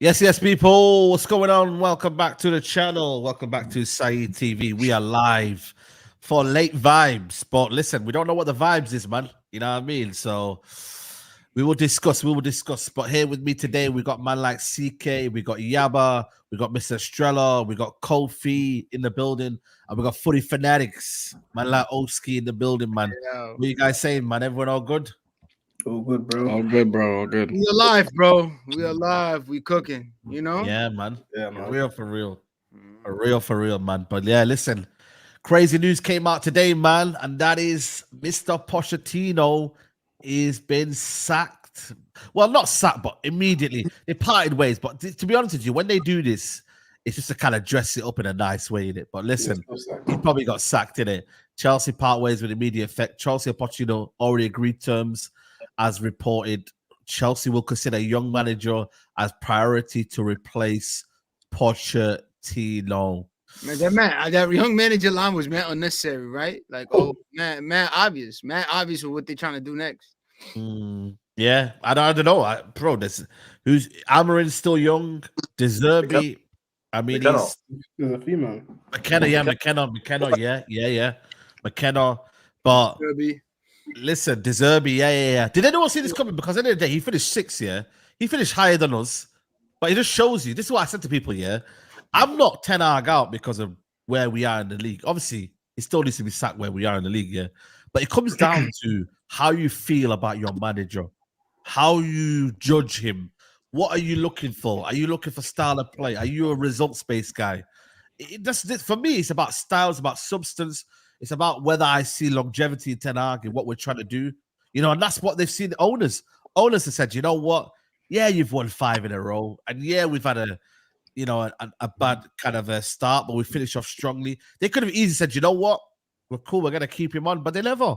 Yes, people. What's going on? Welcome back to the channel. Welcome back to Saeed TV. We are live for late vibes. But listen, we don't know what the vibes is, man. You know what I mean? So we will discuss. But here with me today, we got man like CK, we got Yaba, we got Mr. Estrella, we got Kofi in the building, and we got Footy Fanatics, man like Oski in the building, man. Yeah. What you guys saying, man? Everyone all good? All good, bro. All good, bro. All good. We alive, bro. We alive. We cooking, you know? Yeah, man. Yeah, man. For real, man. But yeah, listen, crazy news came out today, man, and that is Mr. Pochettino is been sacked. Well, not sacked, but immediately they parted ways. But to be honest with you, when they do this, it's just to kind of dress it up in a nice way, innit? But listen, he probably got sacked, innit? Chelsea part ways with immediate effect. Chelsea and Pochettino already agreed terms. As reported, Chelsea will consider a young manager as priority to replace Pochettino. Man, that young manager line was unnecessary, right? Like, man, obvious with what they're trying to do next. Yeah, I don't know, bro. Who's Amarin's still young. Deserby, I mean, he's a female. McKenna, yeah. McKenna, but. Deserby. Listen, Deserby, yeah. Did anyone see this coming? Because at the end of the day, he finished 6th, yeah. He finished higher than us, but it just shows you. This is what I said to people, yeah. I'm not 10 Hag out because of where we are in the league. Obviously, it still needs to be sacked where we are in the league, yeah. But it comes down to how you feel about your manager, how you judge him. What are you looking for? Are you looking for style of play? Are you a results-based guy? For me, it's about style, it's about substance. It's about whether I see longevity in Ten Hag and what we're trying to do, you know, and that's what they've seen. Owners have said, you know what? Yeah, you've won 5 in a row, and yeah, we've had a bad kind of a start, but we finished off strongly. They could have easily said, you know what? We're cool. We're gonna keep him on, but they never.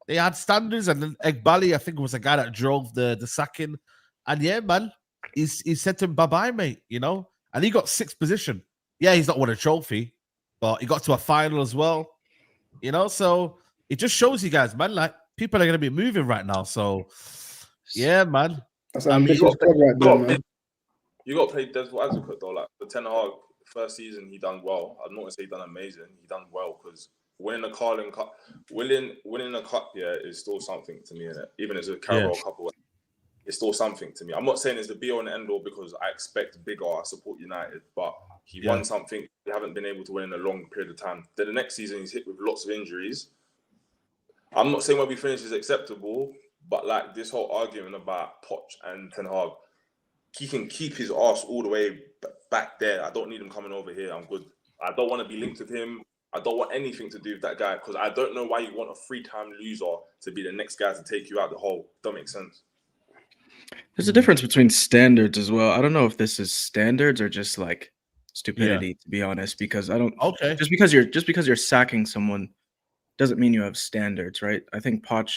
They had standards, and then Egbali, I think, was the guy that drove the sacking, and yeah, man, he said to him, bye bye, mate. You know, and he got 6th position. Yeah, he's not won a trophy, but he got to a final as well. You know, so it just shows you guys, man, like people are going to be moving right now. So, yeah, man. That's ambitious right there, man. You got to play devil's advocate, though. Like, the Ten Hag first season, he done well. I'm not going to say he done amazing. He done well because winning a Carling Cup, winning a cup, yeah, is still something to me, innit? Even as a Carabao Cup, it's still something to me. I'm not saying it's the be-all and end-all because I expect bigger. I support United, but he won something we haven't been able to win in a long period of time. Then the next season, he's hit with lots of injuries. I'm not saying where we finish is acceptable, but like this whole argument about Poch and Ten Hag, he can keep his arse all the way back there. I don't need him coming over here. I'm good. I don't want to be linked with him. I don't want anything to do with that guy because I don't know why you want a 3-time loser to be the next guy to take you out the hole. Don't make sense. There's a difference between standards as well. I don't know if this is standards or just like stupidity, to be honest, because I don't. Okay. Just because you're sacking someone doesn't mean you have standards, right? I think Poch,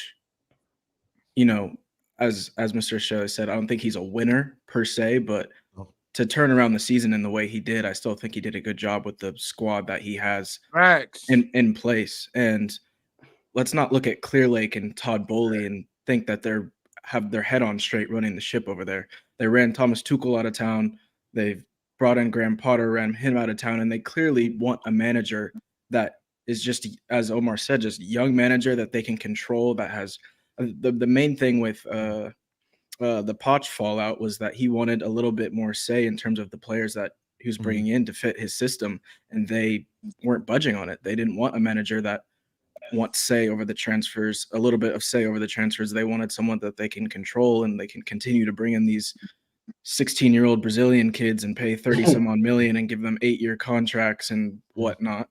you know, as Mr. Shelley said, I don't think he's a winner per se, but to turn around the season in the way he did, I still think he did a good job with the squad that he has in place. And let's not look at Clear Lake and Todd Bowley and think that they're have their head on straight running the ship over there. They ran Thomas Tuchel out of town. They've brought in Graham Potter, ran him out of town, and they clearly want a manager that is just, as Omar said, just young manager that they can control, that has the main thing with the Poch fallout was that he wanted a little bit more say in terms of the players that he was bringing in to fit his system, and they weren't budging on it. They didn't want a manager that wants say over the transfers, a little bit of say over the transfers. They wanted someone that they can control and they can continue to bring in these 16-year-old Brazilian kids and pay 30 some odd million and give them 8-year contracts and whatnot.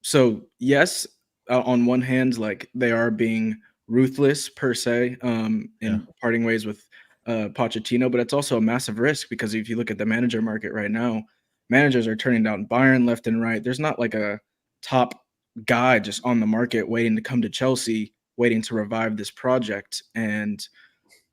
So yes, on one hand, like they are being ruthless per se in parting ways with Pochettino, but it's also a massive risk because if you look at the manager market right now, managers are turning down Bayern left and right. There's not like a top guy just on the market waiting to come to Chelsea, waiting to revive this project. And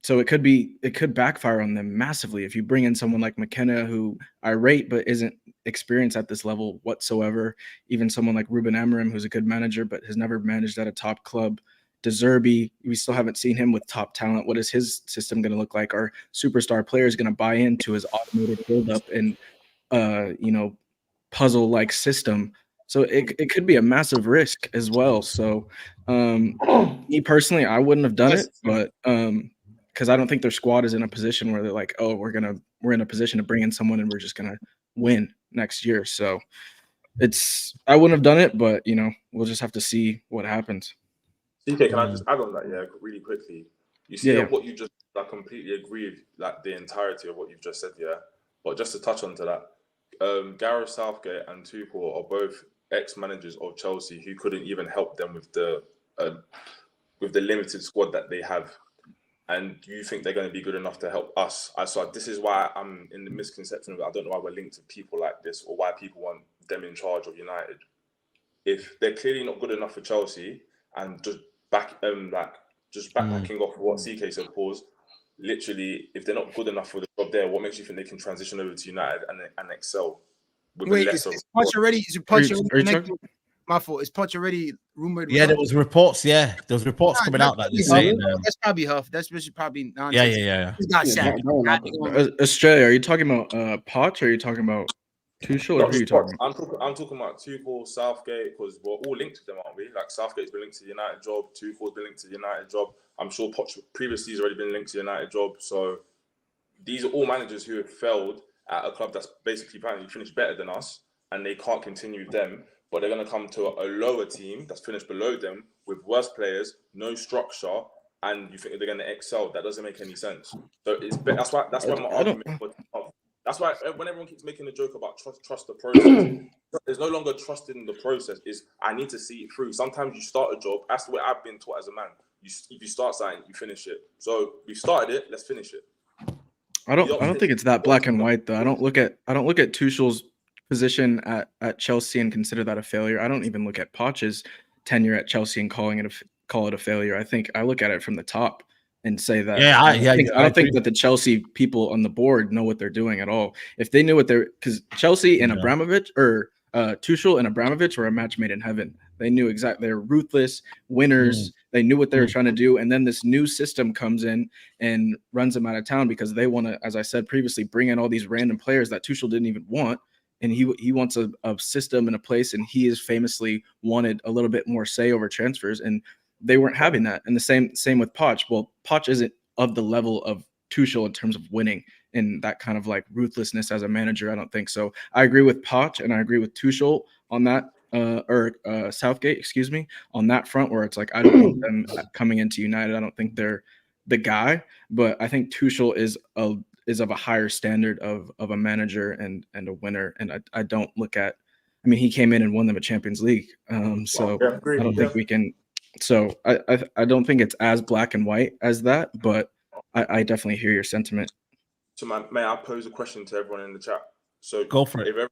so it could backfire on them massively if you bring in someone like McKenna, who I rate but isn't experienced at this level whatsoever. Even someone like Ruben Amorim, who's a good manager but has never managed at a top club. De Zerbi, we still haven't seen him with top talent. What is his system going to look like? Are superstar players going to buy into his automated build-up and puzzle-like system? So it could be a massive risk as well. So me personally, I wouldn't have done it, but because I don't think their squad is in a position where they're like, oh, we're in a position to bring in someone and we're just gonna win next year. So I wouldn't have done it, but we'll just have to see what happens. CK, can I just add on that, really quickly? You see what you just, I completely agree with like the entirety of what you've just said, But just to touch on to that, Gareth Southgate and Tuchel are both ex-managers of Chelsea who couldn't even help them with the limited squad that they have. And you think they're going to be good enough to help us? So this is why I'm in the misconception of it. I don't know why we're linked to people like this or why people want them in charge of United. If they're clearly not good enough for Chelsea and just backpacking off what CK said, pause. Literally, if they're not good enough for the job there, what makes you think they can transition over to United and excel? Wait, is Poch already? Is Poch already? My fault. Is Poch already rumored? Yeah, there was reports. Yeah, there was reports coming out that they're saying. That's probably Huff. That's probably nonsense. Yeah. He's got sacked. Australia, are you talking about Poch or are you talking about Tuchel? Or who are you talking about? I'm talking about Tuchel, Southgate, because we're all linked to them, aren't we? Like Southgate's been linked to the United job, Tuchel's been linked to the United job. I'm sure Poch previously has already been linked to the United job. So these are all managers who have failed at a club that's basically apparently finished better than us, and they can't continue with them. But they're going to come to a lower team that's finished below them with worse players, no structure, and you think they're going to excel. That doesn't make any sense. So that's why my argument. That's why when everyone keeps making a joke about trust the process, there's no longer trust in the process. I need to see it through. Sometimes you start a job. That's the way I've been taught as a man. If you start something, you finish it. So we started it. Let's finish it. I don't think it's that black and white though. I don't look at Tuchel's position at Chelsea and consider that a failure. I don't even look at Poch's tenure at Chelsea and call it a failure. I think I look at it from the top and say that. I don't think that the Chelsea people on the board know what they're doing at all. If they knew what because Chelsea and Abramovich or Tuchel and Abramovich were a match made in heaven. They knew exactly. They're ruthless winners. They knew what they were trying to do. And then this new system comes in and runs them out of town because they want to, as I said previously, bring in all these random players that Tuchel didn't even want. And he wants a system and a place, and he has famously wanted a little bit more say over transfers, and they weren't having that. And the same with Poch. Well, Poch isn't of the level of Tuchel in terms of winning and that kind of like ruthlessness as a manager. I don't think so. I agree with Poch and I agree with Tuchel on that, Southgate, excuse me, on that front where it's like I don't want them coming into United. I don't think they're the guy, but I think Tuchel is of a higher standard of a manager and a winner. And I don't look at, I mean, he came in and won them a Champions League. I don't think we can. So I don't think it's as black and white as that, but I definitely hear your sentiment. So may I pose a question to everyone in the chat? So go for it.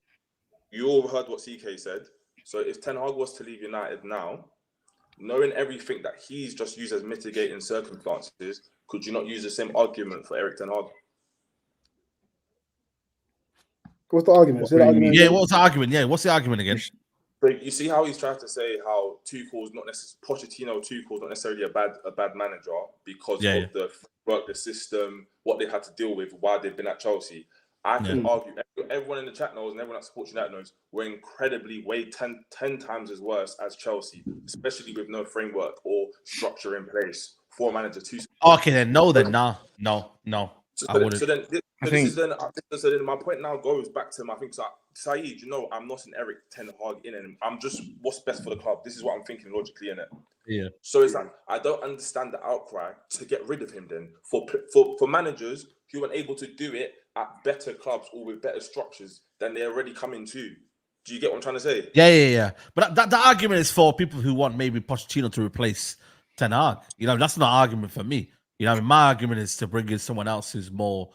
You all heard what CK said. So if Ten Hag was to leave United now, knowing everything that he's just used as mitigating circumstances, could you not use the same argument for Eric Ten Hag? What's the argument? Say the argument Yeah, again. what's the argument? Yeah, what's the argument again? So you see how he's trying to say how Tuchel's not necessarily Pochettino's not necessarily a bad manager because of the work, the system, what they had to deal with while they've been at Chelsea. I can argue, everyone in the chat knows and everyone that supports United knows, we're incredibly way 10 times as worse as Chelsea, especially with no framework or structure in place for a manager to. Okay, then no. I wouldn't. So then my point now goes back to I think Saeed, I'm not an Eric Ten Hag in it. I'm just what's best for the club. This is what I'm thinking logically in it. Yeah. So it's like I don't understand the outcry to get rid of him then for managers who are able to do it at better clubs or with better structures than they're already coming to. Do you get what I'm trying to say? Yeah. But that argument is for people who want maybe Pochettino to replace Ten Hag. That's not an argument for me. My argument is to bring in someone else who's more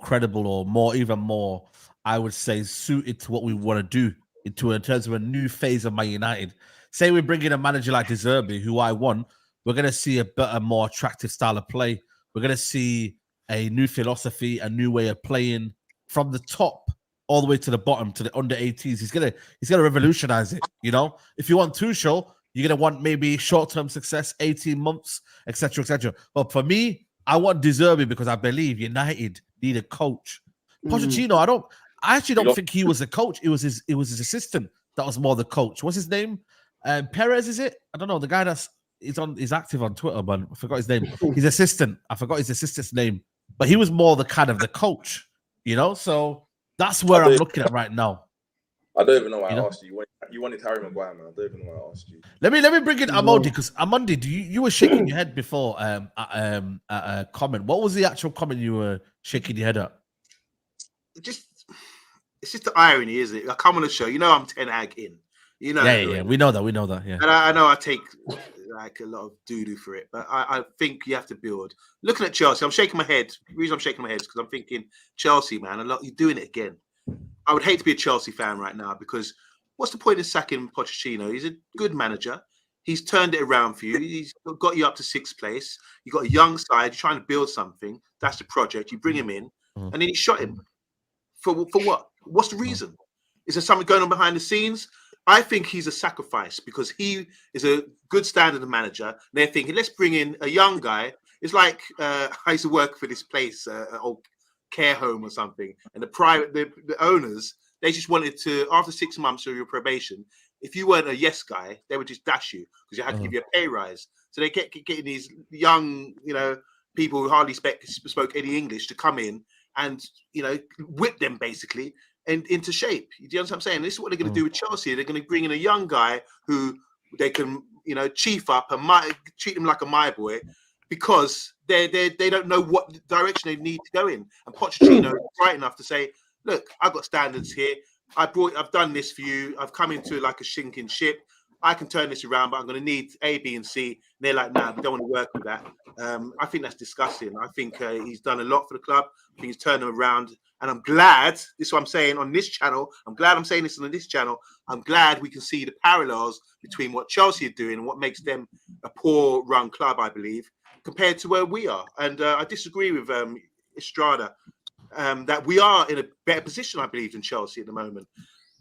credible or even more, I would say, suited to what we want to do in terms of a new phase of Man United. Say we bring in a manager like De Zerbi, who I want, we're going to see a better, more attractive style of play. We're going to see a new philosophy, a new way of playing from the top all the way to the bottom, to the under 18s. He's gonna revolutionize it. If you want Tuchel, you're gonna want maybe short-term success, 18 months, etc. But for me, I want De Zerbi because I believe United need a coach. Pochettino, I actually don't think he was a coach. It was his assistant that was more the coach. What's his name? Perez, is it? I don't know. The guy he's active on Twitter, but I forgot his name. His assistant. I forgot his assistant's name. But he was more the kind of the coach, So that's where I'm looking at right now. I don't even know why I asked you. You wanted Harry Maguire, man. I don't even know why I asked you. Let me bring in Amodi, because Amodi, you were shaking your head before a comment. What was the actual comment you were shaking your head at? It's just the irony, isn't it? I come on the show, I'm Ten Hag in. Yeah. We know that. Yeah. And I know I take like a lot of doo-doo for it, but I think you have to build. Looking at Chelsea, I'm shaking my head. The reason I'm shaking my head is because I'm thinking, Chelsea, man, you're doing it again. I would hate to be a Chelsea fan right now because what's the point of sacking Pochettino? He's a good manager. He's turned it around for you. He's got you up to 6th place. You've got a young side. You're trying to build something. That's the project. You bring him in, and then he shot him. For what? What's the reason? Is there something going on behind the scenes? I think he's a sacrifice because he is a good standard of manager. And they're thinking, let's bring in a young guy. It's like I used to work for this place, an old care home or something. And the owners, they just wanted to, after 6 months of your probation, if you weren't a yes guy, they would just dash you because you had to give you a pay rise. So they getting these young, people who hardly spoke any English to come in and, whip them basically and into shape. Do you understand what I'm saying? This is what they're going to do with Chelsea. They're going to bring in a young guy who they can, chief up and treat him like a my boy because they don't know what direction they need to go in. And Pochettino is right enough to say, look, I've got standards here. I've done this for you. I've come into like a sinking ship. I can turn this around, but I'm going to need A, B, and C. And they're like, nah, we don't want to work with that. I think that's disgusting. I think he's done a lot for the club. I think he's turned them around. And I'm glad, this is what I'm saying on this channel. I'm glad we can see the parallels between what Chelsea are doing and what makes them a poor run club, I believe, compared to where we are. And I disagree with Estrada that we are in a better position, I believe, than Chelsea at the moment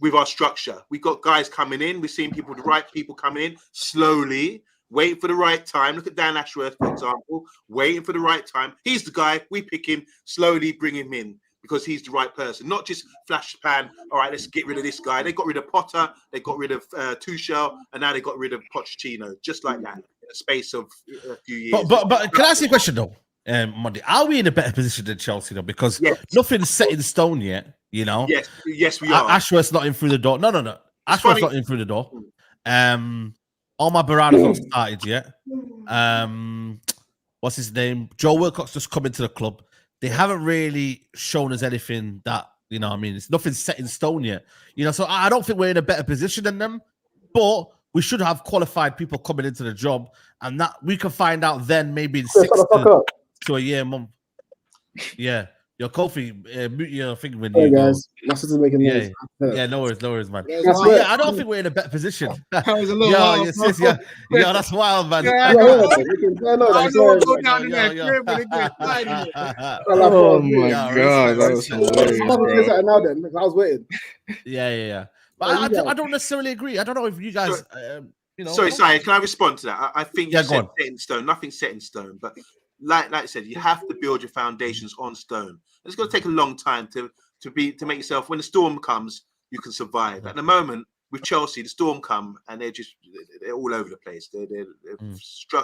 with our structure. We've got guys coming in. We're seeing the right people coming in slowly, waiting for the right time. Look at Dan Ashworth, for example, waiting for the right time. He's the guy. We pick him, slowly bring him in because he's the right person, not just flash pan. All right, let's get rid of this guy. They got rid of Potter. They got rid of Tuchel, and now they got rid of Pochettino, just like that, in a space of a few years. But can I ask you a question, though? Monday, are we in a better position than Chelsea, though? Because nothing's set in stone yet, Yes, we are. Ashworth's not in through the door. No. Ashworth's not in through the door. Omar Barada's not started yet. What's his name? Joe Wilcox just come into the club. They haven't really shown us anything that, it's nothing set in stone yet. So I don't think we're in a better position than them, but we should have qualified people coming into the job, and that we can find out then maybe in 6 to a year, month. Yeah. Your Kofi, mute your thing when Sorry, you go. guys. My sister's making noise. Yeah, no worries, man. That's That's wild. right. Yeah, I don't think we're in a better position. That was a little Yo, wild, yes, bro. yeah, that's wild, man. Yeah, Yeah, I yeah, know. making fair noise. I I'm don't know what's sorry. going down in that crib when it gets quiet in here. Oh my Yeah, god, that respect, was respect. hilarious, I'm about to say bro. something now then, because I was waiting. Yeah. But Oh, you I don't necessarily agree. I don't know if you guys, you know. Sorry, I don't- Saeed, can I respond to that? I think Yeah, you go said on. set in stone. Nothing's set in stone, but like I said, you have to build your foundations on stone. It's going to take a long time to make yourself. When the storm comes, you can survive. At the moment, with Chelsea, the storm come and they're all over the place. They're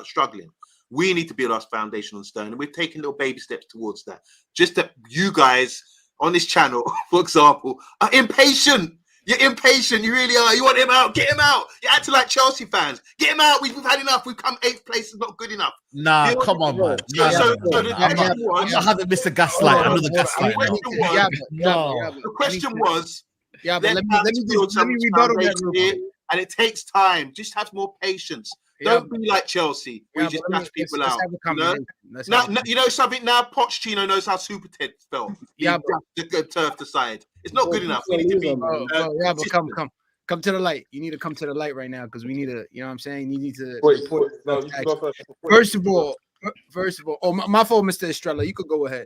struggling. We need to build our foundation on stone, and we've taken little baby steps towards that. Just that you guys on this channel, for example, are impatient. You're impatient. You really are. You want him out. Get him out. You're acting like Chelsea fans. Get him out. We've had enough. We've come 8th place. It's not good enough. Nah, You know, come on, man. So- Nah, so- nah, so nah, the nah. I'm question was- not having Mr. Gaslight. Hold on, Another gaslight now. The question was, Yeah, but let's let me build some rebuttal that foundation real here, quick. and it takes time. Just have more patience. Yeah, Don't be like Chelsea, where you just but dash people let's out. have a You know? conversation. Let's Now, have a- you know something. Now Pochettino knows how Super Ted felt. Yeah, The good turf aside. It's not good enough. We need to be. Bro, yeah, but consistent. come to the light. You need to come to the light right now because we need to. You know what I'm saying? You need to. Wait, report no, stuff you to can go action. first. First of all, oh my fault, Mr. Estrella. You could go ahead.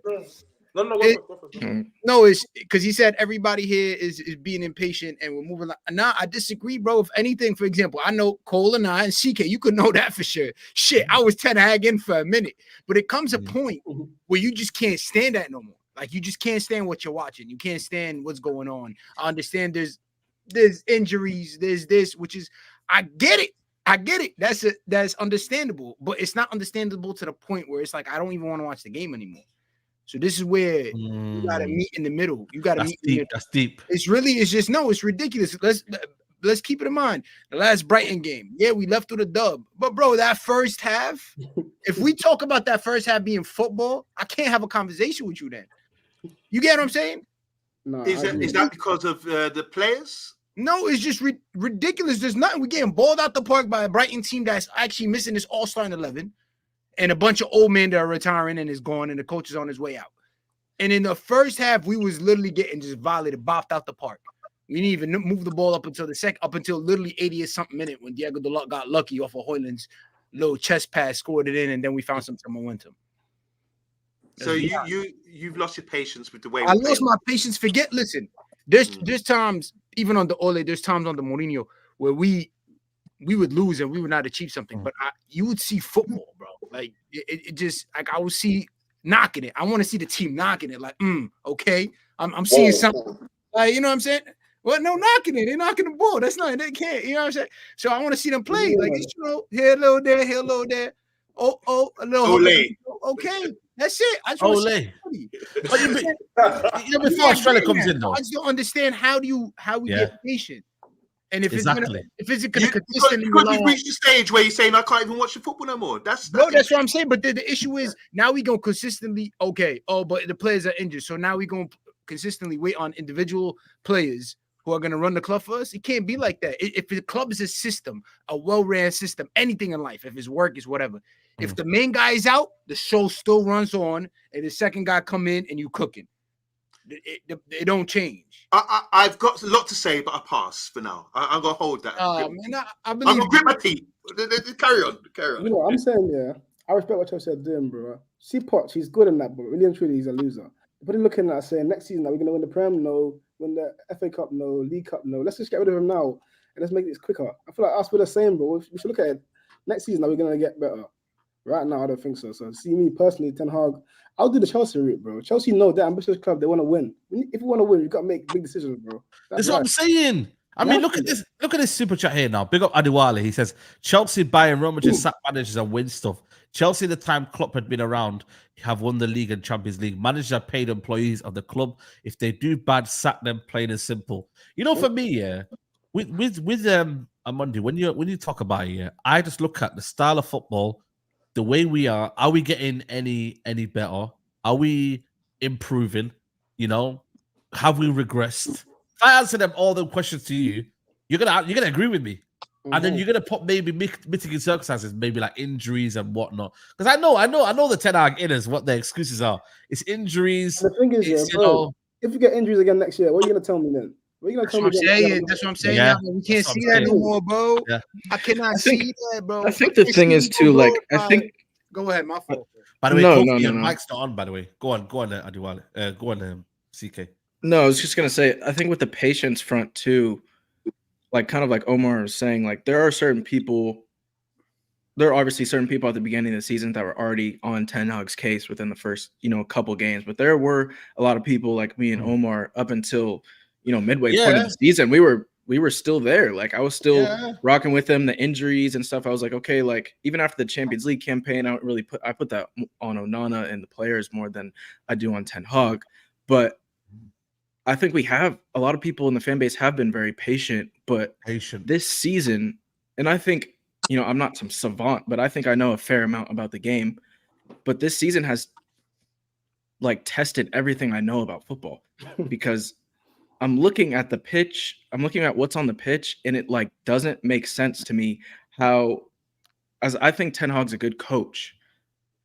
No, go first. No, it's because he said everybody here is being impatient and we're moving. Nah, I disagree, bro. If anything, for example, I know Cole and I and CK, you could know that for sure. Shit, I was 10 Hag in for a minute, but it comes a point where you just can't stand that no more. Like you just can't stand what you're watching. You can't stand what's going on. I understand there's injuries, there's this, which is I get it. That's understandable, but it's not understandable to the point where it's like I don't even want to watch the game anymore. So this is where you gotta meet in the middle. You gotta meet in the middle. That's deep. It's just no, it's ridiculous. Let's keep it in mind. The last Brighton game, yeah, we left with a dub. But bro, that first half, if we talk about that first half being football, I can't have a conversation with you then. You get what I'm saying? No, Is that because of the players? No, it's just ridiculous. There's nothing. We're getting balled out the park by a Brighton team that's actually missing this all-star in 11 and a bunch of old men that are retiring and is gone and the coach is on his way out. And in the first half, we was literally getting just violated, bopped out the park. We didn't even move the ball up until literally 80th something minute when Diego Dalot got lucky off of Hojlund's little chest pass, scored it in, and then we found some momentum. So you've lost your patience with the way I lost my patience. Listen, there's times even on the Ole, there's times on the Mourinho where we would lose and we would not achieve something, but you would see football, bro. Like it just like I would see knocking it. I want to see the team knocking it. Like, okay, I'm seeing something. Like, you know what I'm saying? Well, no, knocking it. They're knocking the ball. That's not. They can't. You know what I'm saying? So I want to see them play. Like, you know, here a little there, here a little there. Oh, a little. Ole. Okay, that's it. I just want to see Ole. But you know, before Australia comes in, though, I just don't understand how we get patient. And if it's gonna consistently because you've reached the stage where you're saying I can't even watch the football no more. That's what I'm saying. But the issue is now we gonna consistently but the players are injured, so now we gonna consistently wait on individual players who are gonna run the club for us. It can't be like that. If the club is a system, a well-ran system, anything in life, if it's work, is whatever. If the main guy is out, the show still runs on, and the second guy come in and you cooking. It don't change. I've got a lot to say, but I pass for now. I'm gonna hold that. Man, I I'm believe gonna grip my teeth. Carry on. You know what I'm saying? Yeah, I respect what Chelsea are doing, bro. See, Poch, he's good in that, but really and truly, he's a loser. But he's looking at saying next season, are we going to win the Prem? No. Win the FA Cup? No. League Cup? No. Let's just get rid of him now and let's make this quicker. I feel like us we're the same, bro. We should look at it. Next season, are we going to get better? Right now, I don't think so. So, see me personally, Ten Hag, I'll do the Chelsea route, bro. Chelsea know they're ambitious club. They want to win. If you want to win, you've got to make big decisions, bro. That's what I'm saying. I mean, look at this. Look at this super chat here now. Big up Adiwale. He says Chelsea buying Roma just sack managers and win stuff. Chelsea, the time Klopp had been around, have won the league and Champions League. Managers are paid employees of the club. If they do bad, sack them. Plain and simple. You know, for me, yeah, with Amundi, when you talk about it, yeah, I just look at the style of football, the way we are. Are we getting any better? Are we improving? You know, have we regressed? If I answer all the questions to you, you're gonna agree with me. And then you're gonna put maybe mitigating circumstances, maybe like injuries and whatnot. Because I know the Ten Hag inners what their excuses are. It's injuries. And the thing is, It's, bro, if you get injuries again next year, what are you gonna tell me then? What are you gonna That's tell what me? I'm saying. That's what I'm saying. Yeah, Now, we can't that's what see I'm that no saying. more, bro. Yeah. I cannot think- see that, bro. I think the thing is too, like, I think. Go ahead, my fault. By the way, No, Kofi, no, your no. mic's not on. By the way, go on, Adiwale. Go on, CK. No, I was just gonna say, I think with the patience front too, like kind of like Omar was saying, like there are obviously certain people at the beginning of the season that were already on Ten Hag's case within the first, couple games, but there were a lot of people like me and Omar up until, midway point of the season. We were still there. Like I was still rocking with them, the injuries and stuff. I was like, okay, like even after the Champions League campaign, I put that on Onana and the players more than I do on Ten Hag. But I think we have a lot of people in the fan base have been very patient, but this season, and I think, I'm not some savant, but I think I know a fair amount about the game. But this season has like tested everything I know about football because I'm looking at the pitch, I'm looking at what's on the pitch, and it like doesn't make sense to me as I think Ten Hag's a good coach.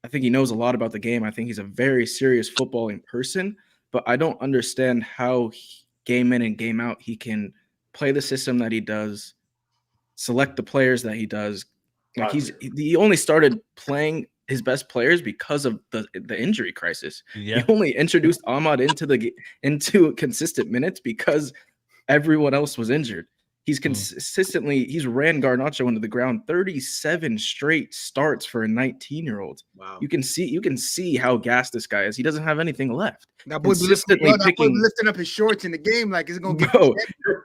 I think he knows a lot about the game. I think he's a very serious footballing person. But I don't understand how game in and game out he can play the system that he does, select the players that he does. Like he only started playing his best players because of the injury crisis. Yeah. He only introduced Ahmad into consistent minutes because everyone else was injured. He's he's ran Garnacho into the ground 37 straight starts for a 19-year-old. Wow. You can see how gassed this guy is. He doesn't have anything left. That boy be lifting up his shorts in the game like it's gonna get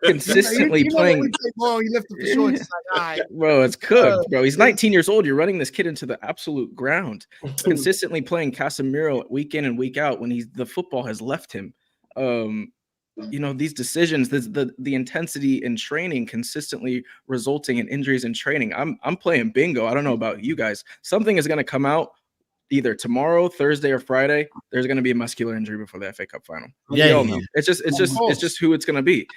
consistently playing. You lift up the shorts, it's like, all right. Bro, it's cooked, bro. He's 19 years old. You're running this kid into the absolute ground. Consistently playing Casemiro week in and week out when the football has left him. These decisions, the intensity in training consistently resulting in injuries in training. I'm playing bingo. I don't know about you guys. Something is going to come out either tomorrow, Thursday, or Friday. There's going to be a muscular injury before the FA Cup final. Yeah. It's just who it's going to be.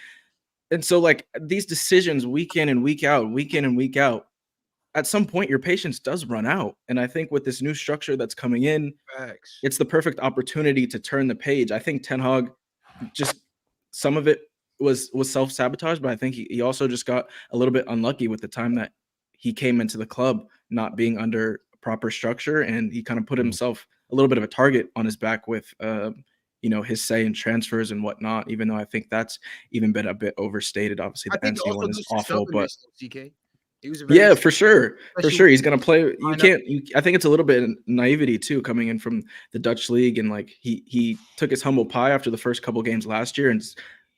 And so like these decisions week in and week out, at some point your patience does run out. And I think with this new structure that's coming in, it's the perfect opportunity to turn the page. I think Ten Hag just some of it was self-sabotage, but I think he also just got a little bit unlucky with the time that he came into the club not being under proper structure, and he kind of put himself a little bit of a target on his back with his say in transfers and whatnot, even though I think that's even been a bit overstated. Obviously the NC one is awful, but for sure he's gonna play. I think it's a little bit naivety too, coming in from the Dutch league, and like he took his humble pie after the first couple games last year and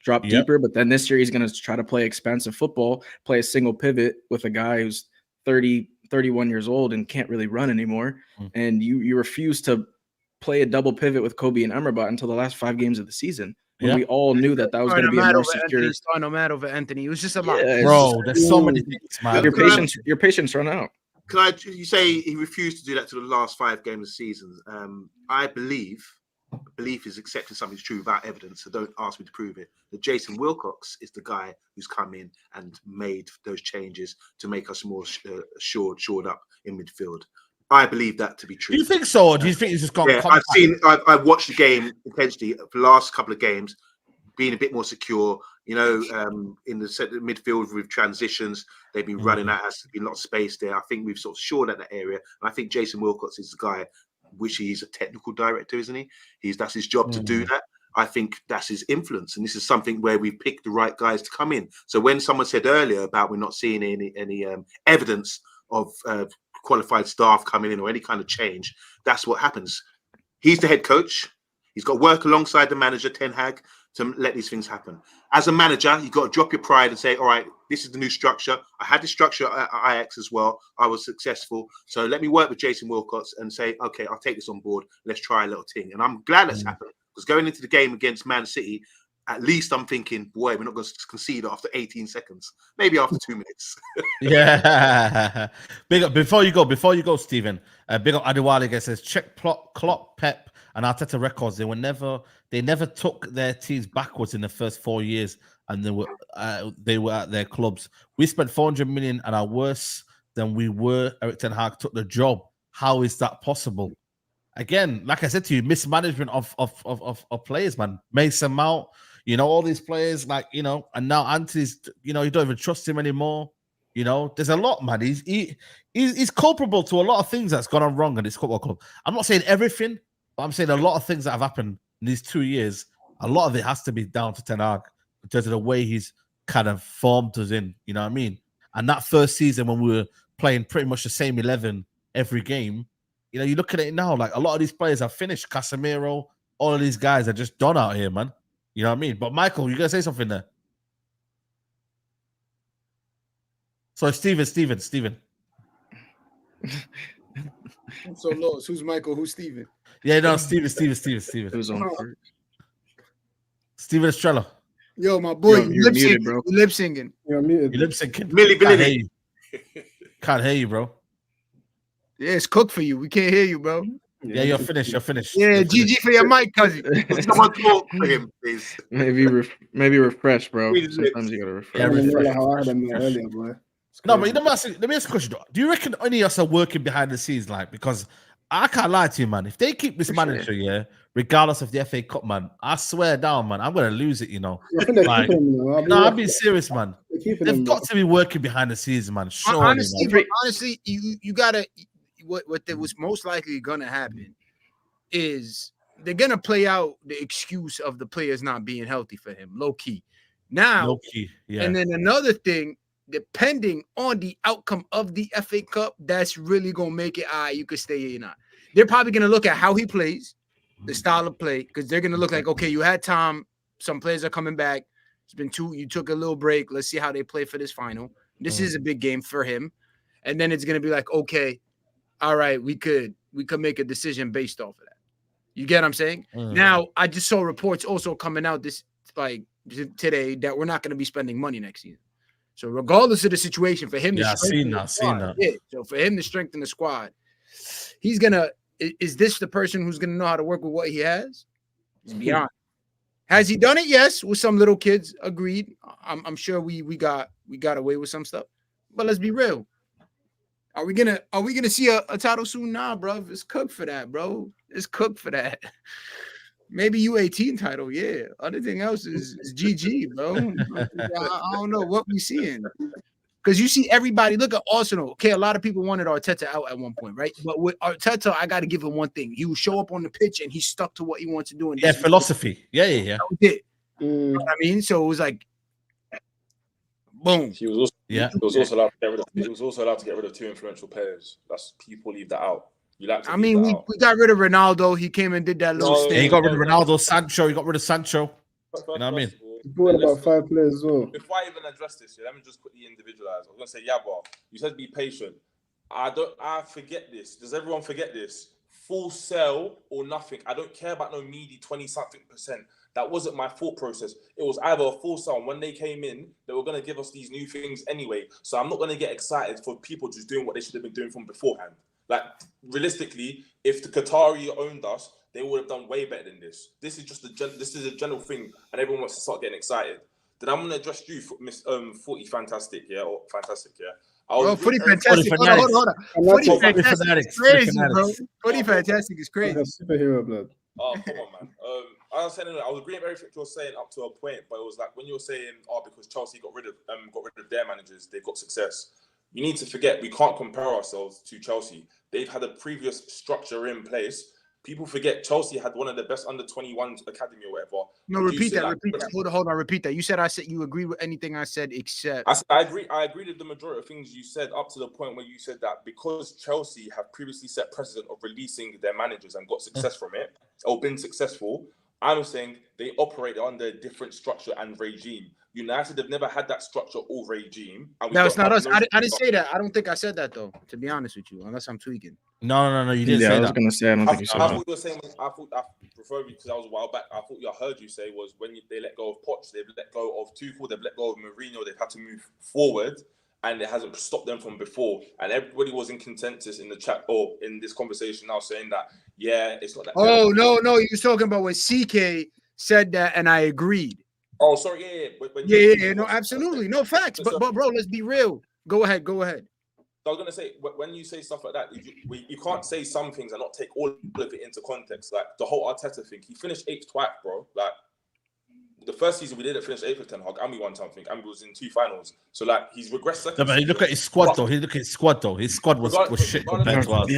dropped deeper, but then this year he's gonna try to play expansive football, play a single pivot with a guy who's 31 years old and can't really run anymore, and you refuse to play a double pivot with Kobbie and Amrabat until the last 5 games of the season. When we all knew that was going to be a more secure. Nomad over Anthony. It was just a lot, bro. There's so many things, man. Your patience run out. You say he refused to do that to the last 5 games of the season? I belief is accepting something's true without evidence, so don't ask me to prove it. That Jason Wilcox is the guy who's come in and made those changes to make us more shored up in midfield. I believe that to be true. Do you think so, or do you think he's just gone? Yeah, I've watched the game intensely for the last couple of games, being a bit more secure. In the midfield with transitions, they've been running out. There's been a lot of space there. I think we've sort of shored at that area. And I think Jason Wilcox is the guy, which he's a technical director, isn't he? That's his job to do that. I think that's his influence, and this is something where we picked the right guys to come in. So when someone said earlier about we're not seeing any evidence of qualified staff coming in or any kind of change, that's what happens. He's the head coach. He's got to work alongside the manager, Ten Hag, to let these things happen. As a manager, you've got to drop your pride and say, all right, this is the new structure. I had this structure at Ajax as well. I was successful. So let me work with Jason Wilcox and say, okay, I'll take this on board. Let's try a little thing. And I'm glad that's happened, because going into the game against Man City, at least I'm thinking, boy, we're not going to concede after 18 seconds, maybe after 2 minutes. Yeah. Big up before you go, Stephen. Big up Adiwale says, check Klopp, Pep, and Arteta records. They never took their teams backwards in the first 4 years and they were at their clubs. We spent 400 million and are worse than we were. Erik ten Hag took the job. How is that possible? Again, like I said to you, mismanagement of players, man. Mason Mount, all these players, and now Anthony's, you don't even trust him anymore. There's a lot, man. He's culpable to a lot of things that's gone on wrong in this football club. I'm not saying everything, but I'm saying a lot of things that have happened in these 2 years. A lot of it has to be down to Ten Hag in terms of the way he's kind of formed us in. You know what I mean? And that first season when we were playing pretty much the same 11 every game, you look at it now, like a lot of these players have finished. Casemiro, all of these guys are just done out here, man. You know what I mean? But Michael, you gonna say something there? So Steven. I'm so lost. Who's Michael? Who's Steven? Yeah, no, Steven. It was on first. Steven Estrella. Yo, my boy, Yo, you're muted, bro. You lip singing. You're muted. You lip syncing. Millie Billy. Can't hear you, bro. Yeah, it's cooked for you. We can't hear you, bro. Yeah, you're finished. Yeah, You're GG finished. for your mic, cousin. Someone talk for him, please. Maybe refresh, bro. Read his lips. Sometimes you gotta refresh. Yeah, I remember refresh. how I had them earlier, boy. No, but let me ask you a question. Do you reckon any of us are working behind the scenes? Because I can't lie to you, man. If they keep this manager, yeah, regardless of the FA Cup, man, I swear down, man, I'm gonna lose it. I think they're Like, keeping him. I'm being serious, man. They're keeping They've him. got to be working behind the scenes, man. Surely, Honestly, man. honestly, you gotta. What was most likely gonna happen is they're gonna play out the excuse of the players not being healthy for him, low key. Now, Low key, yeah. and then another thing, depending on the outcome of the FA Cup, that's really gonna make it. You could stay here or not. They're probably gonna look at how he plays, the style of play, because they're gonna look like, okay, you had time. Some players are coming back. It's been you took a little break. Let's see how they play for this final. This is a big game for him, and then it's gonna be like, okay, all right, we could make a decision based off of that. You get what I'm saying? Now, I just saw reports also coming out today that we're not going to be spending money next season. So regardless of the situation, for him Yeah, I've seen that. Yeah, so for him to strengthen the squad, he's gonna. Is this the person who's gonna know how to work with what he has? Let's be honest. Has he done it? Yes, with some little kids. Agreed. I'm sure we got away with some stuff. But let's be real. Are we gonna see a title soon? Nah, bro. It's cooked for that, bro. It's cooked for that. Maybe U18 title, yeah. Anything else is GG, bro. I don't know what we seeing. Because you see everybody, look at Arsenal. Okay, a lot of people wanted Arteta out at one point, right? But with Arteta, I got to give him one thing. He would show up on the pitch and he stuck to what he wants to do. And philosophy. Yeah. You know what I mean? So it was like, boom. He was also allowed to get rid of 2 influential players. That's people leave that out. We got rid of Ronaldo. He came and did that little Yeah, thing. he got rid of Ronaldo, Sancho. He got rid of Sancho. You know what I mean? He brought about 5 players as well. Before I even address this, let me just quickly individualize. I was gonna say, Yabba, you said be patient. I forget this. Does everyone forget this? Full sell or nothing. I don't care about no meaty 20-something%. That wasn't my thought process. It was either a full sell. When they came in, they were gonna give us these new things anyway. So I'm not gonna get excited for people just doing what they should have been doing from beforehand. Like realistically, if the Qatari owned us, they would have done way better than this. This is just a general thing, and everyone wants to start getting excited. Then I'm gonna address you, Miss Footy Fantastic, yeah, or Fantastic, yeah. Footy Fantastic. Hold on. Footy Fantastic is crazy, bro. Footy Fantastic is crazy. Superhero blood. Oh, come on, man. I was saying, I was agreeing with everything you were saying up to a point, but it was like when you were saying, because Chelsea got rid of their managers, they've got success. You need to forget we can't compare ourselves to Chelsea. They've had a previous structure in place. People forget Chelsea had one of the best under-21 academy or whatever. No, repeat that. Hold on, repeat that. You said you agree with anything I said except I agree with the majority of things you said up to the point where you said that because Chelsea have previously set precedent of releasing their managers and got success from it or been successful, I'm saying they operate under a different structure and regime. United have never had that structure or regime. No, it's not us. I didn't say that. I don't think I said that though, to be honest with you, unless I'm tweaking. No, you didn't say that. I was going to say, I don't think you said I that. thought you were saying, I prefer because I was a while back, I heard you say was when they let go of Poch, they've let go of Tuchel, they've let go of Mourinho, they've had to move forward, and it hasn't stopped them from before. And everybody was in consensus in the chat or in this conversation now saying that, yeah, it's not that. Oh, no, you was talking about when CK said that, and I agreed. Oh, sorry, yeah. No, absolutely, no facts. But bro, let's be real. Go ahead. I was gonna say, when you say stuff like that, you can't say some things and not take all of it into context. Like the whole Arteta thing, he finished 8th twice, bro. Like the first season we didn't finish 8th with Ten Hag, and we won something, and we was in 2 finals. So like he's regressed second. No, but he look at his squad though. His squad was shit compared to us.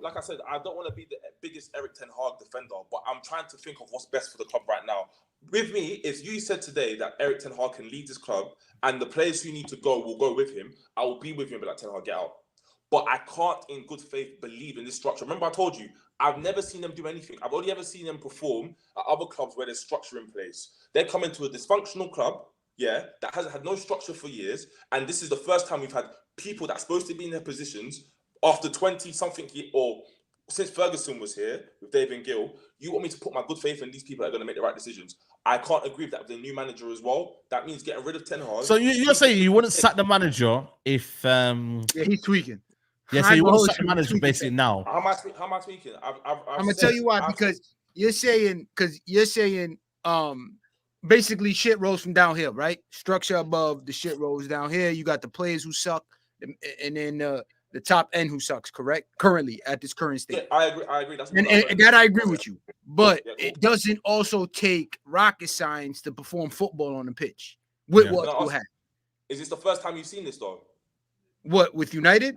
Like I said, I don't want to be the biggest Eric Ten Hag defender, but I'm trying to think of what's best for the club right now. With me, if you said today that Eric Ten Hag can lead this club and the players who need to go will go with him, I will be with him and be like, Ten Hag, get out. But I can't, in good faith, believe in this structure. Remember, I told you, I've never seen them do anything. I've only ever seen them perform at other clubs where there's structure in place. They're coming to a dysfunctional club, that hasn't had no structure for years. And this is the first time we've had people that's supposed to be in their positions after 20-something or since Ferguson was here with David Gill. You want me to put my good faith in these people that are going to make the right decisions. I can't agree with that with the new manager as well. That means getting rid of Ten Hag. So you're saying you wouldn't sack the manager if he's tweaking. Yeah, so you want to sack the manager basically now. How am I tweaking? I'm gonna tell you why, because you're saying basically shit rolls from downhill, right? Structure above, the shit rolls down here. You got the players who suck, and then the top end who sucks, correct? Currently at this current state. Yeah, I agree. That's and that I agree with you. But it doesn't also take rocket science to perform football on the pitch with what you have. Is this the first time you've seen this though? What, with United?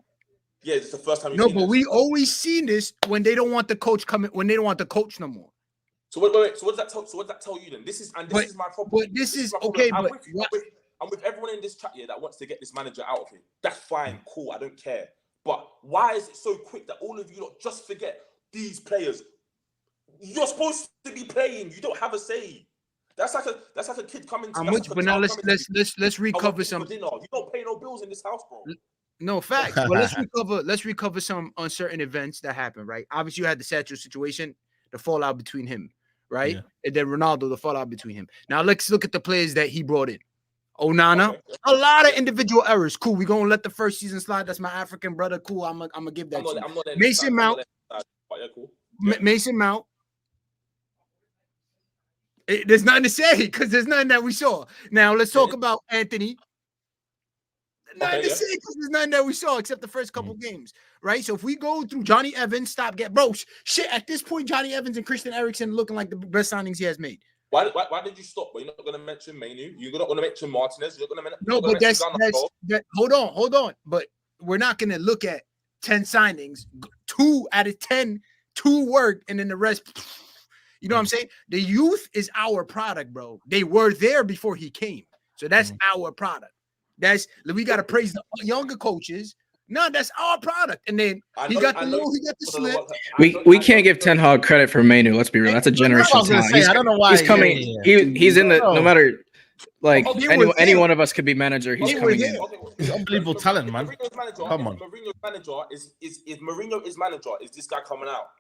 Yeah, it's the first time. No, but we always seen this when they don't want the coach coming, when they don't want the coach no more. So wait. So what does that tell you then? This is my problem. But this is okay. I'm with everyone in this chat here that wants to get this manager out of here. That's fine, cool. I don't care. But why is it so quick that all of you lot just forget these players? You're supposed to be playing. You don't have a say. That's like a kid coming. But now let's recover some. You don't pay no bills in this house, bro. No facts. But let's recover some uncertain events that happened, right? Obviously, you had the Sancho situation, the fallout between him, right? Yeah. And then Ronaldo, the fallout between him. Now let's look at the players that he brought in. Onana, a lot of individual errors. Cool. We're gonna let the first season slide. That's my African brother. Cool. I'm gonna give that to you. Mason Mount. Mason Mount. There's nothing to say because there's nothing that we saw. Now let's talk about Anthony. Nothing to say because there's nothing that we saw except the first couple games, right? So if we go through Johnny Evans, shit. At this point, Johnny Evans and Christian Eriksen looking like the best signings he has made. Why did you stop? But you're not going to mention Mainoo. You're not going to mention Martinez. You're going to no, but that's hold on. But we're not going to look at 10 signings. 2 out of 10, 2 worked, and then the rest. You know what I'm saying? The youth is our product, bro. They were there before he came, so that's our product. We got to praise the younger coaches. No, that's our product. And then he got the slip. We can't give Ten Hag credit for Mainoo. Let's be real. That's a generational talent. I don't know why he's coming. He's in the no matter like any one of us could be manager. He's coming in. He's unbelievable talent, man. Come on. Mourinho's manager is Mourinho is manager. Is this guy coming out?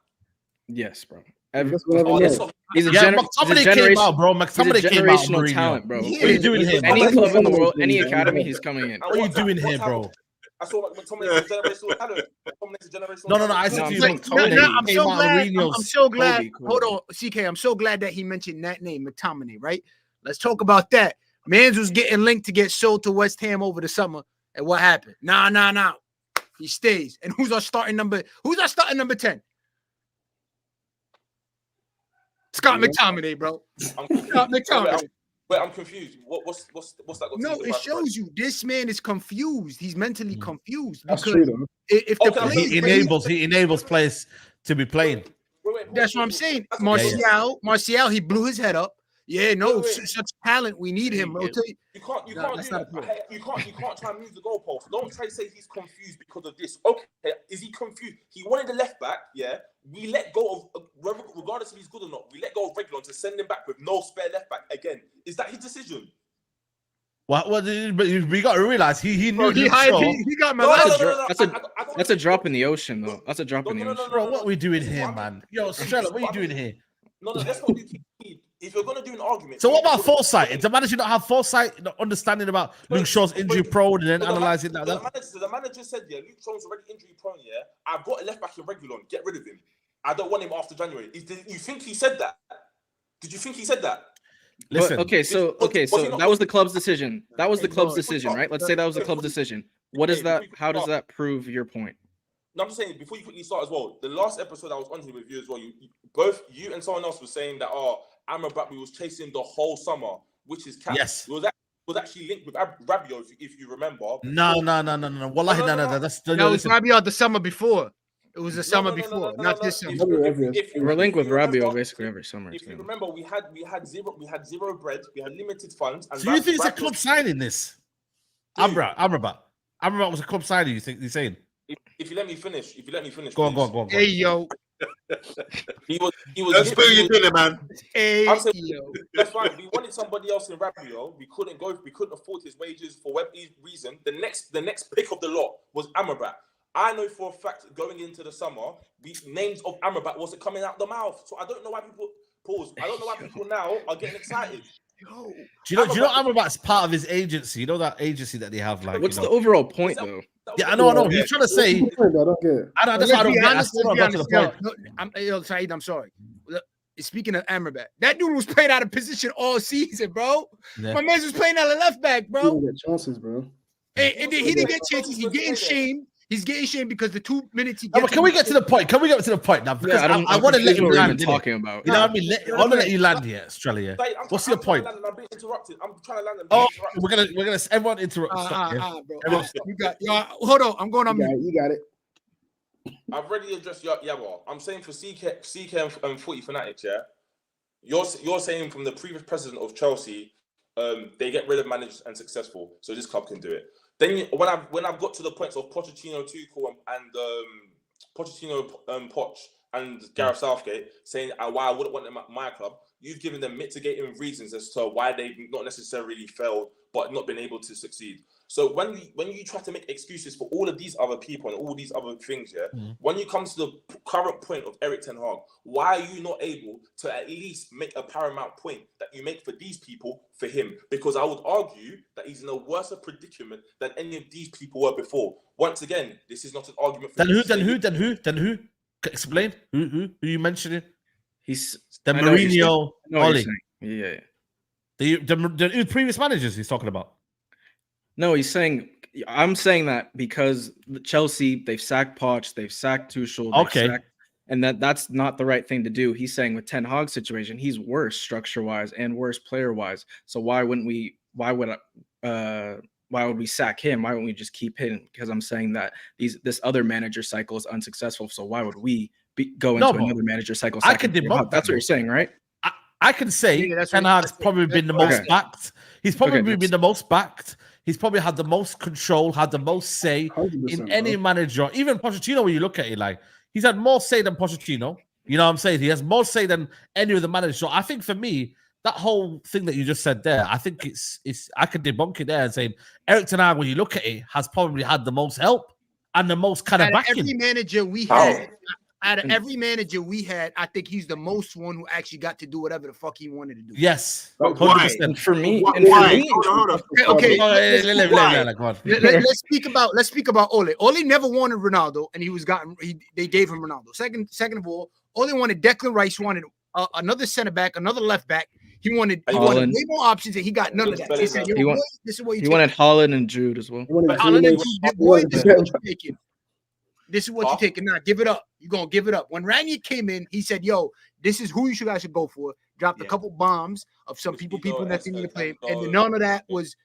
Yes, bro. He's a generational talent, bro. What are you doing here? Any club in the world, any academy, he's coming in. What are you doing here, bro? I saw McTominay's generational talent. No. I said to you, I'm so glad. Hold on, CK. I'm so glad that he mentioned that name, McTominay. Right? Let's talk about that. Mans was getting linked to get sold to West Ham over the summer, and what happened? Nah. He stays. And who's our starting number 10? Scott McTominay, bro. Scott McTominay. But I'm confused. What's that? No, it shows you this man is confused. He's mentally confused. That's true, though. If the players he enables players to be playing. That's what I'm saying. Martial, he blew his head up. Yeah, such talent. We need him, bro. You can't do that. You can't try and move the goalpost. Don't try to say he's confused because of this. Okay, is he confused? He wanted the left back. Yeah, we let go of regardless if he's good or not. We let go of Hojlund to send him back with no spare left back again. Is that his decision? But we got to realize he knew he got my That's a drop in the ocean, though. That's a drop in the ocean. Bro, what are we doing here, man? Yo, Strella, what are you doing here? No, that's not what you need. If you're going to do an argument... So what about foresight? Does the manager not have foresight, understanding about Luke Shaw's injury prone and then analysing that? The manager said, Luke Shaw's already injury prone, I've got a left back in Regulon. Get rid of him. I don't want him after January. You think he said that? Did you think he said that? Listen, So that was the club's decision. That was the club's decision, right? Let's say that was the club's decision. What is that? How does that prove your point? No, I'm just saying, before you quickly start as well, the last episode I was on here with you as well, both you and someone else was saying that, Amrabat was chasing the whole summer, which is cap. Yes. Was actually linked with Rabiot, if you remember. No. Wallahi, no. That was Rabiot the summer before. It was the summer before, not this summer. We're linked with Rabiot basically every summer. If you remember, we had zero bread, we had limited funds. And so you think it's a club signing this? Amrabat was a club signing. You think you're saying? If you let me finish, go on. Hey yo, he was. That's what you're doing, man. Hey yo, that's fine. We wanted somebody else in Rabiot. We couldn't afford his wages for whatever reason. The next pick of the lot was Amrabat. I know for a fact going into the summer, the names of Amrabat wasn't coming out the mouth. So I don't know why people pause. I don't know why people now are getting excited. Do you know Amrabat's part of his agency? You know that agency that they have, like. What's the overall point though? Yeah, I know. He's trying to say. I don't get it. That's why I don't get it. I still don't get to the point. Saeed, I'm sorry. Speaking of Amrabat, that dude was playing out of position all season, bro. Yeah. My man was playing out of left back, bro. He didn't get chances, bro. And he didn't get chances. He's getting shamed. He's getting shamed because the 2 minutes he gets. But can we get to the point? Now? Because I want to let you land. Talking about. You know what I mean? I want to let you land here, Australia. What's your point? I'm being interrupted. I'm trying to land. We're gonna everyone interrupt. Bro. You got. Hold on. I'm going on. You got it. I've already addressed Yabo. I'm saying for CK and Footy Fanatics, yeah. You're saying from the previous president of Chelsea, they get rid of managers and successful, so this club can do it. Then when I've got to the points of Pochettino, Tuchel, and Pochettino, Poch, and Gareth Southgate saying why I wouldn't want them at my club, you've given them mitigating reasons as to why they've not necessarily failed but not been able to succeed. So when you try to make excuses for all of these other people and all these other things, when you come to the current point of Erik ten Hag, why are you not able to at least make a paramount point that you make for these people for him? Because I would argue that he's in a worse predicament than any of these people were before. Once again, this is not an argument. Then who? Explain. Who you mentioning? He's the Mourinho. Yeah. The previous managers he's talking about. No, I'm saying that because Chelsea, they've sacked Poch, they've sacked Tuchel, and that's not the right thing to do. He's saying with Ten Hag's situation, he's worse structure-wise and worse player-wise. So why would we sack him? Why wouldn't we just keep him? Because I'm saying that this other manager cycle is unsuccessful. So why would we go into another manager cycle? I could debunk. That's what you're saying, right? I can say Ten Hag's probably been the most backed. He's probably been the most backed. He's probably had the most control, had the most say in any manager. Even Pochettino, when you look at it, like he's had more say than Pochettino. You know what I'm saying? He has more say than any of the managers. So I think for me, that whole thing that you just said there, I think it's I could debunk it there and say Erik ten Hag, when you look at it, has probably had the most help and the most kind of backing. Every manager we had. Out of every manager we had, I think he's the most one who actually got to do whatever the fuck he wanted to do. Yes. 100%. For me, hold on. Okay. Let's speak about Ole. Ole never wanted Ronaldo, and they gave him Ronaldo. Second of all, Ole wanted Declan Rice, wanted another center back, another left back. He wanted way more options, and he got none of that. He said, "This is what you." He wanted Haaland and Jude as well. Haaland and Jude, boy, this is what you're taking. This is what you're taking. Now, give it up. You're going to give it up. When Ranier came in, he said, yo, this is who you guys should go for. Dropped a couple bombs of some people that didn't play. And none of that was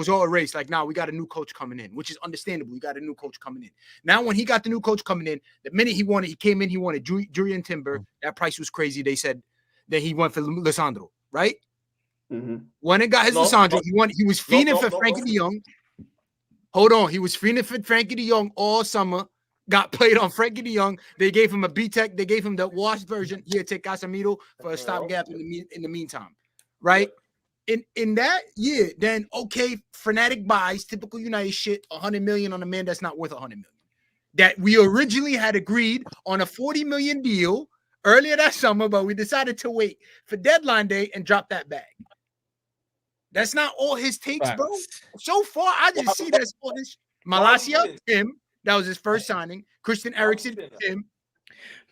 all erased. Like, now we got a new coach coming in, which is understandable. We got a new coach coming in. Now, when he got the new coach coming in, the minute he wanted Julian Timber. That price was crazy. They said that he went for Lisandro, right? Mm-hmm. When it got his Lisandro, he was fiending for Frankie de Jong. Hold on. He was fiending for Frankie de Jong all summer. Got played on Frankie de Jong. They gave him a B-Tech. They gave him the washed version. Here, take Casemiro for a stopgap in the meantime, right? In that year, then Fanatic buys typical United shit. 100 million on a man that's not worth 100 million. That we originally had agreed on a 40 million deal earlier that summer, but we decided to wait for deadline day and drop that bag. That's not all his takes, bro. So far, I just see that's all his. Malacia, Tim. That was his first signing. Christian Eriksen, him.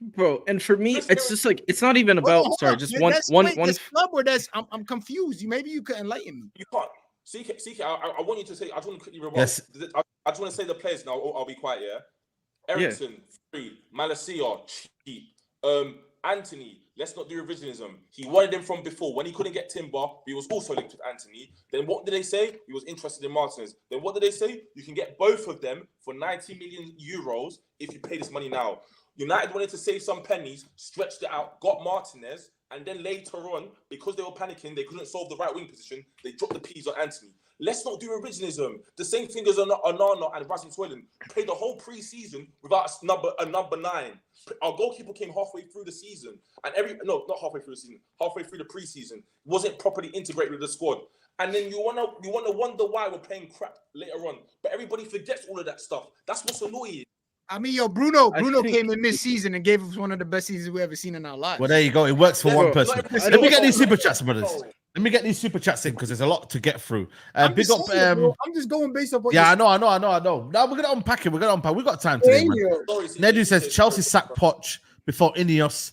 Bro, and for me, it's just like it's not even about. Hold sorry, on. just That's- one. wait, that's club or that's I'm confused. Maybe you could enlighten me. You can't. CK, I want you to say. I just want to quickly remark. Yes. I just want to say the players now. I'll be quiet. Yeah. Ericsson, free. Malacia, cheap. Anthony, let's not do revisionism. He wanted him from before. When he couldn't get Timber, he was also linked with Anthony. Then what did they say? He was interested in Martinez. Then what did they say? You can get both of them for 90 million euros if you pay this money now. United wanted to save some pennies, stretched it out, got Martinez, and then later on, because they were panicking, they couldn't solve the right wing position, they dropped the P's on Anthony. Let's not do revisionism. The same thing as Onana and Rasmus Hojlund. Played the whole pre-season without a number 9. Our goalkeeper came halfway through the season, and not halfway through the season, halfway through the pre-season, wasn't properly integrated with the squad. And then you wanna wonder why we're playing crap later on. But everybody forgets all of that stuff. That's what's annoying. I mean, Bruno came in mid-season and gave us one of the best seasons we ever seen in our lives. Well, there you go. It works for one person. Let me get these super chats, brothers. Oh. Let me get these super chats in because there's a lot to get through. I'm Big just up. saying, bro, I'm just going based on what. Yeah, I know. Now we're gonna unpack it. We got time today, man. Nedu says Chelsea sacked Poch before Ineos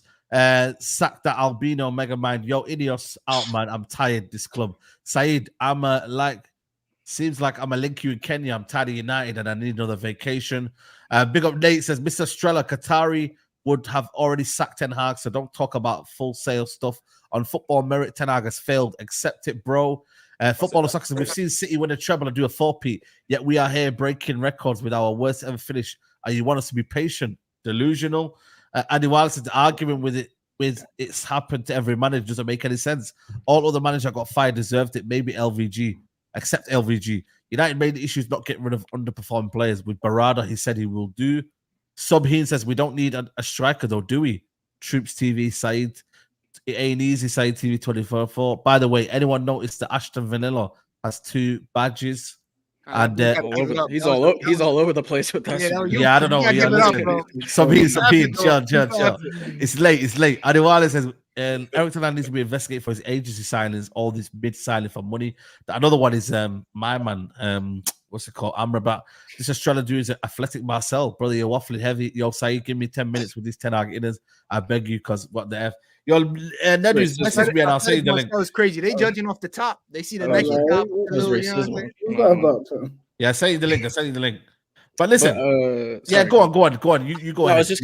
sacked that albino mega mind. Yo, Ineos out, man. I'm tired. This club. Saeed, seems like I'm a link you in Kenya. I'm tired of United and I need another vacation. Big up Nate says Mr. Strella Qatari would have already sacked Ten Hag, so don't talk about full sale stuff. On football merit, Ten Hag has failed. Accept it, bro. Football success. We've seen City win a treble and do a 4-peat, yet we are here breaking records with our worst ever finish. And you want us to be patient, delusional. Andy Wallace says the argument with it's happened to every manager doesn't make any sense. All other managers got fired deserved it. Maybe LVG. Except LVG. United made the issues not getting rid of underperforming players. With Barada, he said he will do. Subheen says we don't need a striker though, do we? Troops TV, Saeed. It ain't easy, Saeed TV 24/4. By the way, anyone noticed that Ashton Vanilla has 2 badges? And he's all over the place with that. I don't know. Subheen, chill. It's late. Adewale says Eric Ten Hag needs to be investigated for his agency signings, all this bid signing for money. Another one is my man, what's it called? Amrabat. This Australia dude is Athletic Marcel. Brother, you're waffling heavy. Yo, Saeed, give me 10 minutes with these 10 Hag inners. I beg you, because what the F. Yo, Nedu's message me and I'll send you the link. That was crazy. They judging off the top. They see the Nike top. Yeah, I send you the link. But listen, go on. You go ahead. I was just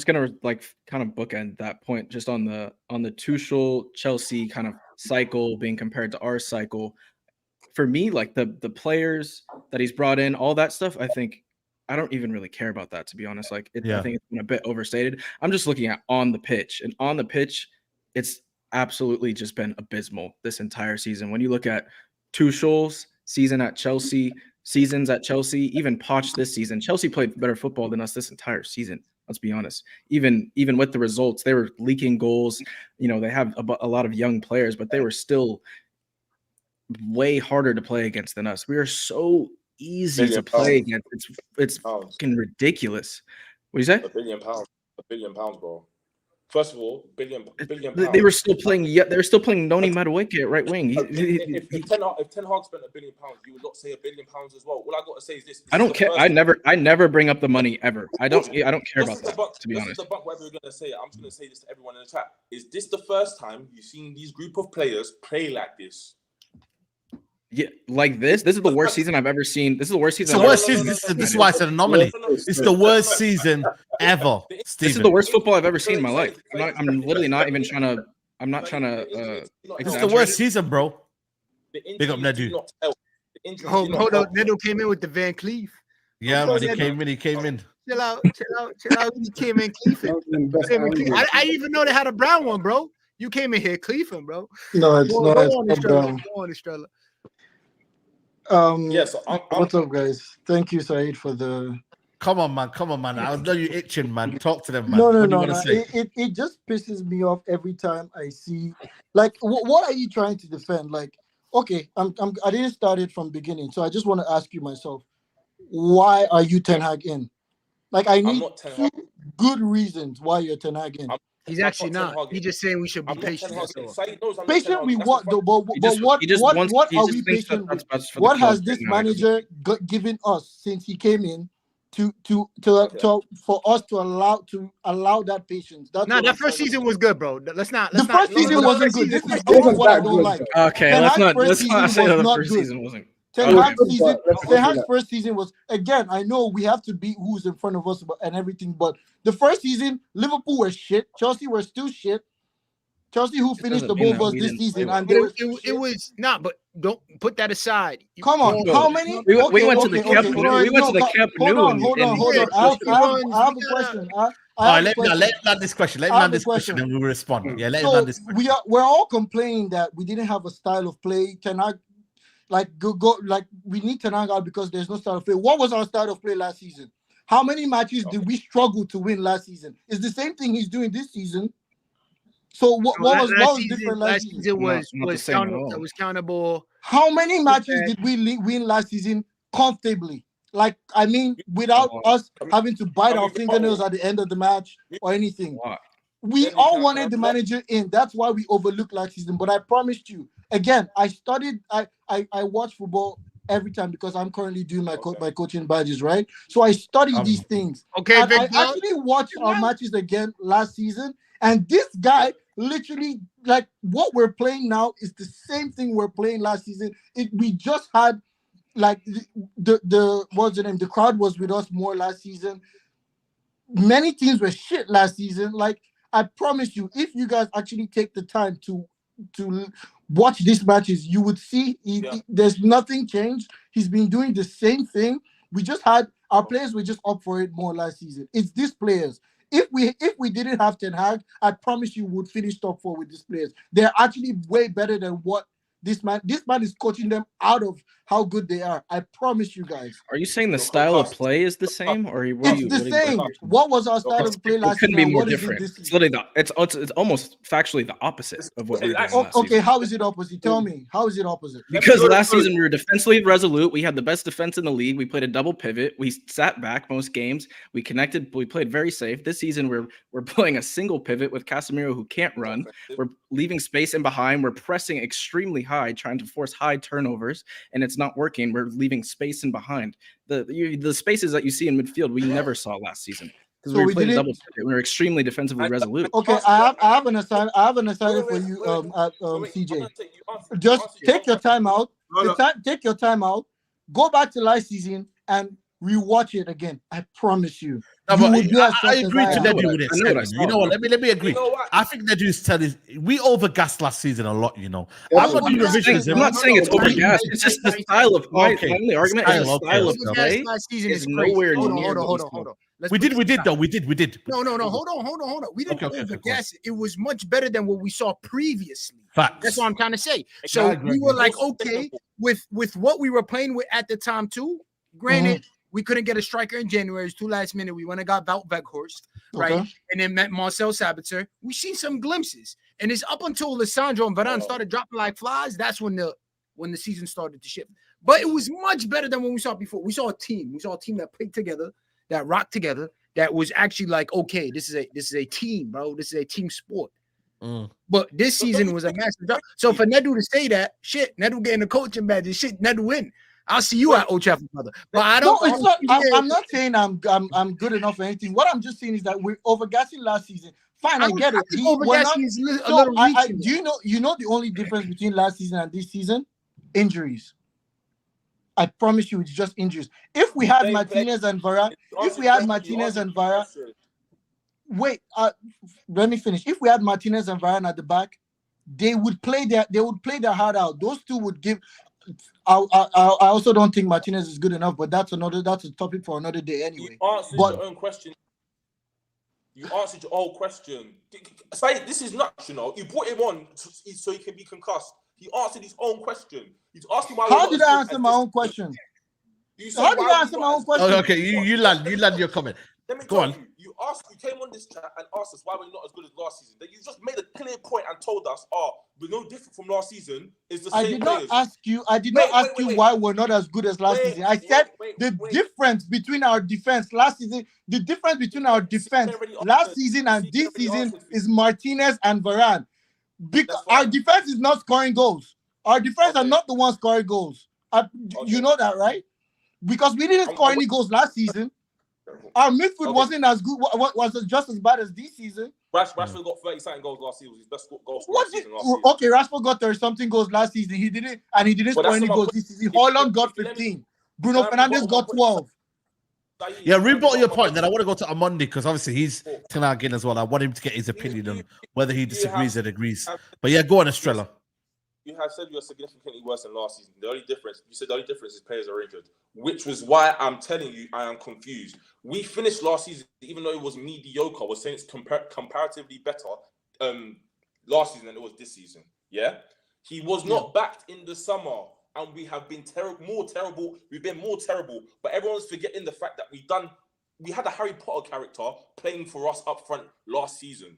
gonna like kind of bookend that point just on the Tuchel Chelsea kind of cycle being compared to our cycle. For me, like the players that he's brought in, all that stuff, I don't even really care about that, to be honest. I think it's been a bit overstated. I'm just looking at on the pitch, and on the pitch, it's absolutely just been abysmal this entire season. When you look at Tuchel's seasons at Chelsea, even Poch this season, Chelsea played better football than us this entire season. Let's be honest. Even with the results, they were leaking goals. They have a lot of young players, but they were still way harder to play against than us. We are so easy to play against. It's fucking ridiculous. What do you say? £1 billion, bro. First of all, billion pounds. They were still playing. Yeah, they were still playing Noni Madueke at right wing. If Ten Hag spent £1 billion, you would not say £1 billion as well. All I got to say is this. I don't care. I never bring up the money ever. I don't care about that. To be honest, this is the buck. Whatever you're gonna say, I'm just gonna say this to everyone in the chat. Is this the first time you've seen these group of players play like this? Yeah, like this. This is the worst season I've ever seen. This is the worst season. It's the worst season. This is why it's an anomaly. It's the worst season ever. This is the worst football I've ever seen in my life. I'm literally not even trying to. I'm not trying to. It's the worst season, bro. Big up Nedu. Hold on. Nedu came in with the Van Cleef. Yeah, man, he came in. Chill out. He came in cleafing. I didn't even know they had a brown one, bro. You came in here cleafing, bro. No, it's not brown. Go on, Estrella. Yes. What's up, guys? Thank you, Saeed, for the. Come on, man. I know you itching, man. Talk to them, man. No. It just pisses me off every time I see. Like, what are you trying to defend? Like, okay, I didn't start it from beginning, so I just want to ask you myself, why are you Ten Hag in? Like, I need 2 good reasons why you're Ten Hag in. He's actually not. He's just saying we should be patient. Patient with what? But what are we patient with? What has this manager given us since he came in for us to allow that patience. That's No, what that I'm first trying to season say. was good, bro. Let's not. The first season wasn't good. This is wasn't what I that don't good, like. though. Okay, Ten let's Hag's not first say season that was the not first good. season wasn't. Ten It was Hag's good, season, but let's Ten not say Hag's that. first season was, again, I know we have to beat who's in front of us and everything, but the first season, Liverpool were shit. Chelsea were still shit. Chelsea, who finished doesn't above mean that us we this didn't season, play and But they were still it shit. was not. But don't put that aside. Come on, Bro, how many? we Okay, went to the okay, Camp okay. Nou. We went to the No, Camp hold Nou on, hold on, hold on. I have a question. I All have right, a let question. him land this question. Let him I have land a this question, question. and we will respond. Yeah, let him So land this question. we're all complaining that we didn't have a style of play. Ten Hag, like go like we need Ten Hag out because there's no style of play. What was our style of play last season? How many matches did we struggle to win last season? It's the same thing he's doing this season. So what was different last season? Not the same at all. It was countable. How many matches did we win last season comfortably? Like, I mean, without us having to bite our fingernails at the end of the match or anything. We all wanted the manager in. That's why we overlooked last season. But I promised you, again, I watch football every time because I'm currently doing my coaching badges, right? So I study these things. Okay, and I actually watched our matches again last season. And this guy literally, like, what we're playing now is the same thing we're playing last season. We just had, like, the what's the name? The crowd was with us more last season. Many teams were shit last season. Like, I promise you, if you guys actually take the time to watch these matches, you would see there's nothing changed. He's been doing the same thing. We just had our players were just up for it more last season. It's these players. If we didn't have Ten Hag, I promise you would finish top 4 with these players. They're actually way better than what this man is coaching them out of how good they are. I promise you guys. Are you saying the style of play is the same, or it's the same? What was our style of play last season? It couldn't be more What is different. it this It's literally it's almost factually the opposite of what we were doing last Okay, season. how is it opposite? Tell me, how is it opposite? Because last season we were defensively resolute. We had the best defense in the league. We played a double pivot. We sat back most games. We connected. We played very safe. This season we're playing a single pivot with Casemiro who can't run. We're leaving space in behind. We're pressing extremely high, trying to force high turnovers, and it's not working. We're leaving space in behind. The spaces that you see in midfield we never saw last season because we played a double pivot. We were extremely defensively resolute. Okay, I have an assignment for you, CJ. Just take your time out. Take your time out. Go back to last season and rewatch it again. I promise you. No, you but will be as I shocked agree as to I am. Nedu with this. You know what? Let me agree. I think Nedu's telling we overgassed last season a lot. You know, I'm not doing revisions. I'm not saying it's overgassed. It's just the style of my only argument is the style of play is nowhere near. Hold on. We did though. We did. No. Hold on. We didn't overgas it. It was much better than what we saw previously. Facts. That's what I'm trying to say. So we were like, okay, with what we were playing with at the time too. Granted, we couldn't get a striker in January. It's too last minute. We went and got Wout Weghorst, right? Okay. And then met Marcel Sabitzer. We seen some glimpses. And it's up until Lissandro and Varane started dropping like flies. That's when the season started to shift. But it was much better than what we saw before. We saw a team. We saw a team that played together, that rocked together, that was actually like, okay, this is a team, bro. This is a team sport. But this season was a massive drop. So for Nedu to say that, shit, Nedu getting the coaching badge, shit, Nedu win. I'll see you at Old Trafford, brother. But I don't. No, it's not. I'm not saying I'm good enough or anything. What I'm just saying is that we're overgassing last season. Fine, I get it. Do you know the only difference between last season and this season? Injuries. I promise you, it's just injuries. If we had Martinez and Varane, wait, let me finish. If we had Martinez and Varane at the back, they would play their heart out. Those two would give. I also don't think Martinez is good enough, but that's a topic for another day anyway. You answered your own question. You answered your own question. Say this is nuts, you know. You brought him on so he can be concussed. He answered his own question. He's asking why. How did I answer my own question? How did I answer my own question? Okay, you land your comment. Let me tell you. You came on this chat and asked us why we're not as good as last season. Then you just made a clear point and told us, we're no different from last season. It's the same. I did not ask you why we're not as good as last season. I said the difference between our defense last season, last season and this season is Martinez and Varane. Because our defense is not scoring goals. Our defense are not the ones scoring goals. You know that, right? Because we didn't score any goals last season. Our midfield Okay. wasn't as good. Was just as bad as this season. Rashford got 30-something goals last season. It was his best goal scorer What did, season last season. okay, Rashford got 30-something goals last season. He didn't But score that's any my goals point. this season. If- Hojlund got if- let me- 15. Bruno Can I Fernandes rebuttal got my point? 12. Yeah, rebuttal your my point. Then I want to go to Amondi because obviously he's Cool. Ten Hag in as well. I want him to get his opinion on whether he disagrees have- and agrees. But yeah, go on, Estrella. You have said you're significantly worse than last season. The only difference, you said the only difference is players are injured, which was why I'm telling you I am confused. We finished last season, even though it was mediocre, we're saying it's comparatively better last season than it was this season. Yeah? He was not backed in the summer, and we have been more terrible. We've been more terrible, but everyone's forgetting the fact that we had a Harry Potter character playing for us up front last season.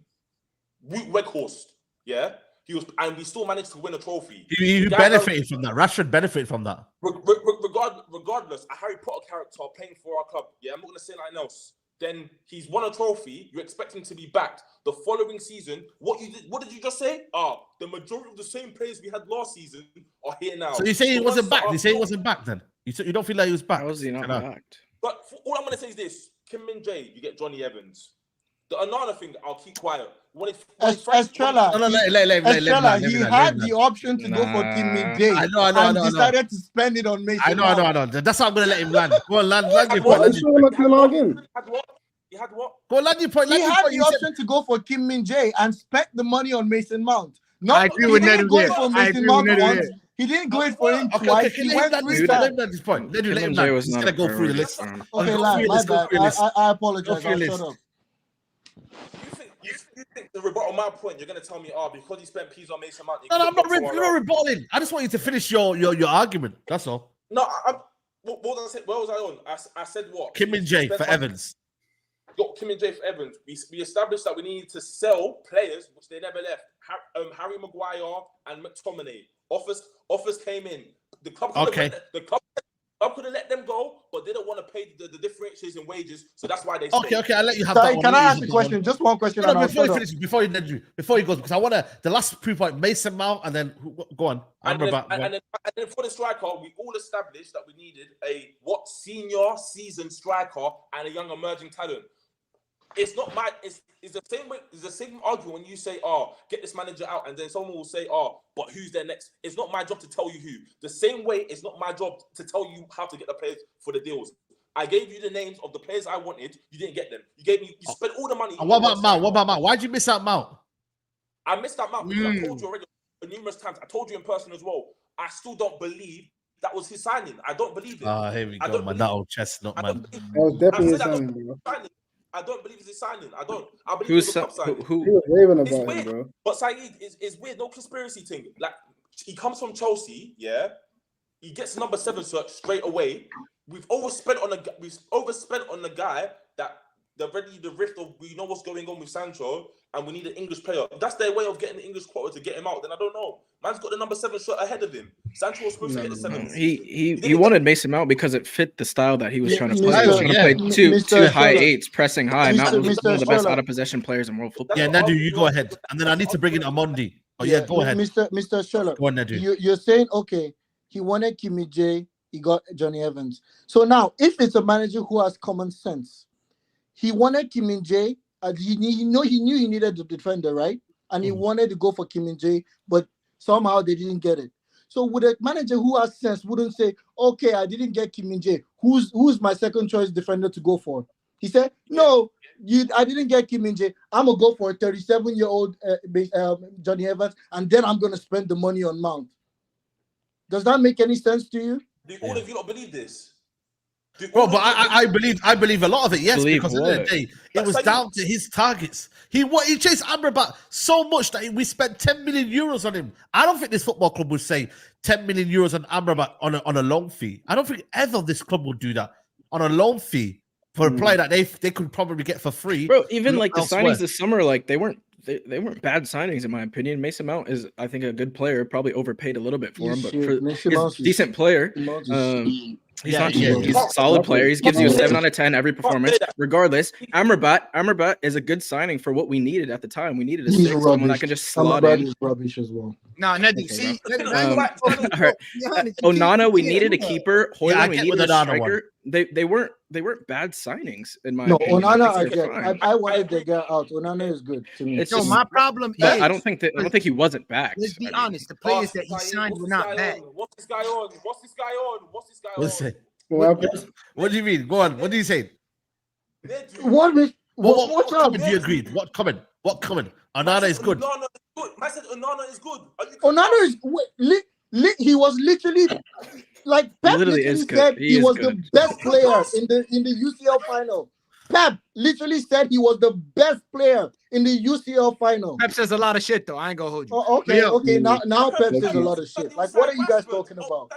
Weghorst, yeah? He was, and we still managed to win a trophy. He benefited from that. Rashford benefited from that. Regardless, a Harry Potter character playing for our club, yeah, I'm not going to say anything else. Then he's won a trophy. You expect him to be backed the following season. What did you just say? The majority of the same players we had last season are here now. So you say he wasn't back? You say he wasn't back then? You don't feel like he was back? How was he not backed? But all I'm going to say is this: Kim Min-jae, you get Johnny Evans. The another thing, I'll keep quiet. Estrella, he had the option to go for Kim Min-jae. I know. Decided to spend it on Mason. I know. That's how I'm going to let him land. Go on, land your What? point. You sure not Ten Hag in? He had what? Go on, land your point. He had the option to go for Kim Min-jae and spent the money on Mason Mount. No, I agree with Nedu here. I agree with Nedu here. He didn't go in for him Okay, twice. can He you went let 3 times. this point? Let him land. He's going to go through the list. Okay, lad, my bad. I apologize. I'll shut up. You think to rebuttal my point, you're going to tell me, because he spent peas on Mason Mount. No, I'm not rebuttaling. I just want you to finish your argument. That's all. No, what was I saying? Where was I on? I said what? Kim Min-jae for Evans. Got Kim Min-jae for Evans. We established that we needed to sell players, which they never left. Harry Maguire and McTominay. Offers came in. The club could have let them go, but they don't want to pay the differentials in wages, so that's why they stayed. Okay, I'll let you have Sorry, that one. can I ask a question? Just one question. No, before he goes, because I want to the last proof point, Mason Mount, and then go on. And then for the striker, we all established that we needed a senior seasoned striker and a young emerging talent. It's not it's the same way. It's the same argument when you say, get this manager out, and then someone will say, but who's there next? It's not my job to tell you who. The same way, it's not my job to tell you how to get the players for the deals. I gave you the names of the players I wanted. You didn't get them. You spent all the money. And what about Mount? Why'd you miss out Mount? I missed out Mount because I told you already numerous times. I told you in person as well. I still don't believe that was his signing. I don't believe it. Here we go, man. That old chestnut, man. That was definitely his signing, bro. I don't believe it's his signing. I believe Who's it's a signing. He was raving It's about him, weird. bro. But Saeed is weird. No conspiracy thing. Like, he comes from Chelsea, yeah. He gets number 7 search straight away. We've overspent on the guy that the rift of we know what's going on with Sancho, and we need an English player. If that's their way of getting the English quota to get him out, then I don't know. Man's got the number 7 shirt ahead of him. Sancho was supposed to get the 7. He wanted Mason Mount because it fit the style that he was trying to play. Mr. He was trying to play two high Scheller. eights, pressing high. Mount was one of the best Scheller. out of possession players in world football. Yeah, Nadu, you go ahead, and then I need to bring in Amondi. Go ahead, Mr. Scheller. Go on, Nadu. You're saying okay, he wanted Kim Min-jae, he got Johnny Evans. So now, if it's a manager who has common sense, he wanted Kim Min-jae. He knew he needed the defender, right? And he wanted to go for Kim Min-jae, but somehow they didn't get it. So would a manager who has sense wouldn't say, okay, I didn't get Kim Min-jae. Who's my second choice defender to go for? He said, no, I didn't get Kim Min-jae. I'm gonna go for a 37-year-old Johnny Evans, and then I'm gonna spend the money on Mount. Does that make any sense to you? Do all of you not believe this? Bro, but I believe a lot of it, yes, because at the end of the day, it was like down to his targets. He chased Amrabat so much that we spent 10 million euros on him. I don't think this football club would say 10 million euros on Amrabat on a loan fee. I don't think ever this club would do that on a loan fee for a player that they could probably get for free. Bro, even like the elsewhere. signings this summer, like they weren't bad signings in my opinion. Mason Mount is, I think, a good player. Probably overpaid a little bit for him, but he's a decent player. He's a solid player. He gives you a 7 out of 10 every performance. Regardless, Amrabat is a good signing for what we needed at the time. We needed a 6, someone that can just slot in. Is rubbish as well. Nah, Neddy, Okay, see, bro. Neddy, now you want to talk All right. behind it. Onana, we You can't needed a do that. keeper. Yeah, I Hojlund, we get needed with a Onana one. striker. They weren't bad signings in my No, opinion. Onana, I I think they're get. fine. I wanted the guy out. Onana is good to me. It's No, just, my problem but is, I don't think he wasn't backed. let's be I mean, honest, the players that he signed were not bad. What's this guy on? What's this guy on? What's this guy What's on? it? Well, okay. What do you mean? Go on. What do you say? What is What up? comment do you agree? What comment? What comment? Onana is good. Onana is good. I said Onana is good. Onana is he was literally like Pep literally literally is good. said He he is was good. the best player in the UCL final. Pep literally said he was the best player in the UCL final. Pep says a lot of shit, though. I ain't gonna hold you. Oh, okay, Yo, okay. Now Pep says a Okay. lot of shit. Like, what are you guys talking about?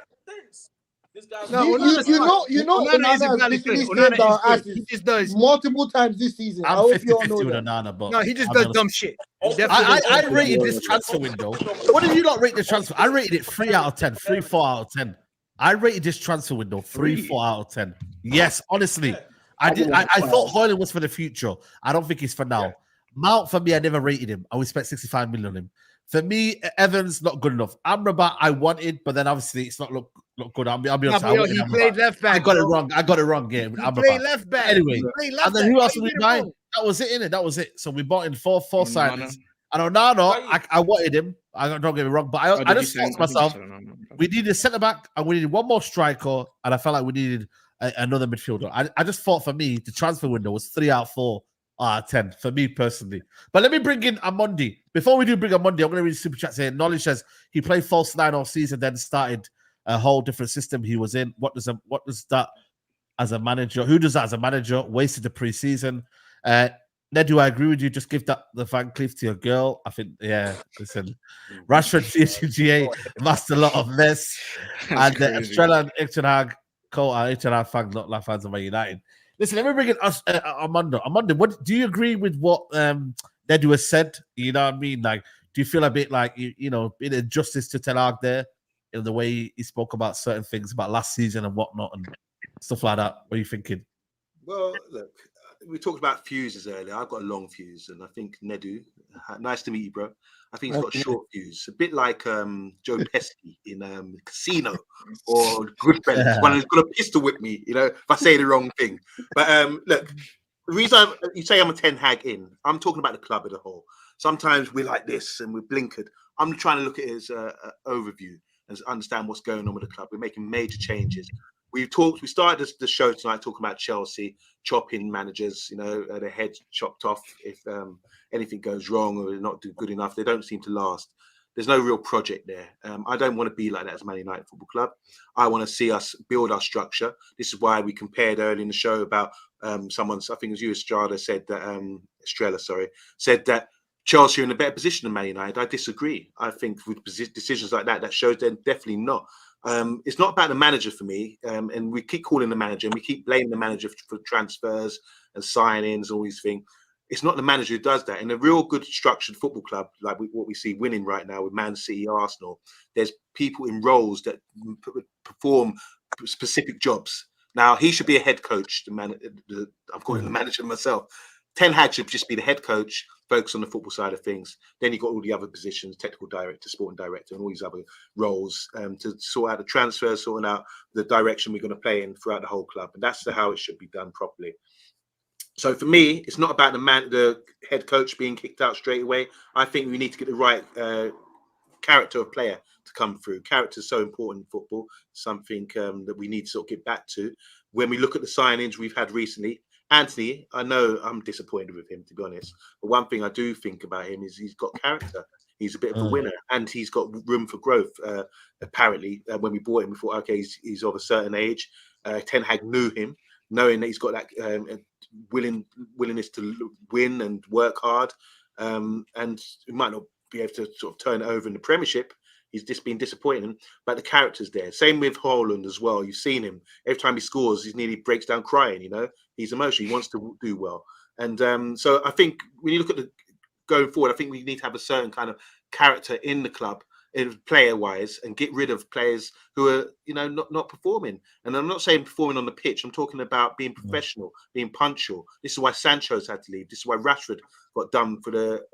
This guy's No, You Onana's know, fine. Onana is a has valid literally player. saved Onana our is good. asses He just does. multiple times this season. I I'm hope you all 50-50 know with that. Onana, but No, he just I'll be does honest. dumb shit. He I- definitely does I dumb shit. rated this transfer window. What did you not rate the transfer? I rated it 3 out of 10, 3, 4 out of 10. I rated this transfer window 3, 4 out of 10. Yes, honestly. I thought Hojlund was for the future. I don't think he's for now. Yeah. Mount, for me, I never rated him. I would spent 65 million on him. For me, Evans, not good enough. Amrabat, I wanted, but then obviously it's not look good. I'll be Nah, honest. but I yo, wanted he Amrabat. played left back. I got it bro. wrong. I got it wrong. Yeah, with He Amrabat. played left back. Anyway, He played left and then back. who Why else you did we get it buy? wrong? That was it, innit? That was it. So we bought in four Onana. signings. And Onana, I wanted him. Don't get me wrong, but I Did you just say- thought to I think you myself, said Onana. we needed a centre back and we needed one more striker, and I felt like we needed another midfielder. I just thought for me, the transfer window was 3 out of 4 out of 10 for me personally. But let me bring in Amondi. Before we do bring Amondi, I'm going to read super chat saying Knowledge says he played false 9 all season, then started a whole different system he was in. What does that as a manager? Who does that as a manager? Wasted the preseason. Ned, do I agree with you? Just give that the Van Cleef to your girl. I think, yeah. Listen, Rashford, CSGA, masked a lot of mess. That's And crazy. Estrella and Hag, Hag fans, not like fans of Man United. Listen, let me bring in Armando. Armando, what do you agree with what Nedu has said? You know what I mean? Like, do you feel a bit like you know, bit of justice to Ten Hag there in the way he spoke about certain things about last season and whatnot and stuff like that? What are you thinking? Well, look, we talked about fuses earlier. I've got a long fuse, and I think Nedu, nice to meet you, bro. I think he's got a short fuse, a bit like Joe Pesci in Casino or Goodfellas. One who's got a pistol with me, you know, if I say the wrong thing. But look, the reason you say I'm a Ten Hag in, I'm talking about the club as a whole. Sometimes we're like this and we're blinkered. I'm trying to look at it as an overview and understand what's going on with the club. We're making major changes. We started the show tonight talking about Chelsea chopping managers, you know, their heads chopped off if anything goes wrong or they're not do good enough. They don't seem to last. There's no real project there. I don't want to be like that as Man United Football Club. I want to see us build our structure. This is why we compared early in the show about someone's, I think it was you, Estrella, said that Chelsea are in a better position than Man United. I disagree. I think with decisions like that, that shows they're definitely not. It's not about the manager for me, and we keep calling the manager and we keep blaming the manager for transfers and signings, all these things. It's not the manager who does that. In a real good structured football club, like what we see winning right now with Man City, Arsenal, there's people in roles that perform specific jobs. Now, he should be a head coach. I'm calling the manager myself. Ten Hag should just be the head coach, focus on the football side of things. Then you've got all the other positions, technical director, sporting director, and all these other roles to sort out the transfers, sorting out the direction we're going to play in throughout the whole club. And that's how it should be done properly. So for me, it's not about the head coach being kicked out straight away. I think we need to get the right character of player to come through. Character is so important in football, something that we need to sort of get back to. When we look at the signings we've had recently, Anthony, I know I'm disappointed with him, to be honest. But one thing I do think about him is he's got character. He's a bit of a winner, and he's got room for growth. Apparently, when we bought him, we thought, okay, he's of a certain age. Ten Hag knew him, knowing that he's got that willingness to win and work hard, and he might not be able to sort of turn it over in the Premiership. He's just been disappointing, but the character's there. Same with Hojlund as well. You've seen him. Every time he scores, he nearly breaks down crying, you know. He's emotional. He wants to do well. And so I think when you look at going forward, I think we need to have a certain kind of character in the club, player-wise, and get rid of players who are, not performing. And I'm not saying performing on the pitch. I'm talking about being professional, being punctual. This is why Sancho's had to leave. This is why Rashford got done for the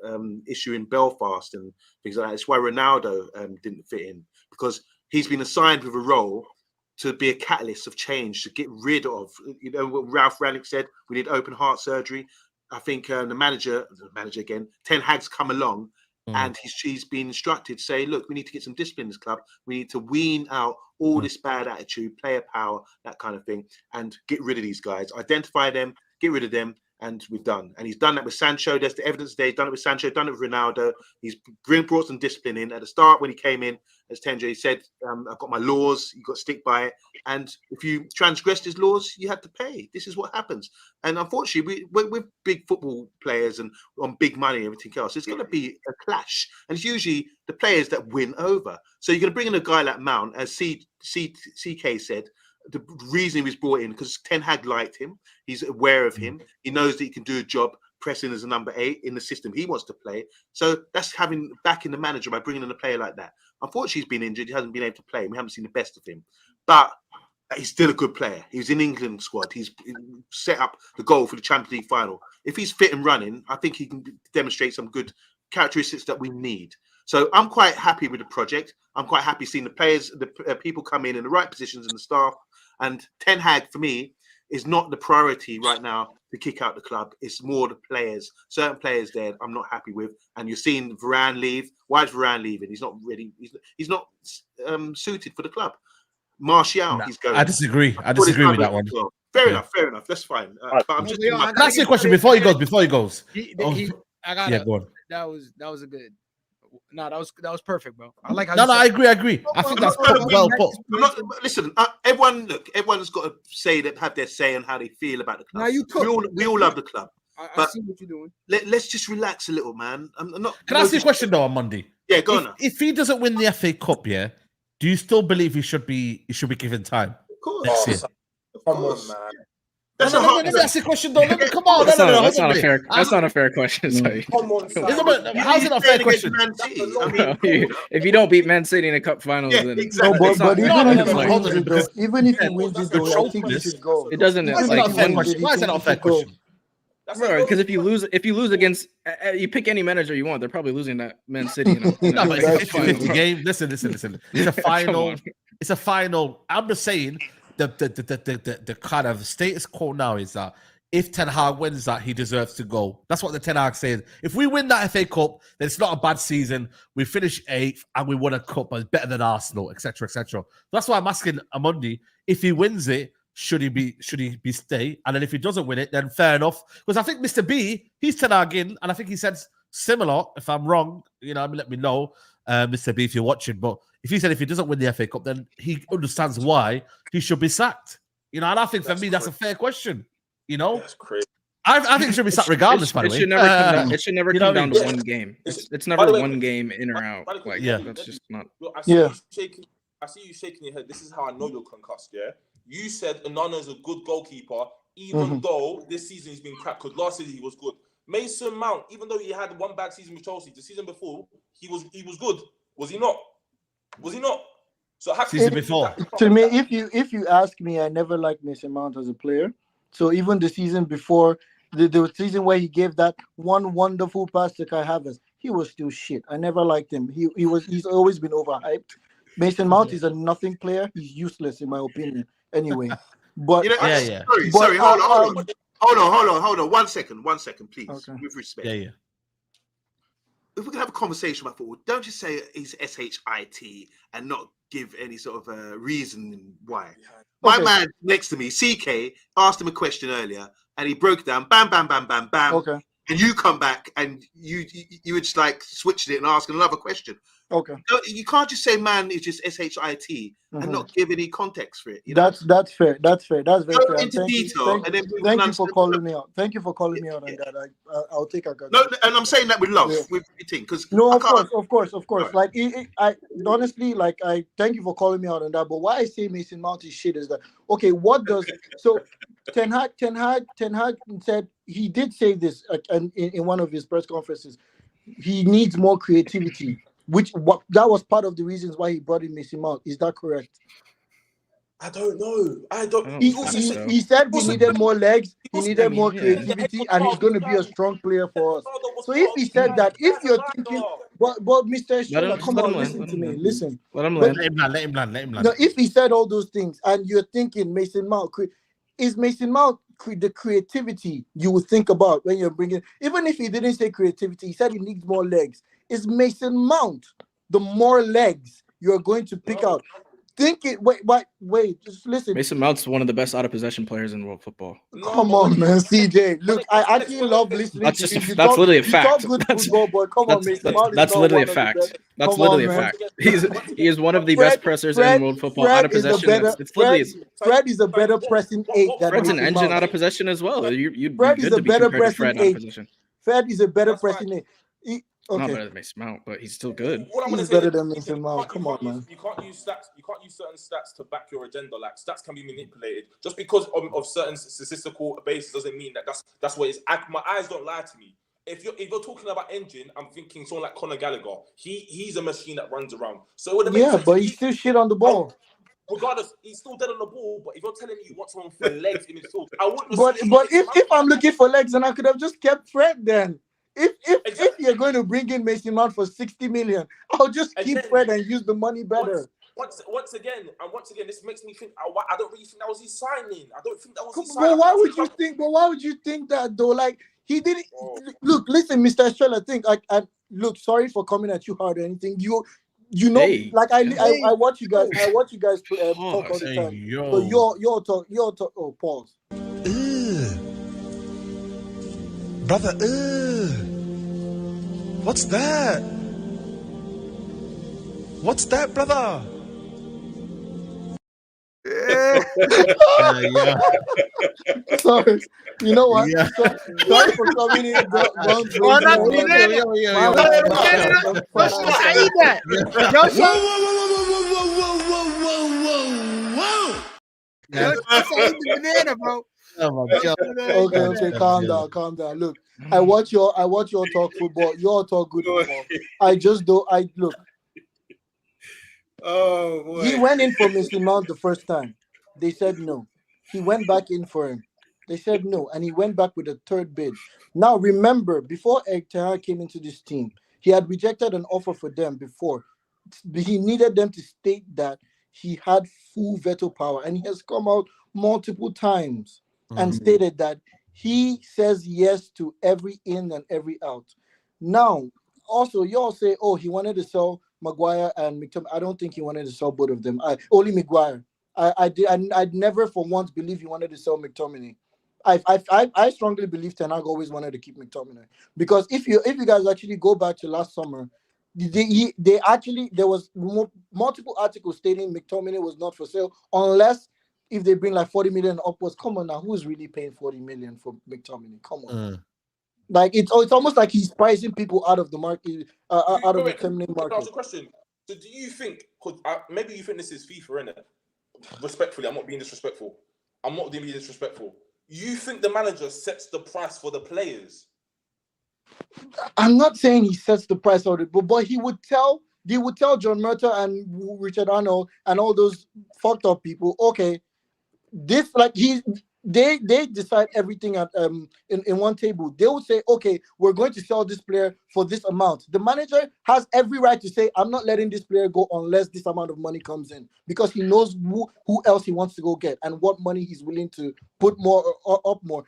issue in Belfast and things like that. It's why Ronaldo didn't fit in, because he's been assigned with a role to be a catalyst of change, to get rid of, what Ralph Rangnick said, we need open heart surgery. I think the manager again, Ten Hag's come along, and he's been instructed to say, look, we need to get some discipline in this club. We need to wean out all this bad attitude, player power, that kind of thing, and get rid of these guys, identify them, get rid of them, and we're done. And he's done that with Sancho. There's the evidence there. He's done it with Sancho, done it with Ronaldo. He's brought some discipline in. At the start, when he came in as Tenjo, he said, I've got my laws. You've got to stick by it. And if you transgressed his laws, you had to pay. This is what happens. And unfortunately, we're big football players and on big money and everything else. It's going to be a clash. And it's usually the players that win over. So you're going to bring in a guy like Mount, as CK said. The reason he was brought in, because Ten Hag liked him. He's aware of him. He knows that he can do a job pressing as a number 8 in the system he wants to play. So that's having back in the manager by bringing in a player like that. Unfortunately, he's been injured. He hasn't been able to play. We haven't seen the best of him. But he's still a good player. He's in England squad. He's set up the goal for the Champions League final. If he's fit and running, I think he can demonstrate some good characteristics that we need. So I'm quite happy with the project. I'm quite happy seeing the players, the people come in the right positions in the staff. And Ten Hag, for me, is not the priority right now to kick out the club. It's more the players, certain players there I'm not happy with. And you're seeing Varane leave. Why is Varane leaving? He's not ready. He's not suited for the club. Martial, he's going. I disagree. I disagree with that one. Well. Fair enough. That's fine. But I'm just. Can I ask you a question before he goes? I got go on. That was a good. No, that was perfect, bro. I like how. No, I agree. I think that's well put. Listen, everyone's got to say that, have their say on how they feel about the club. Now we all love the club. I see what you're doing. Let's just relax a little, man. I'm not. Can I ask you a question though on Monday? Yeah, go on. If he doesn't win the FA Cup, do you still believe he should be given time? Of course. Next year? Of course, man. That's That's a question, though. Come on, that's not a fair. That's not a fair question. Sorry. Come on, how's it not a fair question? If you don't beat Man City in a cup final, then exactly. But even if he wins it, though, I think he should go. It doesn't. Why is that not a fair question? Because if you lose against, you pick any manager you want, they're probably losing that Man City. No, but it's a 50-50 game. Listen. It's a final. It's a final. I'm just saying the kind of status quo now is that if Ten Hag wins that, he deserves to go. That's what the Ten Hag says. If we win that FA Cup, then it's not a bad season. We finish 8th and we won a cup, but it's better than Arsenal, etc., etc. That's why I'm asking Amundi, if he wins it, should he be stay? And then if he doesn't win it, then fair enough. Because I think Mr. B, he's Ten Hag in, and I think he said similar. If I'm wrong, let me know, Mr. B, if you're watching. But if he said if he doesn't win the FA Cup, then he understands why he should be sacked. And I think for me that's a fair question. That's crazy. I think it should be sacked regardless. By the way, it should never come down to one game. It's never one game in or out. That's just not. I see you shaking your head. This is how I know you're concussed. Yeah, you said Onana's a good goalkeeper, even though this season he's been crap. Because last season he was good. Mason Mount, even though he had one bad season with Chelsea, the season before he was good. Was he not? So season before. To me, if you ask me, I never liked Mason Mount as a player. So even the season before, the season where he gave that one wonderful pass to Kai Havertz, he was still shit. I never liked him. He's always been overhyped. Mason Mount is a nothing player. He's useless in my opinion. Anyway, but Sorry, hold on. 1 second, please. Okay. With respect. Yeah. If we can have a conversation about football, don't just say he's SHIT and not give any sort of a reason why. My man next to me, CK, asked him a question earlier and he broke it down, bam, bam, bam, bam, bam. Okay. And you come back and you were just like switching it and asking another question. Okay. You can't just say man is just SHIT and not give any context for it. That's fair. That's very fair. Into detail. Thank you for calling me out. Thank you for calling me out on that. I'll take a No, and I'm saying that with love, with everything. Because of course. Right. Like I honestly, like I thank you for calling me out on that. But why I say Mason Mount is shit is that what does Ten Hag said he did say this in one of his press conferences. He needs more creativity. that was part of the reasons why he brought in Mason Mount. Is that correct? I don't know. I don't. He, also he, said, he said we also- needed more legs, he also- needed I mean, more yeah. creativity, and he's going to be a strong player for us. So if he said that, if you're thinking, but Mr. Shola, come on, listen to me, listen. Let him But- land. Let him land. No, if he said all those things and you're thinking Mason Mount, is Mason Mount the creativity you would think about when you're bringing, even if he didn't say creativity, he said he needs more legs. Is Mason Mount the more legs you're going to pick out? Think it. Wait. Just listen. Mason Mount's one of the best out of possession players in world football. Come on, man, CJ. Look, I actually love listening. That's to just you. that's literally a You talk fact. good football, but come on, Mason Mount. That's literally a fact. That's literally a fact. He is one of the best pressers in world football. Out of possession, it's literally. Fred is a better pressing eight than Fred's an Mason engine Mount. out of possession as well. You'd Fred be is good a to be better compared to Fred pressing out of eight. possession. Fred is a better That's right. pressing eight. Not Okay. better than Mason Mount, but he's still good. What I'm gonna He's say better is than you Mason can't- Mount. you Come can't on, use- man. You can't use stats. You can't use certain stats to back your agenda. Like stats can be manipulated. Just because of certain statistical basis doesn't mean that that's what it is. My eyes don't lie to me. If you're talking about engine, I'm thinking someone like Conor Gallagher. He's a machine that runs around. So it would have made Yeah, sense but if he's still shit on the ball. regardless, he's still dead on the ball. But if you're telling me you want someone for legs in midfield, I wouldn't. But if I'm looking for legs, then I could have just kept Fred then. If you're going to bring in Mason Mount for 60 million, I'll just And keep then- Fred and use the money better. Once again, this makes me think. I don't really think that was his signing. I don't think that was his But signing. why would you think? But why would you think that though? Like he didn't. Look, listen, Mr. Estrella. Think. I look. Sorry for coming at you hard or anything. You know, Hey. like I watch you guys. I watch you guys talk all the Hey, time. yo. So you're talk. Oh, pause. Brother, what's that? What's that, brother? Yeah. Sorry. You know what? Yeah. Sorry for coming in. Oh, that's me there. Yo. Let's just say that. Yo, Yeah. let's say the banana, bro. Oh my God. Okay, calm down. Look, I watch you all talk football. You all talk good football. I just don't. Look. Oh boy. He went in for Mason Mount the first time. They said no. He went back in for him. They said no, and he went back with a third bid. Now remember, before Ten Hag came into this team, he had rejected an offer for them before. He needed them to state that he had full veto power, and he has come out multiple times and stated that he says yes to every in and every out. Now, also, you all say, oh, he wanted to sell Maguire and McTominay. I don't think he wanted to sell both of them. Only Maguire. I'd never for once believe he wanted to sell McTominay. I strongly believe Ten Hag always wanted to keep McTominay, because if you guys actually go back to last summer, there was multiple articles stating McTominay was not for sale unless if they bring like 40 million upwards. Come on now, who's really paying 40 million for McTominay? Come on. Like it's almost like he's pricing people out of the market, out of the Premier Can I market. ask a question? So do you think? Maybe you think this is FIFA, innit? Respectfully, I'm not being disrespectful. You think the manager sets the price for the players? I'm not saying he sets the price of it, but he would tell John Murta and Richard Arnold and all those fucked up people, okay, this they decide everything at in one table. They would say, okay, we're going to sell this player for this amount. The manager has every right to say, I'm not letting this player go unless this amount of money comes in, because he knows who else he wants to go get and what money he's willing to put more up more.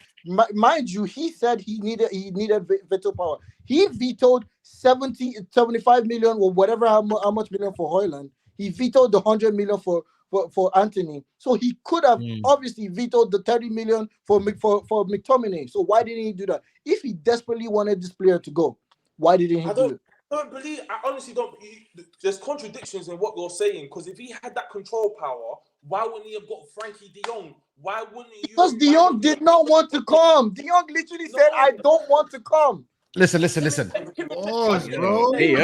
Mind you, he said he needed veto power. He vetoed 75 million or whatever how much million for Hojlund. He vetoed the 100 million for Anthony. So he could have obviously vetoed the 30 million for McTominay. So why didn't he do that? If he desperately wanted this player to go, why didn't he do it? I honestly don't. There's contradictions in what you're saying, because if he had that control power, why wouldn't he have got Frankie de Jong? Why wouldn't he? Because de Jong did not want to come. De Jong literally said, I don't want to come. Listen. Oh, bro.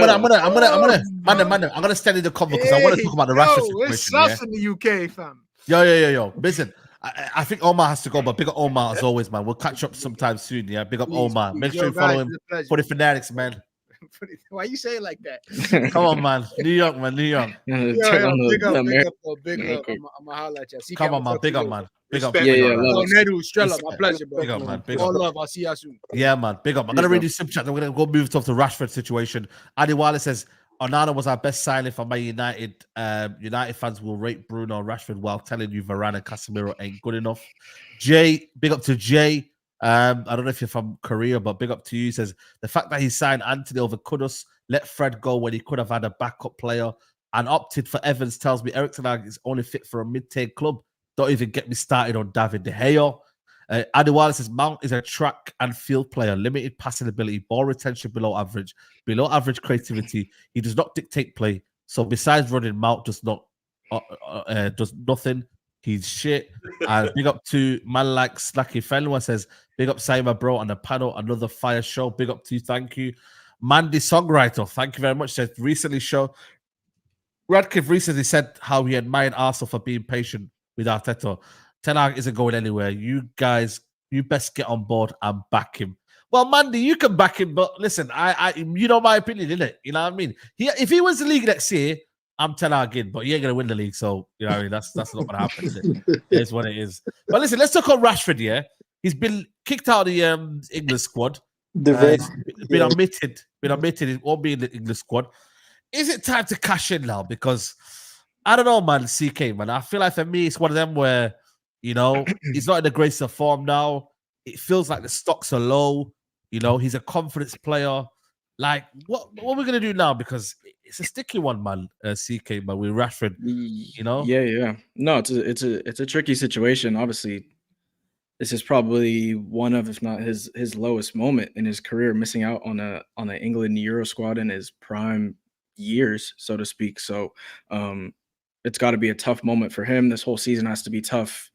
I'm gonna study the cover because I want to talk about the Rashford situation. It's sus in the UK, fam. Yo. Listen, I think Omar has to go, but big up Omar as always, man. We'll catch up sometime soon. Yeah, big up Omar. Make sure you follow him for the fanatics, man. Why you say it like that? Come on, man. New York, man. New York. Yo, big up, big up. I'm gonna holla at you. Come on, man. Big up, man. Big up. Respect, Big yeah, up, man. love Oh, it. Nedu, Strella, my pleasure, bro. Big up, man. Big All up. love. I'll see you soon. Yeah, man. Big up. I'm gonna read this sim chat. Then we're gonna go move to the Rashford situation. Adi Wale says Onana was our best signing for Man United. United fans will rate Bruno Rashford while telling you Varane and Casemiro ain't good enough. Jay, big up to Jay. I don't know if you're from Korea, but big up to you. He says the fact that he signed Anthony over Kudus, let Fred go when he could have had a backup player, and opted for Evans tells me Eric Ten Hag is only fit for a mid-table club. Don't even get me started on David De Gea. Adewale says Mount is a track and field player, limited passing ability, ball retention below average creativity. He does not dictate play. So besides running, Mount does nothing. He's shit. And big up to man like Slacky Fenwa says, big up Simon bro on the panel, another fire show. Big up to you, thank you. Mandy Songwriter, thank you very much. Said recently Radcliffe recently said how he admired Arsenal for being patient with Arteta. Ten Hag isn't going anywhere. You guys, you best get on board and back him. Well, Mandy, you can back him, but listen, I you know my opinion, innit? You know what I mean? If he wins the league next year, I'm Ten Hag in, but he ain't gonna win the league, so you know what I mean? That's not gonna happen, is it? It's what it is. But listen, let's talk on Rashford. Yeah, he's been kicked out of the England squad. He's been omitted. It won't be in the English squad. Is it time to cash in now? Because I don't know, man. CK, man. I feel like for me, it's one of them where he's not in the greatest of form now. It feels like the stocks are low. He's a confidence player. Like, what are we gonna do now? Because it's a sticky one, man. CK, man, with Rashford. Yeah. No, it's a tricky situation. Obviously, this is probably one of, if not his lowest moment in his career, missing out on an England Euro squad in his prime years, so to speak. So it's got to be a tough moment for him. This whole season has to be tough.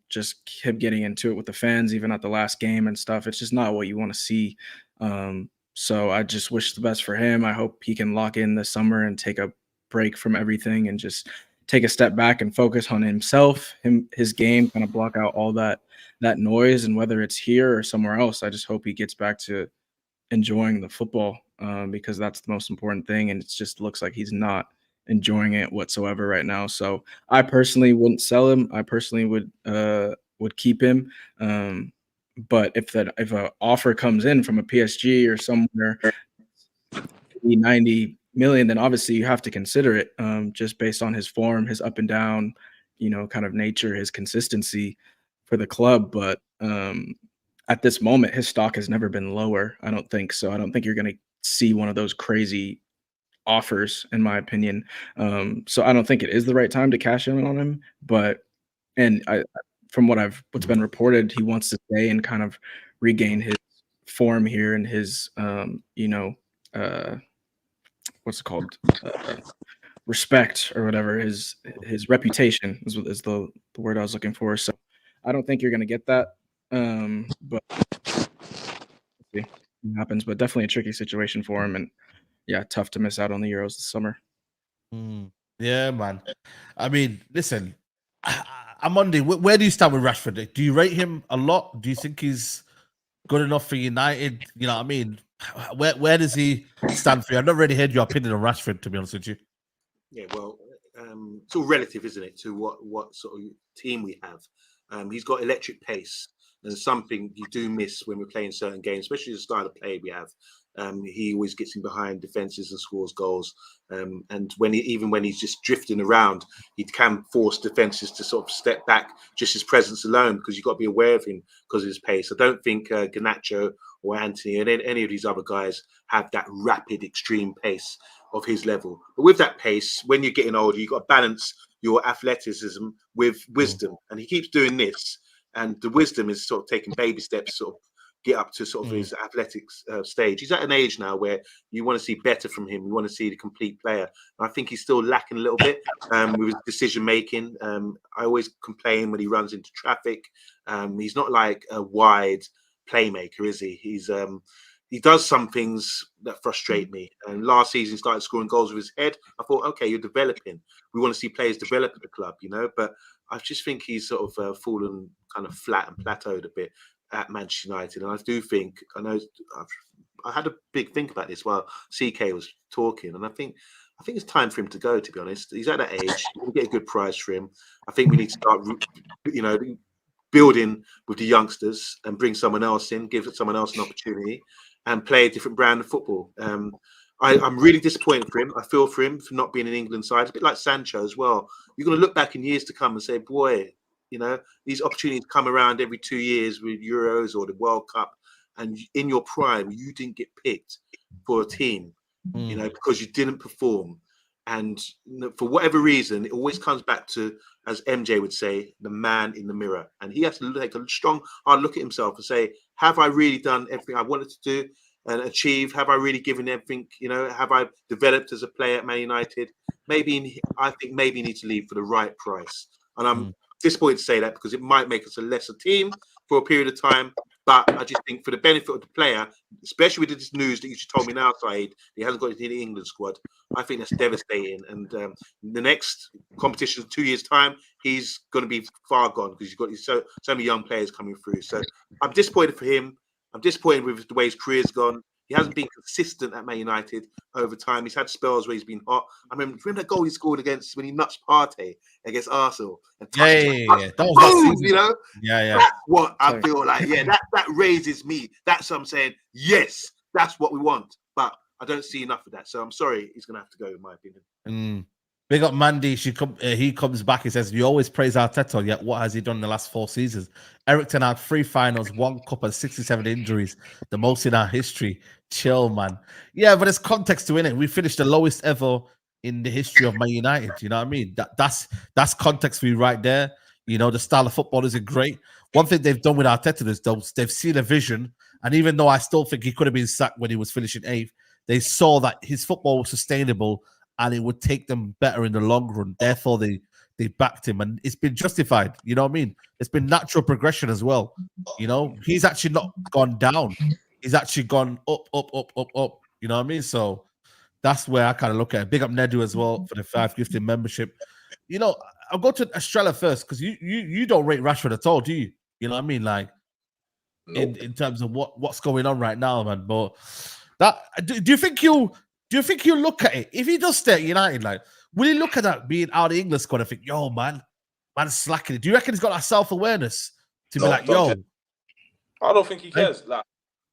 Just him getting into it with the fans, even at the last game and stuff. It's just not what you want to see. So I just wish the best for him. I hope he can lock in this summer and take a break from everything and just take a step back and focus on himself, his game, kind of block out all that noise. And whether it's here or somewhere else, I just hope he gets back to enjoying the football, because that's the most important thing. And it just looks like he's not enjoying it whatsoever right now. So I personally wouldn't sell him. I personally would keep him. But if an offer comes in from a PSG or somewhere, 90 million, then obviously you have to consider it, just based on his form, his up and down, kind of nature, his consistency for the club. But at this moment, his stock has never been lower. I don't think so. I don't think you're going to see one of those crazy offers, in my opinion. So I don't think it is the right time to cash in on him. But from what's been reported, he wants to stay and kind of regain his form here and his what's it called? Respect or whatever, his reputation is the word I was looking for. So I don't think you're going to get that. But see what happens. But definitely a tricky situation for him, and yeah, tough to miss out on the Euros this summer. Yeah, man. I mean, listen, Amondi, where do you stand with Rashford? Do you rate him a lot? Do you think he's good enough for United? You know what I mean? Where does he stand for you? I've not really heard your opinion on Rashford, to be honest with you. Yeah, well, it's all relative, isn't it, to what sort of team we have. He's got electric pace, and something you do miss when we're playing certain games, especially the style of play we have. He always gets in behind defenses and scores goals. And when he's just drifting around, he can force defenses to sort of step back, just his presence alone, because you've got to be aware of him because of his pace. I don't think Garnacho or Anthony and any of these other guys have that rapid, extreme pace of his level. But with that pace, when you're getting older, you've got to balance your athleticism with wisdom. And he keeps doing this. And the wisdom is sort of taking baby steps to sort of get up to sort of his athletics stage. He's at an age now where you want to see better from him. You want to see the complete player. And I think he's still lacking a little bit with his decision making. I always complain when he runs into traffic. He's not like a wide playmaker, is he? He does some things that frustrate me. And last season, he started scoring goals with his head. I thought, okay, you're developing. We want to see players develop at the club, But I just think he's sort of fallen kind of flat and plateaued a bit at Manchester United. And I do think, I know I had a big think about this while CK was talking, and I think it's time for him to go. To be honest, he's at that age. We'll get a good price for him. I think we need to start, building with the youngsters and bring someone else in, give someone else an opportunity, and play a different brand of football. I'm really disappointed for him. I feel for him for not being in England side. It's a bit like Sancho as well. You're going to look back in years to come and say, boy, these opportunities come around every 2 years with Euros or the World Cup, and in your prime, you didn't get picked for a team, because you didn't perform. And for whatever reason, it always comes back to, as MJ would say, the man in the mirror. And he has to take a strong, hard look at himself and say, have I really done everything I wanted to do and achieve? Have I really given everything? Have I developed as a player at Man United? I think maybe you need to leave for the right price. And I'm disappointed to say that, because it might make us a lesser team for a period of time. But I just think for the benefit of the player, especially with this news that you just told me now, Saeed, he hasn't got into the England squad. I think that's devastating. And the next competition, 2 years' time, he's going to be far gone, because you've got so many young players coming through. So I'm disappointed for him. I'm disappointed with the way his career's gone. He hasn't been consistent at Man United over time. He's had spells where he's been hot. I mean, remember that goal he scored when he nuts Partey against Arsenal? And yeah. That was that season. Yeah. That's what I feel like. Yeah, that raises me. That's what I'm saying. Yes, that's what we want. But I don't see enough of that. So I'm sorry, he's going to have to go, in my opinion. Big up Mandy. He comes back. He says, you always praise Arteta, yet what has he done in the last 4 seasons? Eric Ten Hag, 3 finals, 1 cup, and 67 injuries. The most in our history. Chill, man. Yeah, but there's context to it. We finished the lowest ever in the history of Man United. You know what I mean? That's context for you right there. The style of football isn't great. One thing they've done with Arteta is they've seen a vision. And even though I still think he could have been sacked when he was finishing 8th, they saw that his football was sustainable and it would take them better in the long run. Therefore, they backed him, and it's been justified. You know what I mean? It's been natural progression as well. He's actually not gone down. He's actually gone up, up, up, up, up. You know what I mean? So that's where I kind of look at it. Big up Nedu as well for the 5 gifted membership. I'll go to Estrella first, because you don't rate Rashford at all, do you? You know what I mean? Like, nope. in terms of what's going on right now, man. But do you think you'll look at it if he does stay at United? Like, will he look at that being out of the English squad and think, yo, man's slacking it? Do you reckon he's got that self-awareness to be like, yo? I don't think he cares. Like,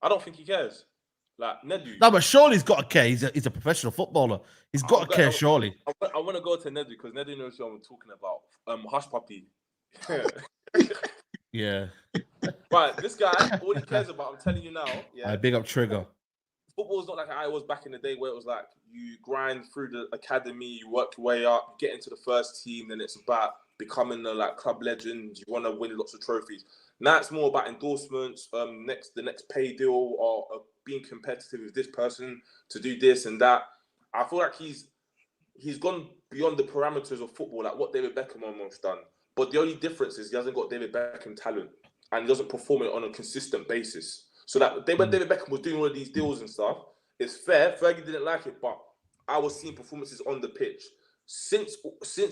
I don't think he cares. Like, Nedu. No, but surely he's got to care. He's a professional footballer. He's got to care, surely. I want to go to Nedu, because Nedu knows what I'm talking about. Hush Puppy. Yeah. Right, this guy, all he cares about, I'm telling you now. Yeah. Big up Trigger. Football is not like I was back in the day, where it was like you grind through the academy, you work your way up, get into the first team, then it's about becoming a club legend. You want to win lots of trophies. Now it's more about endorsements, the next pay deal, or being competitive with this person to do this and that. I feel like he's gone beyond the parameters of football, like what David Beckham almost done. But the only difference is he hasn't got David Beckham talent, and he doesn't perform it on a consistent basis. So that when David Beckham was doing all of these deals and stuff, it's fair. Fergie didn't like it, but I was seeing performances on the pitch. Since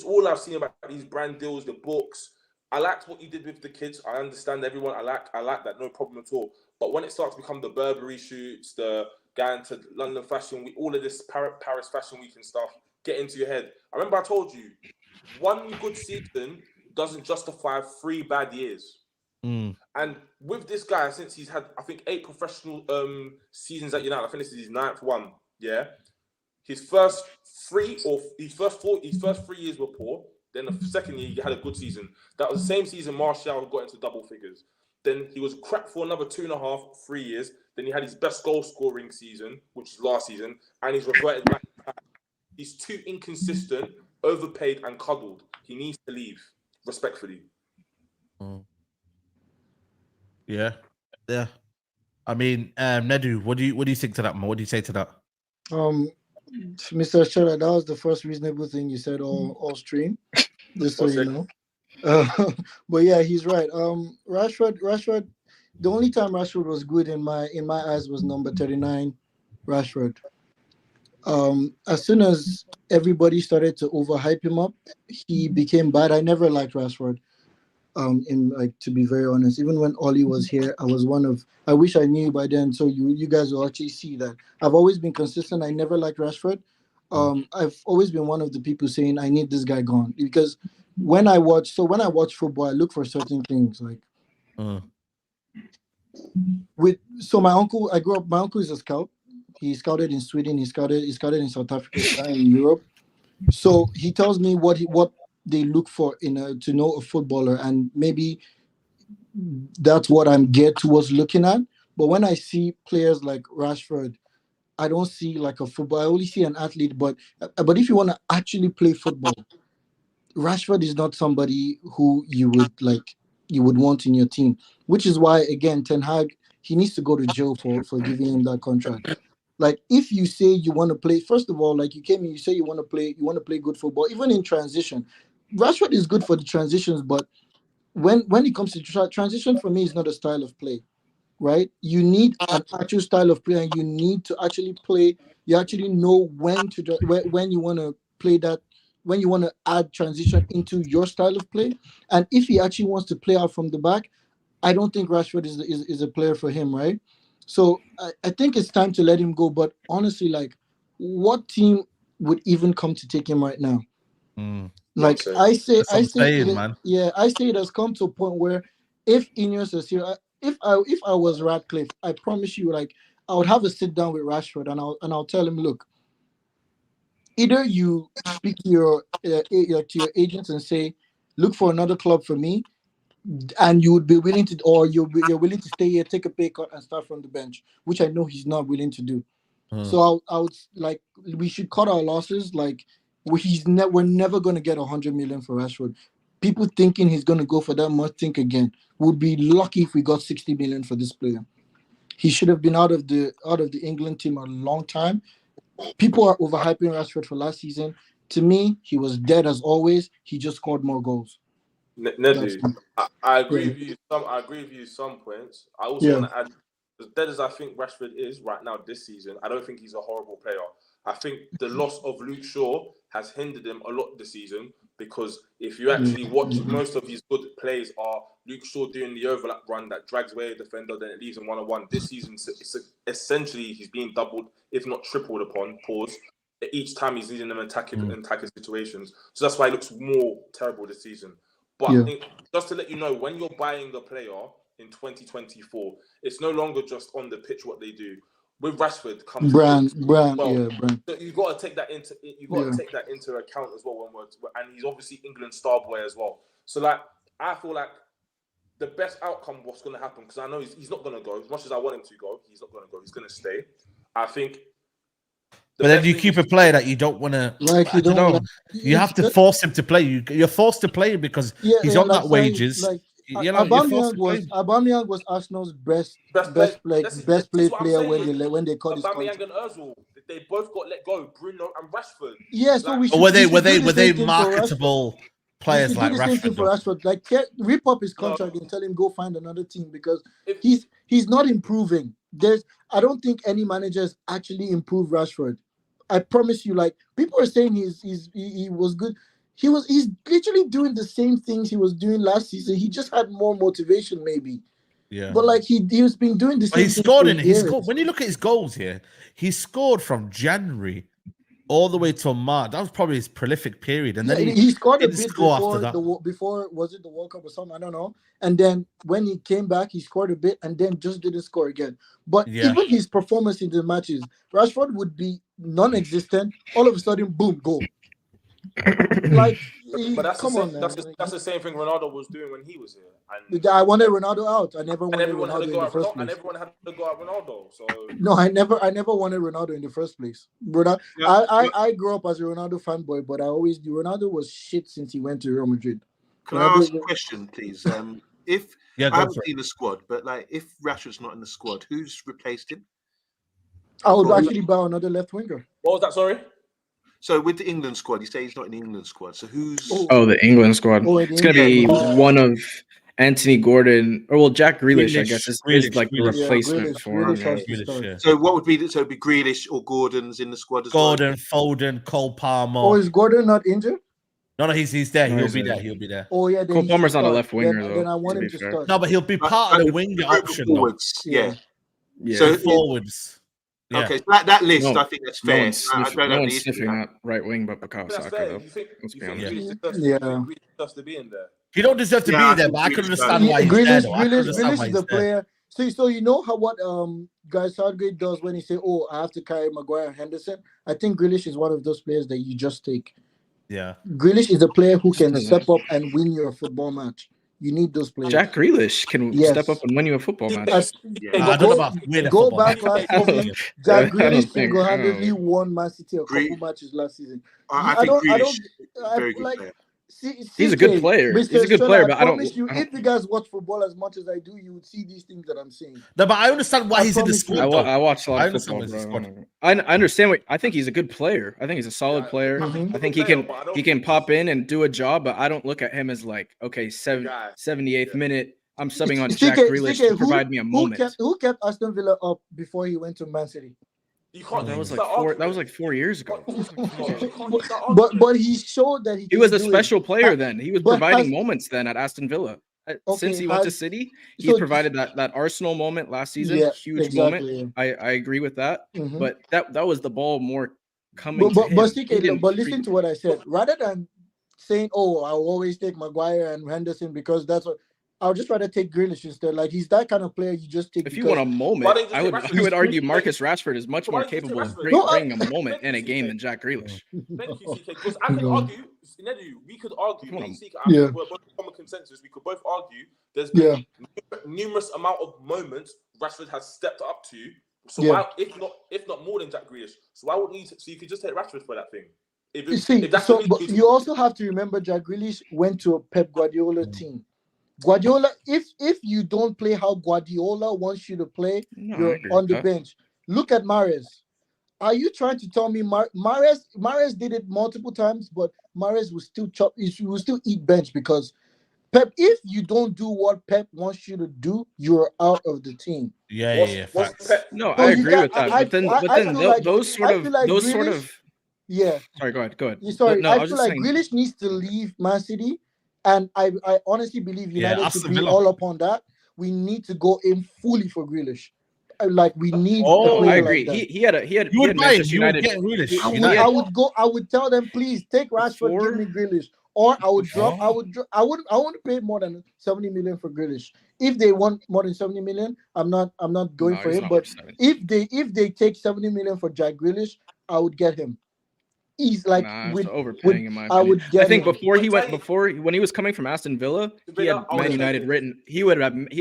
all I've seen about these brand deals, the books, I liked what he did with the kids. I understand everyone. I like that, no problem at all. But when it starts to become the Burberry shoots, the going to London Fashion Week, all of this Paris Fashion Week and stuff, get into your head. I remember I told you, 1 good season doesn't justify 3 bad years. And with this guy, since he's had, I think, 8 professional seasons at United, I think this is his 9th one. Yeah, his first 3 years were poor. Then the second year, he had a good season. That was the same season Martial got into double figures. Then he was crap for another 2.5, 3 years. Then he had his best goal scoring season, which is last season, and he's reverted back. He's too inconsistent, overpaid, and cuddled. He needs to leave, respectfully. Yeah. I mean, Nedu, what do you think to that, man? What do you say to that? Mr. Shara, that was the first reasonable thing you said all stream. Just so you know. But yeah, he's right. Rashford. The only time Rashford was good in my eyes was number 39, Rashford. As soon as everybody started to overhype him up, he became bad. I never liked Rashford. In like, to be very honest, even when Ollie was here, I wish I knew by then. So you guys will actually see that I've always been consistent. I never liked Rashford. I've always been one of the people saying I need this guy gone, because when I watch football, I look for certain things like my uncle. My uncle is a scout. He scouted in Sweden. He scouted in South Africa, in Europe. So he tells me what they look for to know a footballer, and maybe that's what I'm geared towards looking at. But when I see players like Rashford, I don't see like a football. I only see an athlete. But if you want to actually play football, Rashford is not somebody who you would want in your team. Which is why, again, Ten Hag, he needs to go to jail for giving him that contract. Like, if you say you want to play, first of all, like, you came in, you say you want to play good football, even in transition. Rashford is good for the transitions, but when it comes to transition, for me, is not a style of play, right? You need an actual style of play, and you need to actually play. You actually know when you want to play that, when you want to add transition into your style of play. And if he actually wants to play out from the back, I don't think Rashford is a player for him, right? So I think it's time to let him go. But honestly, like, what team would even come to take him right now? Like, I say, man. Yeah, I say it has come to a point where if Ineos is here, if I was Radcliffe, I promise you, like, I would have a sit down with Rashford, and I'll tell him, look, either you speak to your agents and say, look for another club for me, and you would be willing to, or you're willing to stay here, take a pay cut, and start from the bench, which I know he's not willing to do. So I would like, we should cut our losses. Like, we're never going to get 100 million for Rashford. People thinking he's going to go for that much, think again. Would be lucky if we got 60 million for this player. He should have been out of the England team a long time. People are overhyping Rashford for last season. To me, he was dead as always. He just scored more goals. Neddy, I agree with you. I agree with you some points. I also want to add, as dead as I think Rashford is right now this season, I don't think he's a horrible player. I think the loss of Luke Shaw has hindered him a lot this season, because if you actually watch, most of his good plays are Luke Shaw doing the overlap run that drags away a defender, then it leaves him 1-on-1. This season, essentially, he's being doubled, if not tripled upon, each time he's leading them attacking situations. So that's why he looks more terrible this season. But just to let you know, when you're buying a player in 2024, it's no longer just on the pitch what they do. With Rashford comes brand. So you've got to take that into account as well. And he's obviously England's star boy as well. So like, I feel like the best outcome, what's going to happen, because I know he's not going to go. As much as I want him to go, he's not going to go. He's going to stay. I think. But then you keep a player that you don't want to. Like, you have to force him to play. You're forced to play him because he's on that wages. Like, Aubameyang was Arsenal's best player when they called his contract. Aubameyang and Ozil, they both got let go. Bruno and Rashford. Yeah, so we should. Were they marketable players like Rashford? Like, rip up his contract and tell him go find another team, because he's not improving. I don't think any manager has actually improved Rashford. I promise you. Like, people are saying he was good. He's literally doing the same things he was doing last season. He just had more motivation, maybe. Yeah. But like, he's been doing the same. He scored. When you look at his goals here, he scored from January all the way till March. That was probably his prolific period. And then he scored a bit before was it the World Cup or something? I don't know. And then when he came back, he scored a bit and then just didn't score again. But even his performance in the matches, Rashford would be non-existent. All of a sudden, boom, goal. Like, but that's the same thing Ronaldo was doing when he was here. And I wanted Ronaldo out. I never wanted Ronaldo in the first place. And everyone had to go at Ronaldo. So no, I never wanted Ronaldo in the first place. I grew up as a Ronaldo fanboy, but I always knew Ronaldo was shit since he went to Real Madrid. Can I ask a question, please? If I haven't seen the squad, but like, if Rashford's not in the squad, who's replaced him? I would actually buy another left winger. What was that? Sorry. So with the England squad, you say he's not in the England squad. So who's? Oh, the England squad. It's going to be one of Anthony Gordon, or Jack Grealish, I guess, is like the replacement for him. So what would be? So it'd be Grealish or Gordon's in the squad as well. Foden, Cole Palmer. Oh, is Gordon not injured? No, he's there. No, He'll he's be there. there. He'll be there. Oh yeah, then Cole he should Palmer's not a start. left winger, Then though, I want to him be to fair. start. No, but he'll be part of the winger option though. forwards. Yeah. Yeah. So Forwards. Yeah. okay, so that list, No- I think that's No fair. one's I sniffing, don't no have one's any issue with sniffing that. that right wing but Bukayo That's Saka, fair. though. You think Let's be you think honest. Yeah. Grealish deserves to be in there? He don't deserve to Yeah, I be there, think but I can Grealish understand does. why he's there. Grealish, Though. I can understand Grealish why is he's the there. player. So you know how what guys Southgate does when he say, "Oh, I have to carry Maguire and Henderson." I think Grealish is one of those players that you just take. Yeah. Grealish is a player who can doesn't- step up and win your football match. You need those players. Jack Grealish can Yes. step up and win you a football match. As- I don't know about win a Go football back match. last I don't- season. I Jack don't Grealish think- single-handedly won Man City a couple Gre- matches last season. I I think don't- I Grealish don't- is a very good player. He's a good player. He's a good player, but I promise don't. you, I don't if you guys watch football as much as I do, you would see these things that I'm saying. No, but I understand why I he's in the promise you. squad. though. I watch a lot I of understand football, why he's in bro. the I understand what I think. He's a good player. I think he's a solid player. Mhm. I think he can pop in and do a job, but I don't look at him as like, okay, 78th minute, I'm subbing on Jack Grealish to provide me a moment. Who kept Aston Villa up before he went to Man City? You can't. That was use like that four. That argument. was like 4 years ago. You can't use that But argument. he showed that He was can a do special it. player then. He was but providing has- moments then at Aston Villa. Okay, Since he went to has- City, he's so- provided that Arsenal moment last season. Yeah, Huge moment. exactly. I agree with that. Mhm. But that was the ball more coming to But him. but listen to what I said. Rather than saying, "Oh, I'll always take Maguire and Henderson because that's what," I'll just rather take Grealish instead. Like he's that kind of player you just take. If you because- want a Why moment, don't you I just would take I would Rashford? argue Marcus Rashford is much Why more don't you take capable of Rashford? No, bringing a moment in a game than Jack Grealish. Thank you, CK. Because I can argue, Nedu, we could argue, Come on. me and CK, Yeah. we're both in common consensus. We could both argue there's Yeah. been numerous amount of moments Rashford has stepped up to. So Yeah. why, if not more than Jack Grealish, so why wouldn't you? So you could just take Rashford for that thing. You see, if that's so the but reason- you also have to remember Jack Grealish went to a Pep Guardiola team. Guardiola, if you don't play how Guardiola wants you to play, No, I you're agree on with the that. bench. Look at Mahrez. Are you trying to tell me Mahrez did it multiple times, but Mahrez will still will still eat bench because Pep, if you don't do what Pep wants you to do, you're out of the team. Yeah. what's Facts. Pep? No, So I you agree got- with that. I- But then I feel like- those sort I of feel like those sort Grealish- of. Yeah. Sorry, go ahead. Sorry, No, I was feel just like saying. Grealish needs to leave Man City, and I honestly believe United Aston should be Villa. all upon that. We need to go in fully for Grealish. Like we need. Oh, a player I like agree. that. He had You would had buy him. Manchester You would United. get Grealish. I United. would go. I would tell them, please take Rashford, Before- give me Grealish, or I would drop. Oh. I want to pay more than 70 million for Grealish. If they want more than 70 million, I'm not going No, for he's him. not But worth 70. if they take 70 million for Jack Grealish, I would get him. He's like Nah, with, it's overpaying in my I opinion. would I get think him. when he was coming from Aston Villa, he had I would Man take United it. written. He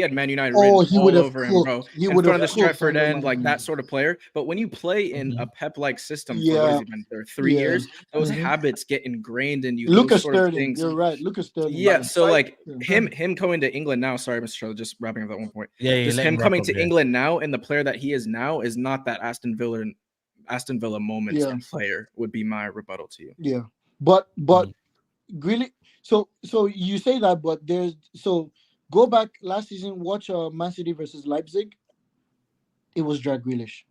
had Man United Oh, written he would all have over him, bro. cooked. He In would front have of the Stretford cooked end, like under that sort of player. But when you play in a Pep-like system for what Yeah. has he been there 3 Yeah. years, those Mhm. habits get ingrained in you. Lucas Those sort of Sterling, things. you're right. Lucas Sterling. Yeah, man. so like Yeah. him going to England now. Sorry, Mr. Charlie, just wrapping up that one point. Yeah, Just let him wrap coming up, to yeah. England now and the player that he is now is not that Aston Villa moments Yeah. player would be my rebuttal to you. Yeah, but really, so you say that, but go back last season, watch Man City versus Leipzig. It was Jack Grealish.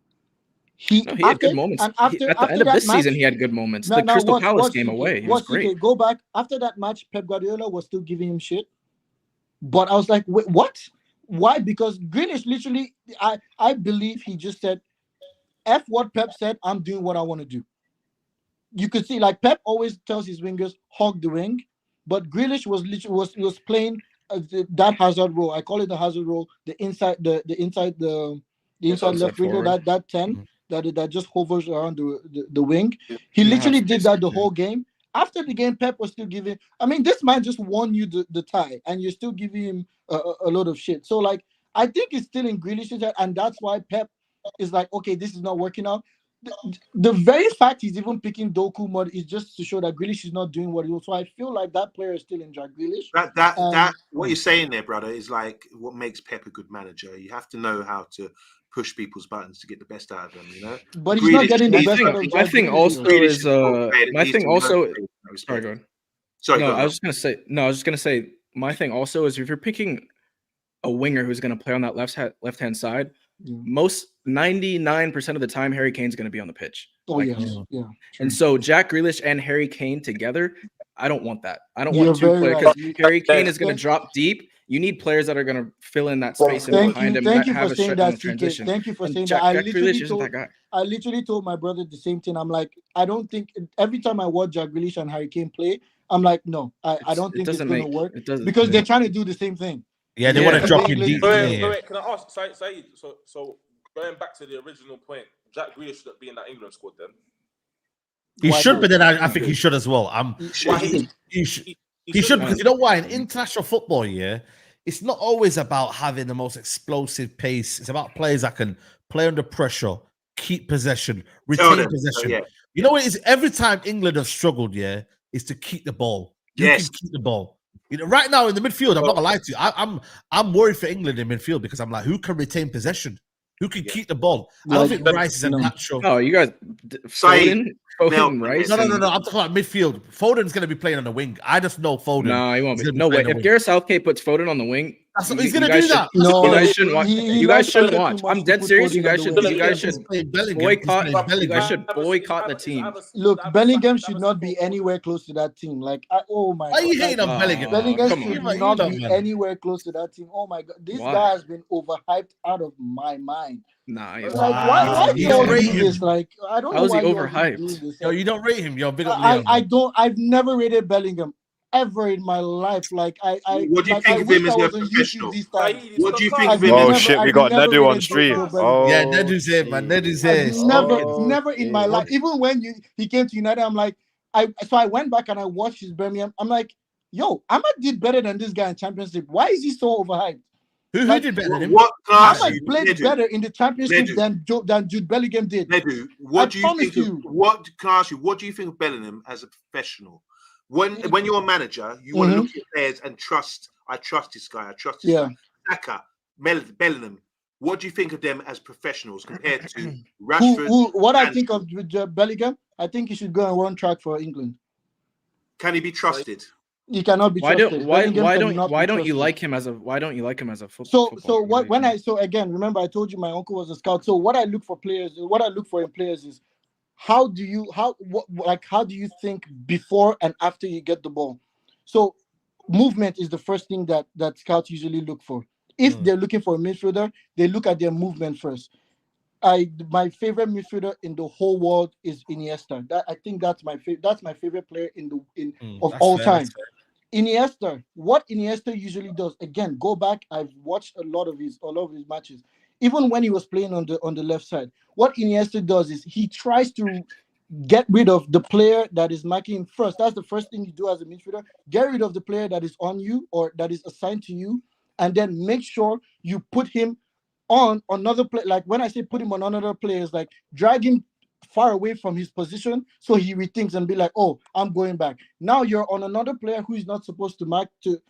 He had good moments. And At the end of that this season, match- he had good moments. Now- The now Crystal watch- Palace watch game CK, away, he watch was great. CK, go back after that match. Pep Guardiola was still giving him shit, but I was like, wait, what? Why? Because Grealish literally, I believe he just said, "F what Pep said. I'm doing what I want to do." You could see, like Pep always tells his wingers hog the wing, but Grealish was playing that hazard role. I call it the hazard role. The inside inside left winger, forward. that 10 that just hovers around the wing. He Yeah, literally half did space, that the yeah. whole game. After the game, Pep was still giving. I mean, this man just won you the tie, and you're still giving him a lot of shit. So like, I think it's still in Grealish's head, and that's why Pep is like, okay, this is not working out. The very fact he's even picking Doku mode is just to show that Grealish is not doing what he was. So I feel like that player is still in Jack Grealish. That what you're saying there, brother, is like what makes Pep a good manager. You have to know how to push people's buttons to get the best out of them, you know. But he's not Grealish getting the needs- best out of My Jack thing Grealish, also though. Grealish is my needs thing to also. learn to Sorry, respect. go on. Sorry, No, go I on. was just gonna say my thing also is if you're picking a winger who's gonna play on that left hand side, Yeah. most 99% of the time Harry Kane's gonna be on the pitch. Oh Like, yes, yeah. And so Jack Grealish and Harry Kane together, I don't want that. I don't You're want two very players right. because Harry Kane is going to drop deep. You need players that are going to fill in that space and behind him. Thank you have for a saying stretch in that, the CK. transition. Thank you for And saying Jack that. Grealish isn't that guy. I literally told my brother the same thing. I'm like, I don't think every time I watch Jack Grealish and Harry Kane play, I'm like, no, I don't think it's going to work because they're trying to do the same thing. Yeah, they want to drop in deep. Wait, can I ask, Saeed? So going back to the original point, Jack Grealish should be in that England squad then. He should, but then I think he should as well. He should because you know why? In international football, it's not always about having the most explosive pace. It's about players that can play under pressure, keep possession, retain possession. You know what it is? Every time England have struggled, is to keep the ball. You can keep the ball. You know, right now in the midfield, I'm not gonna lie to you. I'm worried for England in midfield because I'm like, who can retain possession? Who can keep the ball? I don't think Rice is a natural. Oh, you guys, Foden, Rice. No. I'm talking about midfield. Foden's going to be playing on the wing. I just know Foden. No, he won't be. No way. If Gareth Southgate puts Foden on the wing, he's going to do that. No, you guys shouldn't watch. You guys shouldn't watch. I'm dead serious. You guys should boycott the team. Look, Bellingham should not be anywhere close to that team. Like, oh my God. Why are you hating on Bellingham? Bellingham should not be anywhere close to that team. Oh my God. This guy has been overhyped out of my mind. Nah, like, why do you all do this? Like, I don't know why he overhyped. Yo, you don't rate him. Yo, big up Liam. I don't. I've never rated Bellingham ever in my life. Like, what do you think of him as a professional? What do you think of him? Oh shit, we got Nedu on stream. Yeah, Nedu's here, man. Nedu's here. Never in my life. Even when he came to United, I'm like, so I went back and I watched his Birmingham. I'm like, yo, Ahmad did better than this guy in Championship. Why is he so overhyped? Who did better than him? Ahmad played better in the Championship than Jude Bellingham did. Nedu, what do you think? What do you think of Bellingham as a professional? When you're a manager, you want to look at players and trust. I trust this guy. I trust this guy. Saka, Bellingham. What do you think of them as professionals compared to Rashford? What I think of Bellingham, I think he should go and run track for England. Can he be trusted? He cannot be trusted. Why don't you like him as a football? So again, remember I told you my uncle was a scout. So what I look for in players is how do you think before and after you get the ball? So movement is the first thing that scouts usually look for. If they're looking for a midfielder, they look at their movement first. My favorite midfielder in the whole world is Iniesta. I think that's my favorite player of all time. Iniesta, what Iniesta usually does, again, go back. I've watched a lot of his matches. Even when he was playing on the left side, what Iniesta does is he tries to get rid of the player that is marking him first. That's the first thing you do as a midfielder. Get rid of the player that is on you or that is assigned to you, and then make sure you put him on another player. Like when I say put him on another player, it's like drag him far away from his position so he rethinks and be like, oh, I'm going back. Now you're on another player who is not supposed to mark to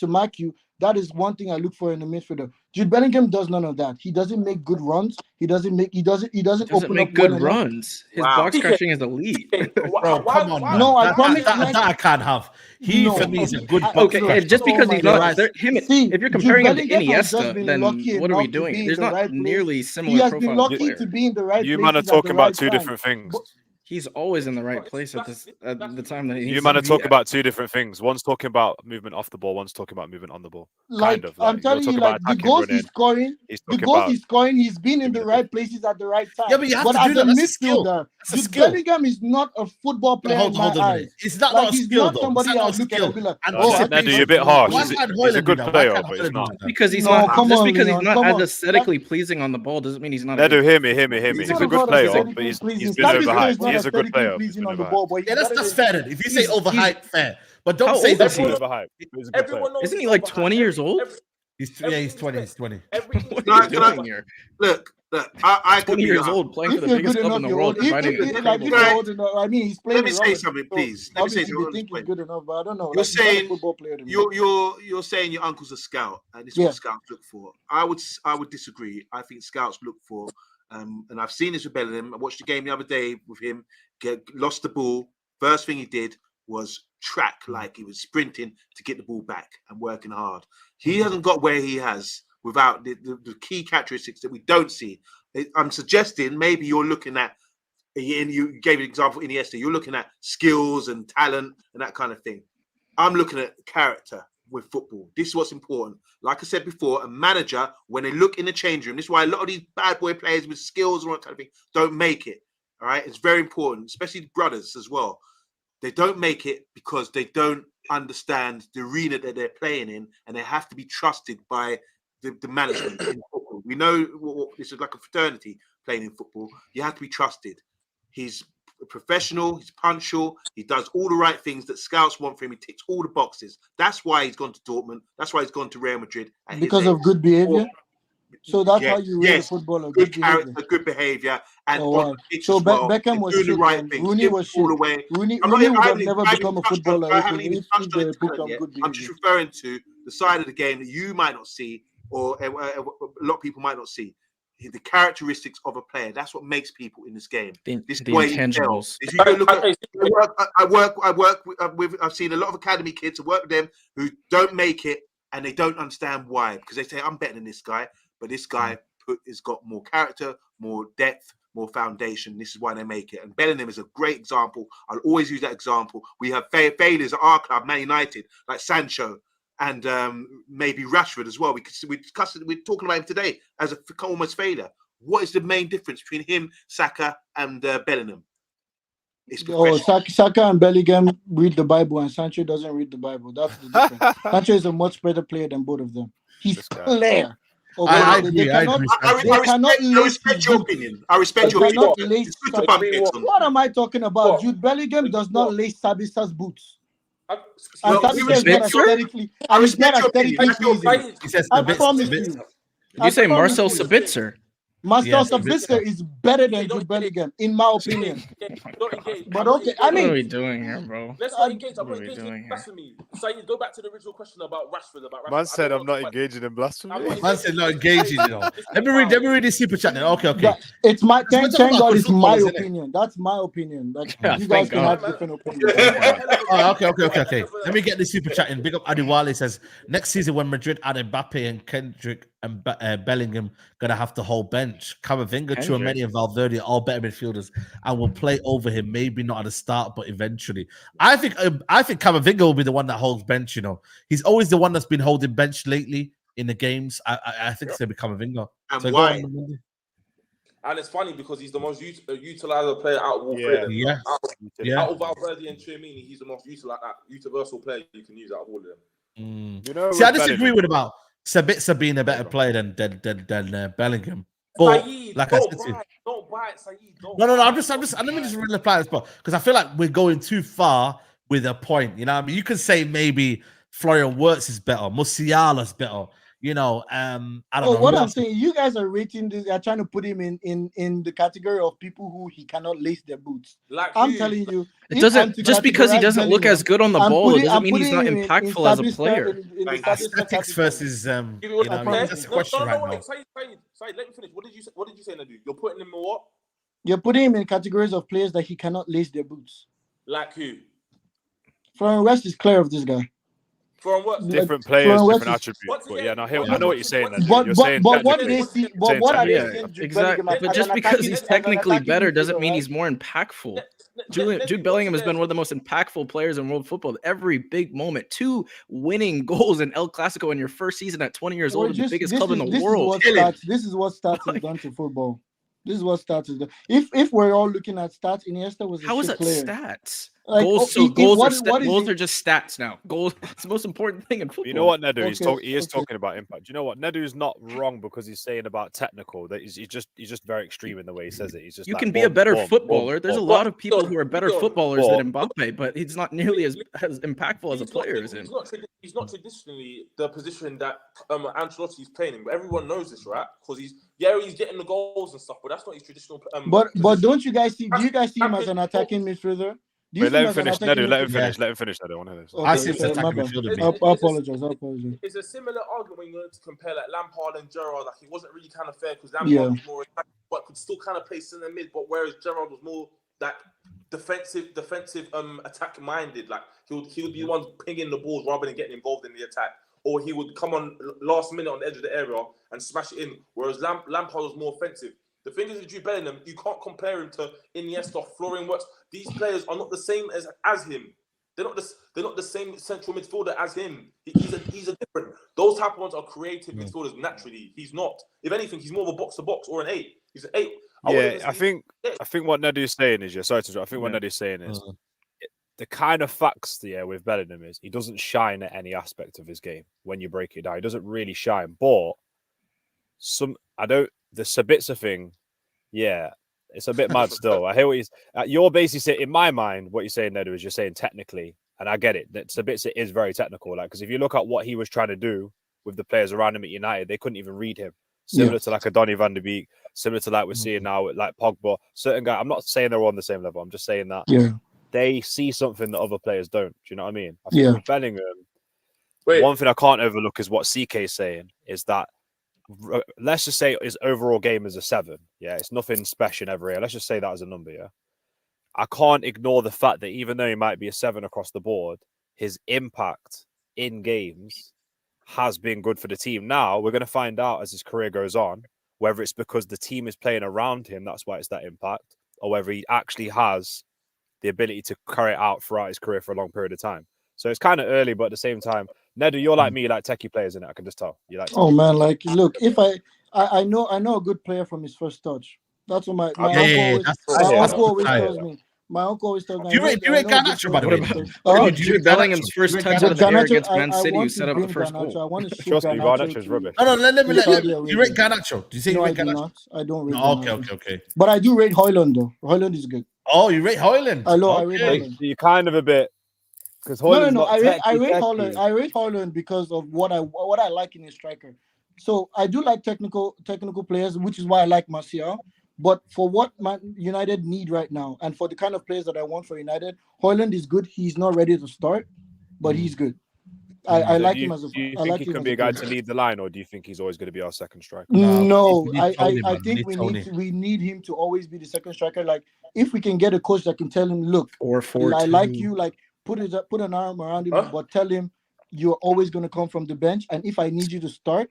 mark you. That is one thing I look for in a midfielder. Jude Bellingham does none of that. He doesn't make good runs. He doesn't make good runs. His box crashing is elite. Bro, come on. No, I promise that I can't have. For me is a good box. Okay, just because he's not if you're comparing him to Iniesta, then what are we doing? There's not nearly similar. He has been lucky to be in the right place. You man are talking about two different things. He's always in the right place at the time that he needs you man are talking about two different things. One's talking about movement off the ball. One's talking about movement on the ball. I'm telling you, the goals he's scoring, he's been in the right places at the right time. Yeah, but you have to do that. That's a skill. Bellingham is not a football player in my eyes. It's not a skill, though. Somebody I'll look at and be like, Nedu, you're a bit harsh. He's a good player, but he's not. Because he's not. Just because he's not as aesthetically pleasing on the ball doesn't mean he's not. Nedu, hear me. He's a good player, but he's been overhyped. He's a good player. Yeah, that's fair then. If you say overhyped, fair. But don't say that. Isn't he like 20 years old? He's 20. He's 20. Look, I could 20 be years old playing for the biggest club in the world. I mean, he's playing. Let me say something, please. Let me say something. Think he's good enough, but I don't know. You're saying you're saying your uncle's a scout, and this is what scouts look for. I would disagree. I think scouts look for, and I've seen this with Bellingham. I watched the game the other day with him. Lost the ball. First thing he did was track like he was sprinting to get the ball back and working hard. He hasn't got where he has without the key characteristics that we don't see. I'm suggesting maybe you're looking at And you gave an example Iniesta. You're looking at skills and talent and that kind of thing. I'm looking at character with football. This is what's important. Like I said before, a manager, when they look in the change room, this is why a lot of these bad boy players with skills and all that kind of thing don't make it. All right, it's very important, especially brothers as well. They don't make it because they don't understand the arena that they're playing in, and they have to be trusted by the management in football. We know this is like a fraternity playing in football. You have to be trusted. He's a professional, he's punctual, he does all the right things that scouts want for him. He ticks all the boxes. That's why he's gone to Dortmund. That's why he's gone to Real Madrid. Because of good behavior? So that's how you rate a footballer. Good character, good behavior, and on the pitch so as well. Beckham was doing the shit, right man. thing. Rooney was shit. Rooney would have never become a footballer if they picked up good behavior. I'm just referring to the side of the game that you might not see, or a lot of people might not see. The characteristics of a player. That's what makes people in this game. The way intangibles. If you go look at, I work with. I've seen a lot of academy kids. I work with them who don't make it, and they don't understand why, because they say I'm better than this guy, but this guy has got more character, more depth, more foundation. This is why they make it. And Bellingham is a great example. I'll always use that example. We have failures at our club, Man United, like Sancho. And maybe Rashford as well. We're talking about him today as a almost failure. What is the main difference between him, Saka, and Bellingham? Saka and Bellingham read the Bible, and Sancho doesn't read the Bible. That's the difference. Sancho is a much better player than both of them. He's clear. I respect your opinion. I respect your opinion. What am I talking about? Jude Bellingham does not lace Sabitza's boots. I respect your opinion. I promise you. Did you say Marcel Sabitzer? Marcel Sabitzer is better than Jude Bellingham, in my opinion. But okay, I mean, what are we doing here, bro? Let's not engage. I'm not engaging in blasphemy. Saeed, go back to the original question about Rashford. Man said I'm not engaging in blasphemy. Man said not engaging. Let me read this super chat then. Okay. It's my thank God. It's my opinion. That's my opinion. You guys can have different opinions. Okay. Let me get this super chat in. Big up Adiwale says next season when Madrid add Mbappe and Kendrick and Bellingham gonna have to hold bench. Camavinga, Tchouaméni, and Valverde are all better midfielders and will play over him. Maybe not at the start, but eventually. I think Camavinga will be the one that holds bench. You know, he's always the one that's been holding bench lately in the games. I think it's gonna be Camavinga. And so why? And it's funny because he's the most utilized player out of all three. Out of Valverde and Tchouaméni, he's the most universal player you can use out of all of them. You know, see, I disagree with about Sabitzer being a better player than Bellingham. But like I said, don't buy it, Saeed. No. I'm just. Let me just reply this, because I feel like we're going too far with a point. You know, what I mean, you could say maybe Florian Wirtz is better, Musiala's better. You know, I don't know. What I'm saying, you guys are rating this. Are trying to put him in the category of people who he cannot lace their boots. I'm telling you, it doesn't. Just because he doesn't look as good on the ball, it doesn't mean he's not impactful as a player. Aesthetics versus that's a question right now. Saeed, let me finish. What did you say, Nadu? You're putting him in what? You're putting him in categories of players that he cannot lace their boots. Like who? Florian Wirtz is clear of this guy. From what? Different players, different attributes. But yeah, I know what you're saying. But what do they see? But what are they saying? Exactly. But just because he's technically better doesn't mean he's more impactful. Jude Bellingham has been one of the most impactful players in world football. Every big moment, 2 winning goals in El Clasico in your first season at 20 years old, the biggest club in the world. This is what stats have done to football. This is what stats is done. If we're all looking at stats, Iniesta was a how is that player. Stats? Like, goals are just stats now. Goals. It's the most important thing in football. You know what, Nedu? He is talking about impact. You know what? Nedu's not wrong because he's saying about technical. That he's just very extreme in the way he says it. He's just you can be a better footballer. There's a lot of people who are better footballers than Mbappe, but he's not nearly as impactful as a player as him. He's not traditionally the position that Ancelotti's playing in. But everyone knows this, right? Because he's getting the goals and stuff, but that's not his traditional. But don't you guys see? Do you guys see him as an attacking midfielder? Wait, let him finish. Let him finish. I don't want to hear this. I see him attacking midfielder. I apologize. It's a similar argument when you're going to compare like Lampard and Gerrard. Like it wasn't really kind of fair because Lampard was more attacking, but could still kind of play centre mid. But whereas Gerrard was more like defensive attack minded. Like he would be the one pinging the balls rather than getting involved in the attack. Or he would come on last minute on the edge of the area and smash it in. Whereas Lampard was more offensive. The thing is with Jude Bellingham, you can't compare him to Iniesta, Florian Wirtz. These players are not the same as him. They're not the same central midfielder as him. He's a different. Those type of ones are creative midfielders naturally. He's not. If anything, he's more of a box to box or an 8. He's an 8. I think what Nedu's saying is, sorry to interrupt. I think what Nedu's saying is the kind of facts with Bellingham is he doesn't shine at any aspect of his game when you break it down. He doesn't really shine. But the Sabitzer thing, it's a bit mad still. I hear what you're basically saying. In my mind, what you're saying, Nedu, is you're saying technically, and I get it, that Sabitzer is very technical. Like, because if you look at what he was trying to do with the players around him at United, they couldn't even read him. Similar to like a Donny van de Beek, similar to like we're seeing now with like Pogba. Certain guy, I'm not saying they're all on the same level. I'm just saying that they see something that other players don't. Do you know what I mean? I think with Bellingham, one thing I can't overlook is what CK is saying is that let's just say his overall game is a 7. Yeah, it's nothing special every year. Let's just say that as a number. Yeah, I can't ignore the fact that even though he might be a 7 across the board, his impact in games has been good for the team. Now we're going to find out as his career goes on whether it's because the team is playing around him, that's why it's that impact, or whether he actually has the ability to carry it out throughout his career for a long period of time. So it's kind of early, but at the same time, Nedu, you're like me, you like techie players in it. I can just tell. You like. Oh man, like look, if I know a good player from his first touch. That's what my uncle always tells me. My uncle always tells me. You rate Garnacho, by the way. Jude Bellingham's first touch of the year against Man City, who set up the first goal. I want to Trust me, Garnacho's rubbish. No, let me. You rate Garnacho? Do you say you rate Garnacho? I don't rate. Okay. But I do rate Hojlund though. Hojlund is good. Oh, you rate Hojlund? I rate Hojlund. You're kind of a bit. No. I rate Hojlund. I rate Hojlund because of what I like in a striker. So I do like technical players, which is why I like Martial. But for what United need right now, and for the kind of players that I want for United, Hojlund is good. He's not ready to start, but he's good. I like him as a. Do you think he can be a guy to lead the line, or do you think he's always going to be our second striker? No, I think we need him to always be the second striker. Like if we can get a coach that can tell him, look, I like you, like put an arm around him, but tell him you're always going to come from the bench, and if I need you to start,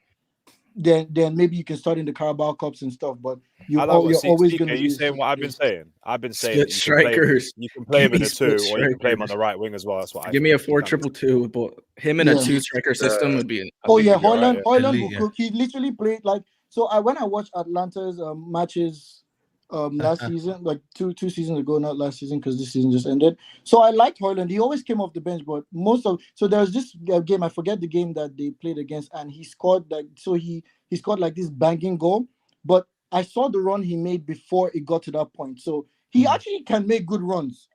then maybe you can start in the Carabao Cups and stuff. But you're always going to. Are you saying what I've been saying? I've been saying strikers. You can play him in a 2, or you can play him on the right wing as well. That's what. Give me a 4-2-2, but him in a 2-striker system would be. Hojlund will cook. He literally played like so. When I watched Atlanta's matches last season, like two seasons ago, not last season because this season just ended. So I liked Hojlund. He always came off the bench, but there was this game, I forget the game that they played against, and he scored he scored like this banging goal. But I saw the run he made before it got to that point. So he actually can make good runs.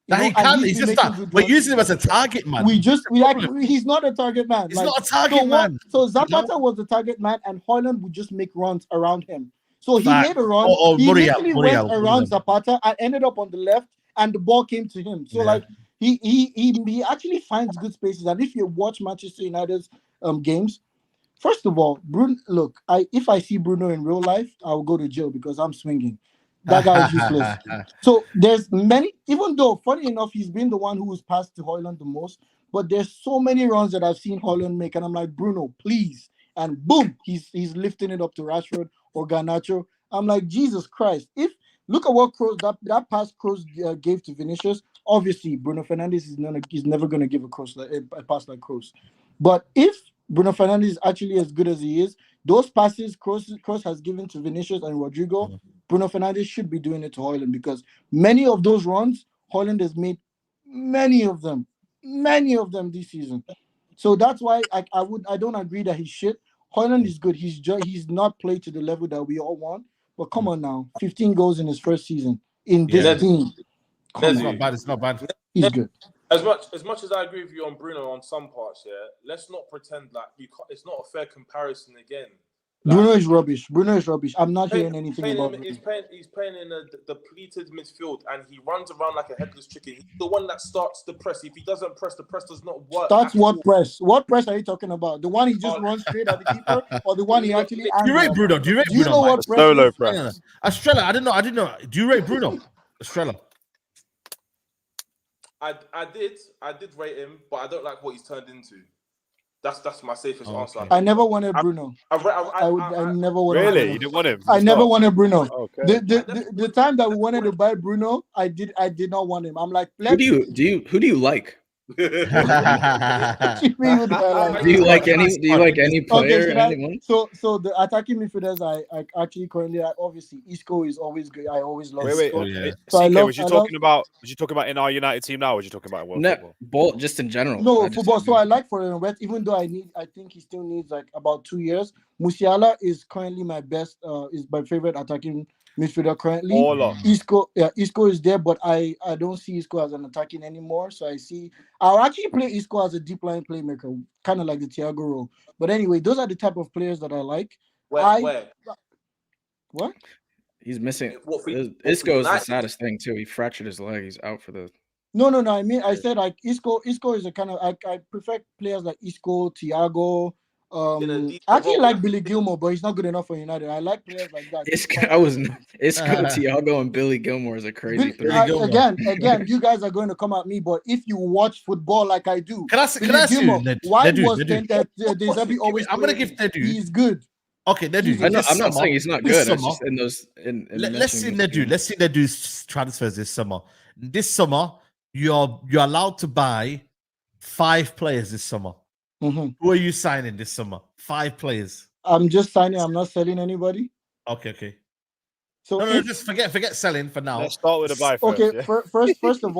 He can. He's just that. We're using him as a target man. He's not a target man. He's not a target man. So Zapata was the target man, and Hojlund would just make runs around him. So he made a run. He literally went around Zapata and ended up on the left, and the ball came to him. So he actually finds good spaces. And if you watch Manchester United's games, first of all, Bruno. Look, if I see Bruno in real life, I will go to jail because I'm swinging. That guy is useless. So there's many. Even though, funny enough, he's been the one who was passed to Hojlund the most. But there's so many runs that I've seen Hojlund make, and I'm like, Bruno, please. And boom, he's lifting it up to Rashford or Garnacho. I'm like, Jesus Christ. Look at what Kroos, that pass Kroos gave to Vinicius. Obviously, Bruno Fernandes is never going to give a pass like Kroos. But if Bruno Fernandes is actually as good as he is, those passes Kroos has given to Vinicius and Rodrigo, Bruno Fernandes should be doing it to Hojlund, because many of those runs, Hojlund has made many of them this season. So that's why I don't agree that he's shit. Hojlund is good. He's not played to the level that we all want. But come on now, 15 goals in his first season in this team. It's not bad. He's good. As much as I agree with you on Bruno on some parts, let's not pretend like it's not a fair comparison again. Like, Bruno is rubbish. I'm not hearing anything about Bruno. He's playing in a depleted midfield, and he runs around like a headless chicken. He's the one that starts the press. If he doesn't press, the press does not work. Starts what press? What press are you talking about? The one he just runs straight at the keeper, or the one he actually? Do you rate Bruno? Do you know what press? Solo press. Estrella, I didn't know. Do you rate Bruno? Estrella. I did rate him, but I don't like what he's turned into. That's my safest answer. I never wanted Bruno. I never wanted Really? Bruno. You didn't want him? I never wanted Bruno. Okay. The time that we wanted to buy Bruno, I did not want him. I'm like, who do you like? Do you like any player? Anyone? So the attacking midfielders, I actually currently obviously Isco is always good. I always love Isco. So CK, was you talking about in our United team now? Or was you talking about in world football? Just in general. No, football. So I like Florian Wirtz, even though I think he still needs like about 2 years. Musiala is currently my best. Is my favorite attacking midfielder currently. Isco is there, but I don't see Isco as an attacking anymore. So I'll actually play Isco as a deep line playmaker, kind of like the Thiago role. But anyway, those are the type of players that I like. Where? What? He's missing. Isco is the saddest thing too. He fractured his leg. He's out for the. No. I mean, I said like Isco is a kind of I prefer players like Isco, Thiago. I actually like Billy Gilmore, but he's not good enough for United. I like players like that. Isco, Thiago, and Billy Gilmore is a crazy player. Again, you guys are going to come at me, but if you watch football like I do, can I ask you, why was Deserbi always? I'm gonna give Nedu. He's good. Okay, Nedu. I'm not saying he's not good. Summer, just in those. Let's see Nedu. Let's see Nedu's transfers this summer. This summer, you're allowed to buy 5 players this summer. Mm-hmm. Who are you signing this summer? 5 players. I'm just signing. I'm not selling anybody. Okay. So no, just forget selling for now. Let's start with a buy first. Okay, yeah? first of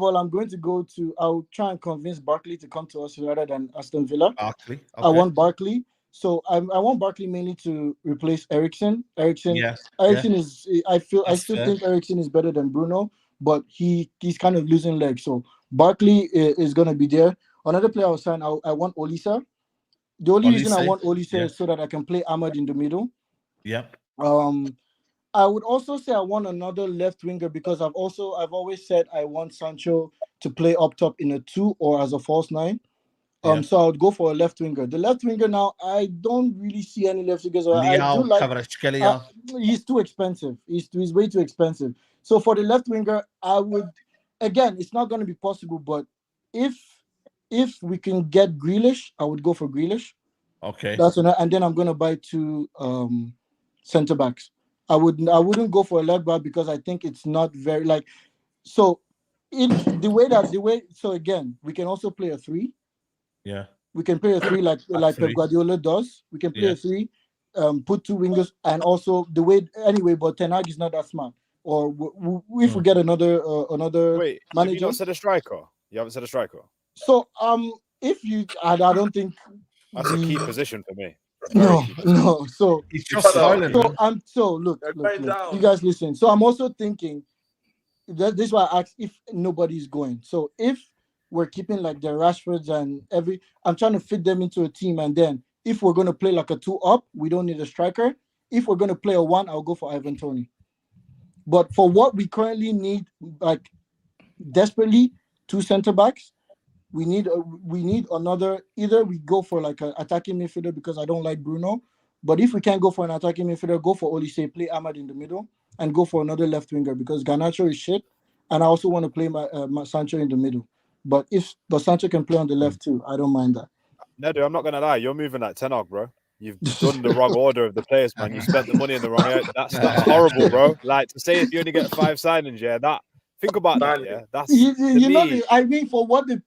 all, I'm going to go to. I'll try and convince Barkley to come to us rather than Aston Villa. Barkley. Okay. I want Barkley. So I want Barkley mainly to replace Eriksen. Eriksen is. I still think Eriksen is better than Bruno, but he's kind of losing legs. So Barkley is going to be there. Another player I was saying, I want Olisa. The only reason I want Olisa is so that I can play Ahmad in the middle. Yep. I would also say I want another left winger because I've always said I want Sancho to play up top in a 2 or as a false 9. So I would go for a left winger. The left winger now, I don't really see any left wingers. He's too expensive. He's way too expensive. So for the left winger, I would again, it's not going to be possible, but if we can get Grealish, I would go for Grealish. Okay. And then I'm going to buy 2 center backs. I wouldn't go for a left back because I think it's not very like. So so again, we can also play a 3. Yeah. We can play a 3 like Pep Guardiola does. We can play a 3, put 2 wingers, and also but Ten Hag is not that smart. Or if we get another Wait, manager. Have you not said a striker? You haven't said a striker. So if you, I don't think that's a key position for me. No. So it's just silent. Look, you guys listen. So I'm also thinking this is why I asked if nobody's going. So if we're keeping like the Rashfords and I'm trying to fit them into a team, and then if we're going to play like a 2 up, we don't need a striker. If we're going to play a 1, I'll go for Ivan Toney. But for what we currently need, like desperately, 2 center backs. We need another. Either we go for like an attacking midfielder because I don't like Bruno. But if we can't go for an attacking midfielder, go for Olise, play Ahmad in the middle, and go for another left winger because Garnacho is shit, and I also want to play my Sancho in the middle. But Sancho can play on the left too, I don't mind that. Nedu, I'm not gonna lie, you're moving like Ten Hag, bro. You've done the wrong order of the players, man. You spent the money in the wrong area. That's horrible, bro. Like to say if you only get 5 signings, that. Think about that, yeah. That's I mean, for what the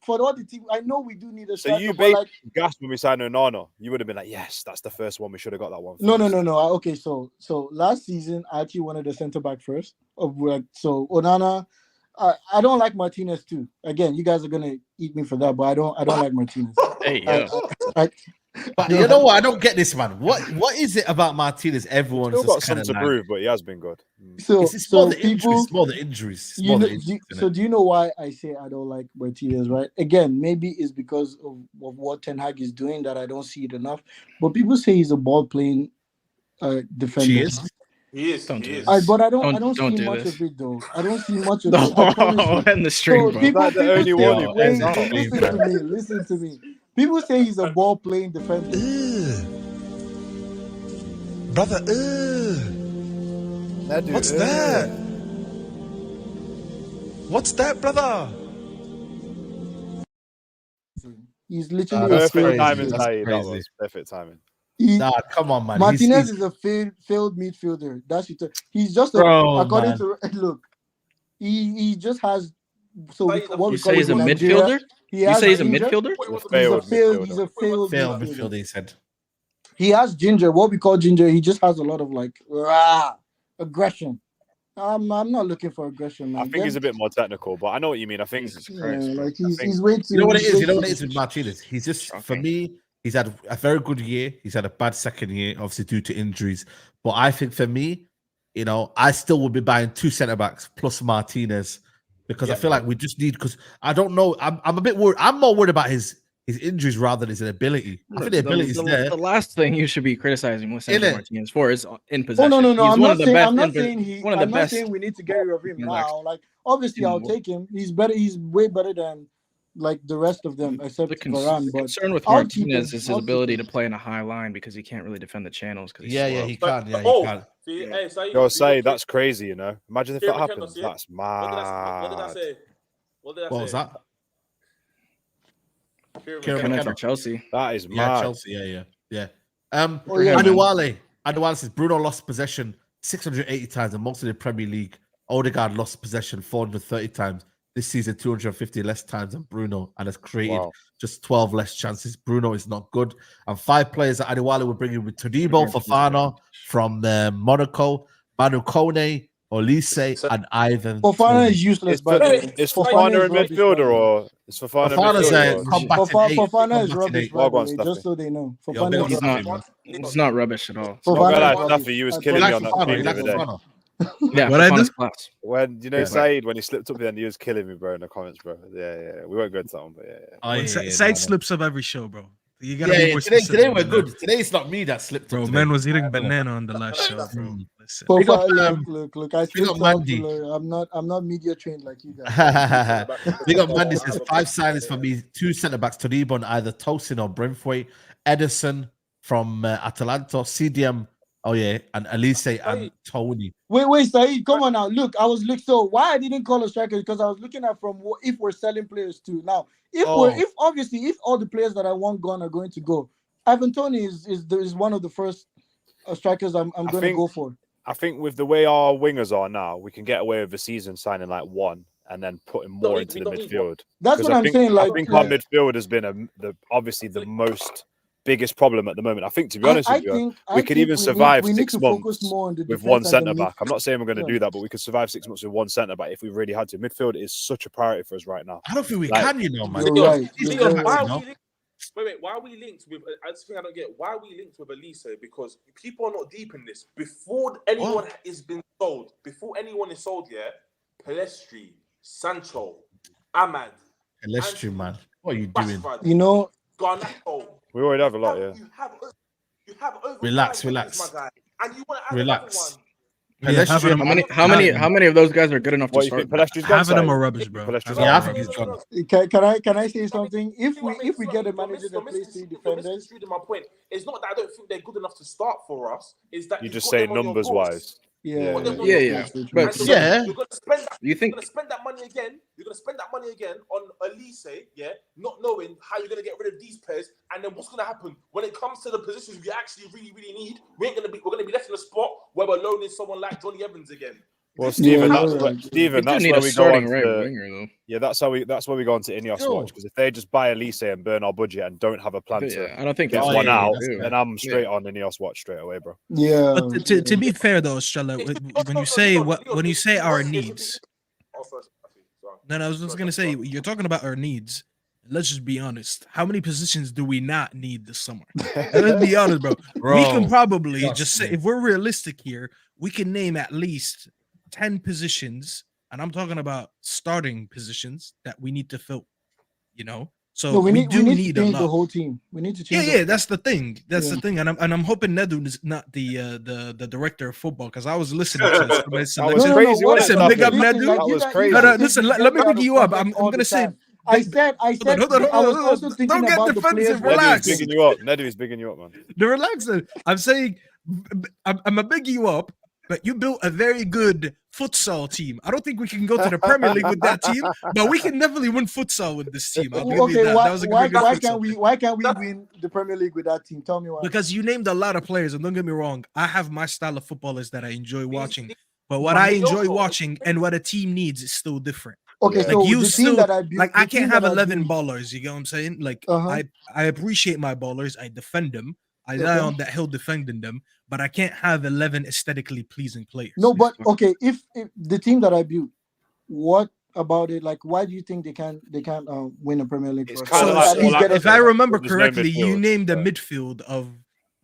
team. I know we do need a striker. So you basically gasped when we signed Onana. You would have been like, yes, that's the first one. We should have got that one first. No. Okay, so last season I actually wanted a centre back first. So Onana, I don't like Martinez too. Again, you guys are gonna eat me for that, but I don't like Martinez. Hey, But you know what? I don't get this, man. What is it about Martinez? Everyone's still got something to prove, but he has been good. So it's more the injuries. More the injuries. So do you know why I say I don't like Martinez? Right? Again, maybe it's because of what Ten Hag is doing that I don't see it enough. But people say he's a ball playing defender. He is. But I don't see much of it though. I don't see much of it. And the string, bro. That's the only one. Listen to me. People say he's a ball playing defender. Brother, what's that? What's that, brother? He's literally a That's Perfect failed crazy. timing, midfielder. That's Saeed. That crazy. was perfect timing. Nah, come on, man. Martinez He's is a failed midfielder. That's it. He's just bro, according man. to look. He just has Saeed, what we You call say it he's a in Nigeria. midfielder? He You has say he's a ginger. midfielder? He's a failed Failed midfielder. midfielder, he said. He has ginger. What we call ginger. He just has a lot of like aggression. I'm not looking for aggression, man. I think he's a bit more technical, but I know what you mean. I think Jesus Christ, bro. like he's think- way too. You know what it he's is? way You know too- what it is with Martinez? He's just, for Shocking. me, he's had a very good year. He's had a bad second year, obviously due to injuries. But I think for me, you know, I still would be buying 2 centre backs plus Martinez because I feel like we just need, because I don't know. I'm a bit worried. I'm more worried about his injuries rather than his ability. I think the ability is there. The last thing you should be criticizing Lisandro Martinez for is in Oh possession. no! He's I'm one not of the saying. best I'm not in- saying he. one of the I'm not best saying we need to get rid of him in now. Like obviously, I'll take him. He's better. He's way better than like the rest of them, except The Varane. But concern with I'll keep Martinez him. is his I'll keep ability him. to play in a high line because he can't really defend the channels. Because Yeah, he can. Yeah, he Oh, can. see, hey, Saeed, Yo, see, Saeed, look, that's crazy, you know. Imagine if Kieran that McKenna, happens. see it? That's What did I mad. say? What did I What say? was that? Kieran Kieran McKenna. McKenna for Chelsea. That is Yeah, mad. Chelsea. Yeah. Oh, yeah, man. Adewale says Bruno lost possession 680 times, and most of the Premier League. Odegaard lost possession 430 times. This season, 250 less times than Bruno, and has created Wow. just 12 less chances. Bruno is not good. And 5 players that Adewale will bring in with Todibo, Fofana from Monaco, Manu Kone, Olise, and Ivan. Fofana Toney. is useless. Is By the way, Fofana a rubbish, by midfielder the way. or is Fofana a Fofana's midfielder? a combating eight. Fofana is Combating rubbish, eight. by the Well, way. go on, Just so they know, Yo, Fofana big is up He's rubbish. not. He's not rubbish at all. Not Fofana gonna is lie, rubbish. Staffy, you was I killing You me like on that Fofana? team You the like other day. Fofana? Yeah, What I do? Fofana's class. When you know Yeah. Saeed, when he slipped up then he was killing me, bro, in the comments, bro. Yeah. We won't go to that one, but yeah. Oh, yeah, Side no. slips up every show, bro. You gotta Yeah, be more today specific we're than good. that. Today it's not me that slipped Bro, up. man today. was eating banana on the last show, bro. Mm. Listen. Big up, Look. I big still up talk Mandy. to Lawyer. I'm not media trained like you guys. Big up Mandy says 5 signings for me, 2 centre backs, Todibo on either Tosin or Brentford, Edison from Atalanta, CDM, and Elise and Tony. Wait, Saeed, come on now. Look, I was looking. So why I didn't call a striker because I was looking at if we're selling players too. Now, if all the players that I want gone are going to go, Ivan Toney is one of the first strikers I'm going to go for. I think with the way our wingers are now, we can get away with the season signing like one and then putting more into the midfield. That's what I'm saying. Like, I think our midfield has been obviously the most biggest problem at the moment. I think, to be honest with you, we could even survive 6 months with one centre back. I'm not saying we're going to do that, but we could survive 6 months with one centre back if we really had to. Midfield is such a priority for us right now. I don't think we can, you know, man. You're right. Why are we linked with? I just think I don't get why are we linked with Elise, because people are not deep in this. Before anyone is sold, yeah, Pelestri, Sancho, Ahmad, Pelestri, man, what are you doing? Rashford, You know, Garnacho. We already have a lot, yeah. You have over Relax. my guy, and you want to add Relax. another one. Pelestri, How many of those guys are good enough to What, you start? think Pelestri's gone? Half of them are Saeed? rubbish, bro. Pelestri's Yeah, I gone. think he's gone. can I say something? If we get a manager that plays 3 defenders, misconstruing my point. It's not that I don't think they're good enough to start for us. Is that You you've just got say them on your numbers books. wise. yeah. But And Yeah. you're gonna spend that. you think You're gonna spend that money again. You're gonna spend that money again on Elise, yeah, not knowing how you're gonna get rid of these players, and then what's gonna happen when it comes to the positions we actually really need? We're gonna be left in a spot where we're loaning someone like Johnny Evans again. Well, Stephen, Yeah, that's yeah. where, Stephen, they that's do need where a we go starting on right to, winger though? yeah, that's where we go on to Ineos Yo. watch, because if they just buy Elise and burn our budget and don't have a plan to Yeah, I don't think get that's one yeah, out, that's fair. then I'm straight on Ineos watch straight away, bro. Yeah. But to be fair though, Stella, when you say our needs, then I was just gonna say you're talking about our needs. Let's just be honest. How many positions do we not need this summer? Let's be honest, bro. We can probably just say, if we're realistic here, we can name at least 10 positions, and I'm talking about starting positions that we need to fill. You know, so No, we we need do to need a change lot. the whole team. We need to change. Yeah, that's the thing. That's Yeah. the thing, and I'm hoping Nedu is not the director of football, because I was listening to some of his That was selection. crazy, wasn't Listen, it, big up Staffy? Nedu. That was crazy. No, listen, let me big you up. I'm gonna say. I said. Hold on. I was also thinking Don't get about the players. defensive. we're Relax. Nedu's bigging you up. Nedu's bigging you up, man. The relaxer. I'm saying I'm a big you up, but you built a very good futsal team. I don't think we can go to the Premier League with that team, but we can definitely win futsal with this team. I'll give you Okay, that. why, That was a why, good why futsal. can't we win the Premier League with that team? Tell me why. Because you named a lot of players, and don't get me wrong, I have my style of footballers that I enjoy watching. But what I enjoy watching and what a team needs is still different. Okay, Like so you the still team that I built, like I the team can't have that I 11 built- ballers. You get what I'm saying? Like Uh-huh. I appreciate my ballers. I defend them. I die on that hill defending them. But I can't have 11 aesthetically pleasing players. No, but okay, if the team that I built, what about it? Like, why do you think they can't win a Premier League? It's for us? kinda Or like at least all get us If I there? remember There's no correctly, you midfield, named the so. midfield of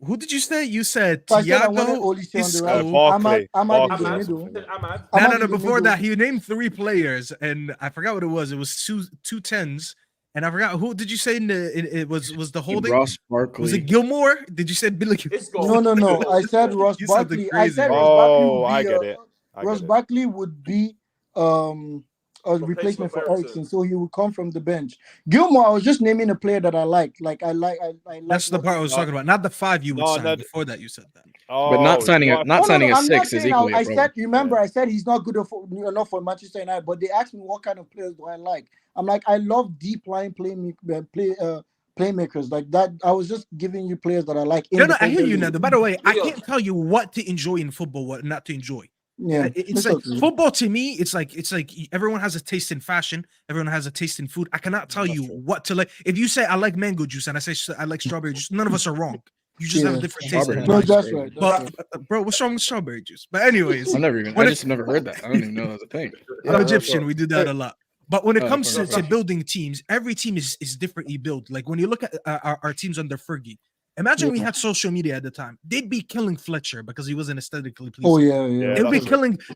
who did you say? You said So I said I wanted Thiago, Olise on the Isco. right, Barkley, Ahmad in the Barkley or middle. something. Ahmad No. in the Before middle. that, he named 3 players, and I forgot what it was. It was two tens, and I forgot who did you say? It was the holding. Ross Barkley. Was it Gilmore? Did you say Billy? No. I said Ross You sounded Barkley. I crazy, said bro. Ross Barkley Oh, would be I get it. Ross Barkley would be a replacement for Ericsson, so he would come from the bench. Gilmore, I was just naming a player that I like. Like I like. That's the part I was talking about. Not the 5 you would No, sign. no. Before that, you said that. But not signing a No, not signing a I'm not 6 is saying equally I a said. problem. Remember, I said he's not good enough for Manchester United. But they asked me what kind of players do I like. I'm like, I love deep line playmakers like that. I was just giving you players that I like. No, I hear you, Nando. By the way, I can't tell you what to enjoy in football, what not to enjoy. Yeah, it's like football to me. It's like everyone has a taste in fashion. Everyone has a taste in food. I cannot tell you what to like. If you say I like mango juice and I say I like strawberry juice, none of us are wrong. You just have a different taste. No, that's right. But bro, what's wrong with strawberry juice? But anyways, I just never heard that. I don't even know that was a thing. I'm Egyptian. We do that a lot. But when it comes to building teams, every team is differently built. Like when you look at our teams under Fergie, imagine we had social media at the time. They'd be killing Fletcher because he wasn't aesthetically pleasing. Oh yeah.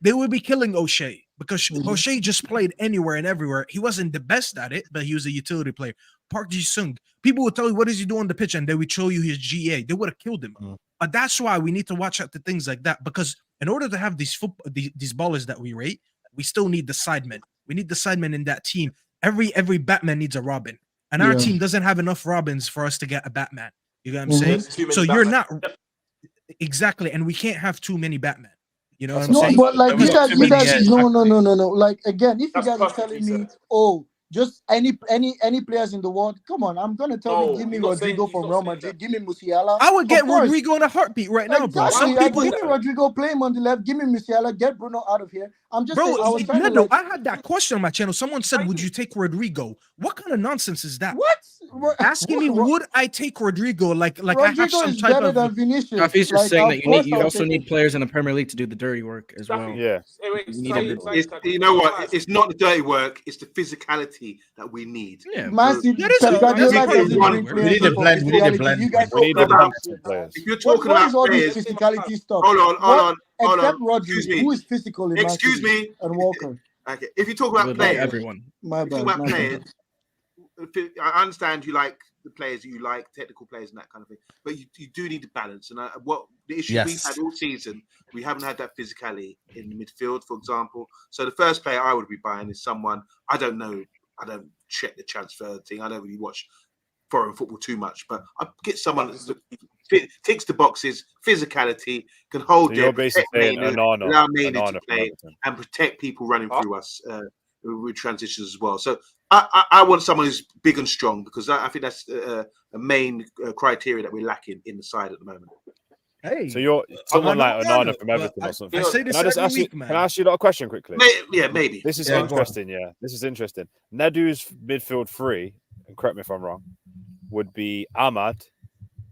They would be killing O'Shea because O'Shea just played anywhere and everywhere. He wasn't the best at it, but he was a utility player. Park Ji-sung, people would tell you what does he do on the pitch, and they would show you his GA. They would have killed him. But that's why we need to watch out to things like that, because in order to have these ballers that we rate, we still need the sidemen. We need the sidemen in that team. Every Batman needs a Robin, and our team doesn't have enough Robins for us to get a Batman. You know what I'm saying? So you're not exactly, and we can't have too many Batman. You know what I'm saying? But like you guys, no. Like again, if you guys are telling me, oh, just any players in the world, come on, I'm gonna tell you, give me Rodrigo from Real Madrid, give me Musiala. I would get Rodrigo in a heartbeat right now, bro. Some people give me Rodrigo, play him on the left, give me Musiala, get Bruno out of here. I'm just saying, I had that question on my channel. Someone said, would you take Rodrigo? What kind of nonsense is that? What? Asking me, would I take Rodrigo? Like Rodrigo I have some is type better of. than Vinicius. Coffee's just saying that you also need it. players in the Premier League to do the dirty work as well. Yeah. You know what? It's not the dirty work. It's the physicality that we need. Yeah. Man City, That is we need a blend. We need a blend. You guys We need talk the about players. If you're talking what about is all players, this physicality stuff? hold on. Except Excuse Rodri, me. who is physical in Man Excuse City, me. and Walker. Okay. If you talk about Like players, everyone. My if you bad. talk about my bad. players, I understand you like the players that you like, technical players and that kind of thing, but you do need the balance. And what the issue we've had all season, we haven't had that physicality in the midfield, for example. So the first player I would be buying is someone I don't know. I don't check the transfer thing. I don't really watch foreign football too much, but I get someone that ticks the boxes, physicality, can hold So you're their basically saying allow Mainoo to play from and protect people running through us with transitions as well. So I want someone who's big and strong, because I think that's a main criteria that we're lacking in the side at the moment. Hey, So you're someone like Onana from Everton or something. I say this Can I just every ask you? week, man. Can I ask you a question quickly? Maybe. This is Yeah, go on. interesting. Yeah, this is interesting. Nedu's midfield three, and correct me if I'm wrong, would be Ahmad,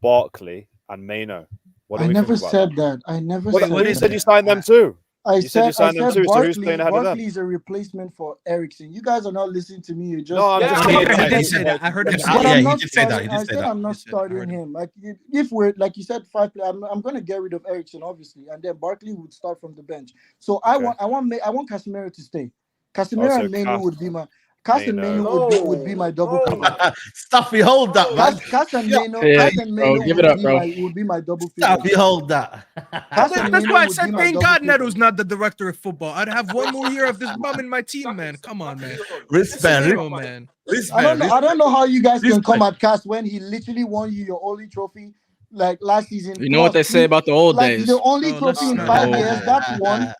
Barkley, and Mainoo. What do I we never think about said that? that. I never Well, said you that. said you signed them too. I you said you signed them too, so who's playing ahead of them? Barkley is a replacement for Ericsson. You guys are not listening to me. You just No, I'm just I saying. did say that. I heard him say But that. I'm he not did say that. starting- He did I say said that. I'm not He said- I starting heard him. Like if we're like you said, 5 players, I'm going to get rid of Ericsson obviously, and then Barkley would start from the bench. So I Okay. want Casemiro to stay. Casemiro Also, and Mainoo Cas- would be my Mainoo Mainoo. would be my double pivot. Stuffy, hold that, man. Cas and Mainoo, Yeah, Cas and bro, Mainoo give it up, bro. would be my double Stuffy, pivot. hold that. Cas and That's Mainoo why I would said, be my thank double God pivot. Nedo's not the director of football. I'd have one more year of this bum in my team, man. Come on, man. Respect, Casemiro, man. I don't know how you guys can Respect. come at Cas when he literally won you your only trophy like last season. You know what they say about the old like days. the only No, trophy in let's 5 not- years. That's one.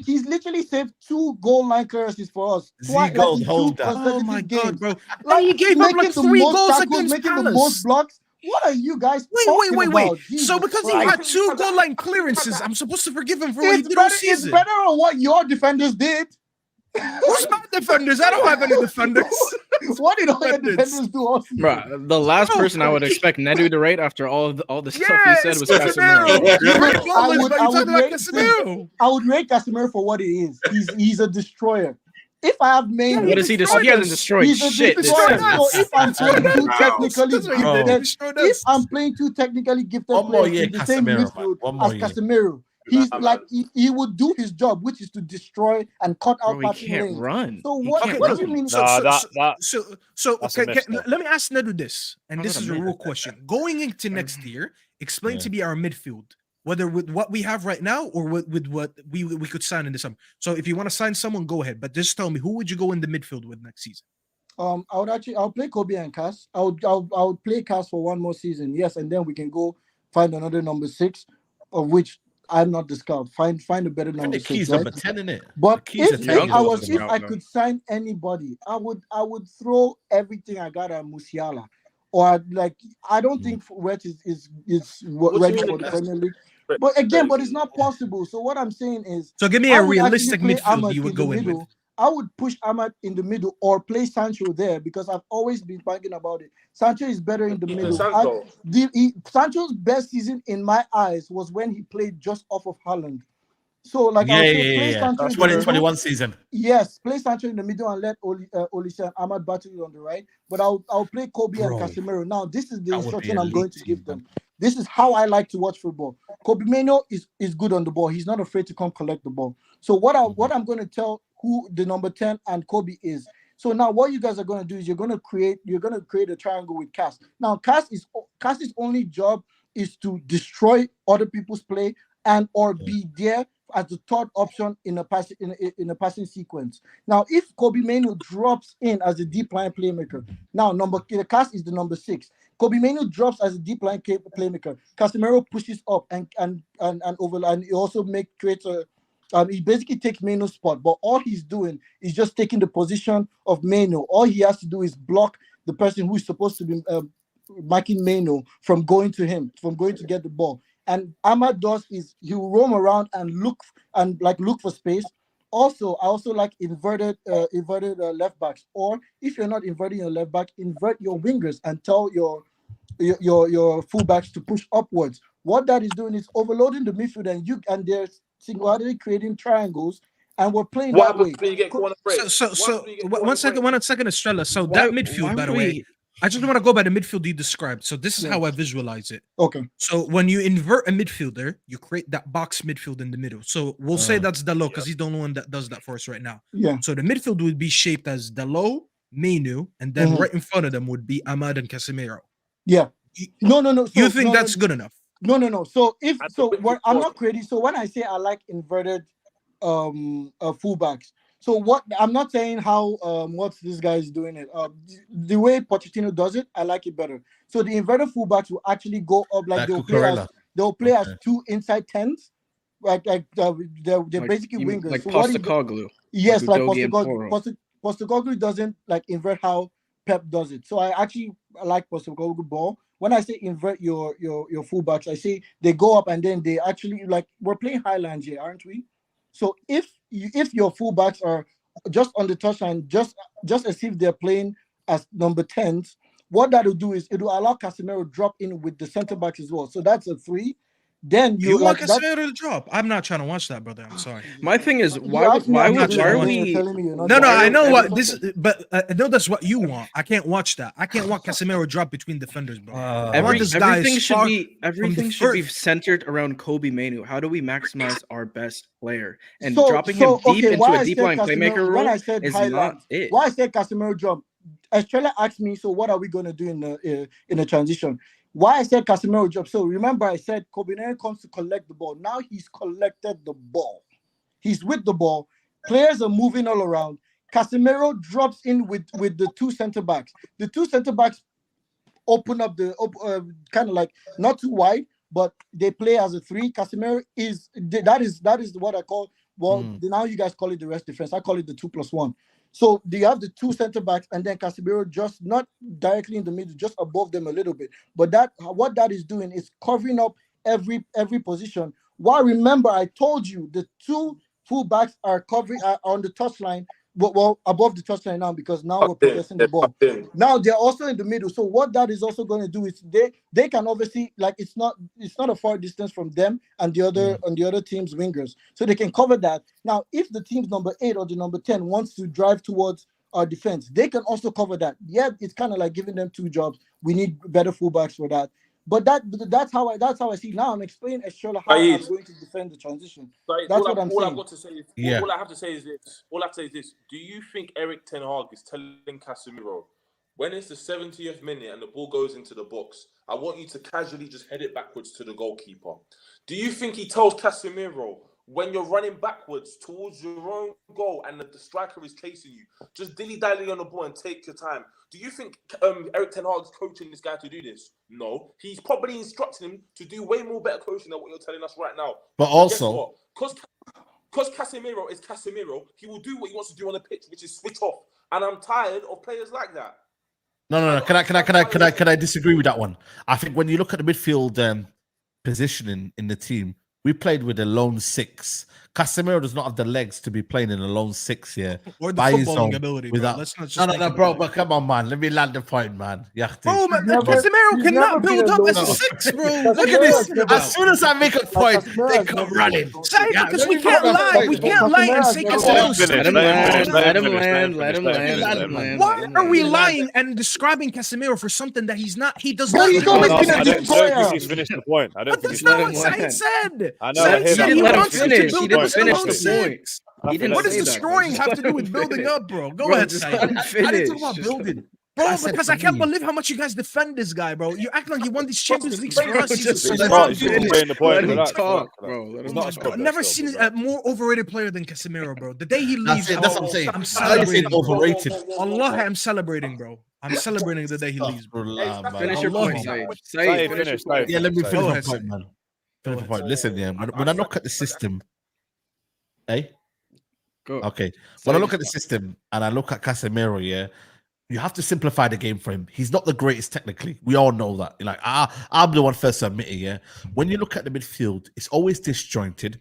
He's literally saved 2 goal line clearances for us. Twice, like in 2 Oh my consecutive god, games. bro! Like he gave up making like the 3 most goals tackles, against making the Palace. most blocks. What are you guys talking Wait. about? So Jesus because he Christ. had 2 goal line clearances, I'm supposed to forgive him for what he It's did all better. It's season. better on what your defenders did. Who's my defenders? I don't have any defenders. What did all your defenders do all season? Bruh, the last Bro, person I would expect Nedu to rate after all the stuff he Yeah, said it's was Casemiro. Casemiro. You rate I goalless, would- but I you would talking about rate- Casemiro. I would rate Casemiro for what he is. He's a destroyer. If I have main, What does he destroy? He hasn't destroyed he's a shit this destroyer. season. So if I'm playing too Wow. technically That's what he did. He gifted, destroyed if us. I'm playing too technically gifted One more players year, in the same Casemiro, midfield man. One more as year. Casemiro, he's Nah, like man. he would do his job, which is to destroy and cut out Bro, he passing can't lanes. run. So He what? can't What do you run. mean? Nah, that So that's a okay, miss, though. let me ask Nedu this, and How this about is a a miss? real question. Going into next year, explain to me our midfield, whether with what we have right now or with what we could sign in the summer. So if you want to sign someone, go ahead. But just tell me, who would you go in the midfield with next season? I'll play Kobbie and Cass. I would play Cass for one more season, yes, and then we can go find another number 6, of which I'm not the scout. Find a better I think number the 6. key's Right? number 10 in it. But keys if, are if taken I off was the if I now. could sign anybody, I would throw everything I got at Musiala. Or like I don't think Wet is What do ready you mean for the that's- Premier League. But again, but it's not possible. So what I'm saying is, So give me I a would actually realistic play midfield Ahmad you would in the go in with. middle. I would push Ahmad in the middle or play Sancho there because I've always been thinking about it. Sancho is better in the middle. Sancho. Sancho's best season in my eyes was when he played just off of Haaland. So like Yeah, I'll yeah, say play yeah. Sancho That's in the middle. 2021 season. Yes, play Sancho in the middle and let Olise and Ahmad battle on the right. But I'll play Kobbie and Bro, Casemiro. Now, this is the that would be instruction I'm elite going to team, give them. This is how I like to watch football. Kobbie Mainoo is good on the ball. He's not afraid to come collect the ball. So what I'm going to tell who the number 10 and Kobbie is. So now what you guys are going to do is you're going to create a triangle with Cass. Now Cass's only job is to destroy other people's play and or be there as the third option in a passing sequence. Now, if Kobbie Mainoo drops in as a deep line playmaker, now Cass is the number 6. Kobbie Mainoo drops as a deep line playmaker. Casemiro pushes up and over, and he also creates a. He basically takes Mainoo's spot, but all he's doing is just taking the position of Mainoo. All he has to do is block the person who is supposed to be marking Mainoo from going to get the ball. And Ahmad does is he will roam around and look for space. Also, I also like inverted left backs. Or if you're not inverting your left back, invert your wingers and tell your fullbacks to push upwards. What that is doing is overloading the midfield, and they're single-handedly creating triangles, and we're playing What that way. happens when you get corner break? So one second, Estrella. So that midfield, by the way, I just want to go by the midfield you described. So this is how I visualize it. Okay. So when you invert a midfielder, you create that box midfield in the middle. So we'll say that's Dalot because he's the only one that does that for us right now. Yeah. So the midfield would be shaped as Dalot, Mainoo, and then right in front of them would be Ahmad and Casemiro. Yeah. No. So, you think that's good enough? No. So I'm not creating. So when I say I like inverted fullbacks. So what I'm not saying how what this guy is doing it. The way Pochettino does it, I like it better. So the inverted fullbacks will actually go up like they'll play as 2 inside 10s. They're basically wingers. Like so Postecoglou. Yes, like Postecoglou. Postecoglou doesn't like invert how Pep does it. So I actually like Postecoglou ball. When I say invert your fullbacks, I say they go up and then they actually like we're playing Highlands here, aren't we? So if your fullbacks are just on the touchline, just as if they're playing as number 10s, what that will do is it will allow Casemiro drop in with the centre backs as well. So that's a 3. Then you want Casemiro to drop. I'm not trying to watch that, brother. I'm sorry. My thing is, why are we? No, I know what this is, but I know that's what you want. I can't watch that. I can't watch Casemiro drop between defenders, bro. Everything should be centered around Kobbie Mainoo. How do we maximize our best player? And dropping him deep into a deep line playmaker role is not it. Why I said Casemiro drop? Estrella asked me, so what are we going to do in the transition? Why I said Casemiro drop? So remember, I said Kobbie Mainoo comes to collect the ball. Now he's collected the ball. He's with the ball. Players are moving all around. Casemiro drops in with the 2 center backs. The 2 center backs open up kind of like not too wide, but they play as a 3. Casemiro that is what I call Well, now you guys call it the rest defense. I call it the 2+1. So do you have the 2 center backs and then Casemiro just not directly in the middle, just above them a little bit. But what that is doing is covering up every position. Well, remember, I told you the 2 full backs are covering on the touchline. Well, above the touchline now, because now we're possessing the ball. Now they're also in the middle. So what that is also going to do is they can obviously, like, it's not a far distance from them and the other team's wingers, so they can cover that. Now, if the team's number 8 or the number 10 wants to drive towards our defense, they can also cover that. Yeah, it's kind of like giving them 2 jobs. We need better fullbacks for that. But that's how I see. Now I'm explaining Eshola how I'm going to defend the transition. That's what I'm saying. I've got to say is, all I have to say is this. Do you think Eric Ten Hag is telling Casemiro, when it's the 70th minute and the ball goes into the box, I want you to casually just head it backwards to the goalkeeper? Do you think he tells Casemiro, when you're running backwards towards your own goal and the striker is chasing you, just dilly-dally on the ball and take your time? Do you think Eric Ten Hag is coaching this guy to do this? No. He's probably instructing him to do way more better coaching than what you're telling us right now. But also, because Casemiro is Casemiro, he will do what he wants to do on the pitch, which is switch off. And I'm tired of players like that. No. Can I disagree with that one? I think when you look at the midfield positioning in the team, we played with a lone 6. Casemiro does not have the legs to be playing in a lone 6 here. Or the footballing ability, bro. Let's not just no, bro. But come on, man. Let me land the point, man. Bro, man, Casemiro cannot build up as a 6, bro. Look at this. As soon as I make a point, they come running. Because we can't lie. We can't lie and say Casemiro's. Let him land. Why are we lying and describing Casemiro for something that he's not? He does not. I don't think he's finished the point. I don't think he's not what Saeed said. I know. Saeed said he wants him to build up. Finish the points. What does destroying have to do with building up, bro? Go ahead, Saeed. I didn't talk about building. Bro, because I can't believe how much you guys defend this guy, bro. You act like you won these Champions Leagues for us. I've never seen a more overrated player than Casemiro, bro. The day he leaves, that's what I'm saying. I'm celebrating. Overrated. Allah, I'm celebrating, bro. I'm celebrating the day he leaves, bro. Finish your point, Saeed. Finish. Yeah, let me finish my point, man. Finish my point. Listen, yeah, when I look at the system, okay. When I look at the system and I look at Casemiro, yeah, you have to simplify the game for him. He's not the greatest technically. We all know that. Like, I'm the one first to admit it, yeah. When you look at the midfield, it's always disjointed.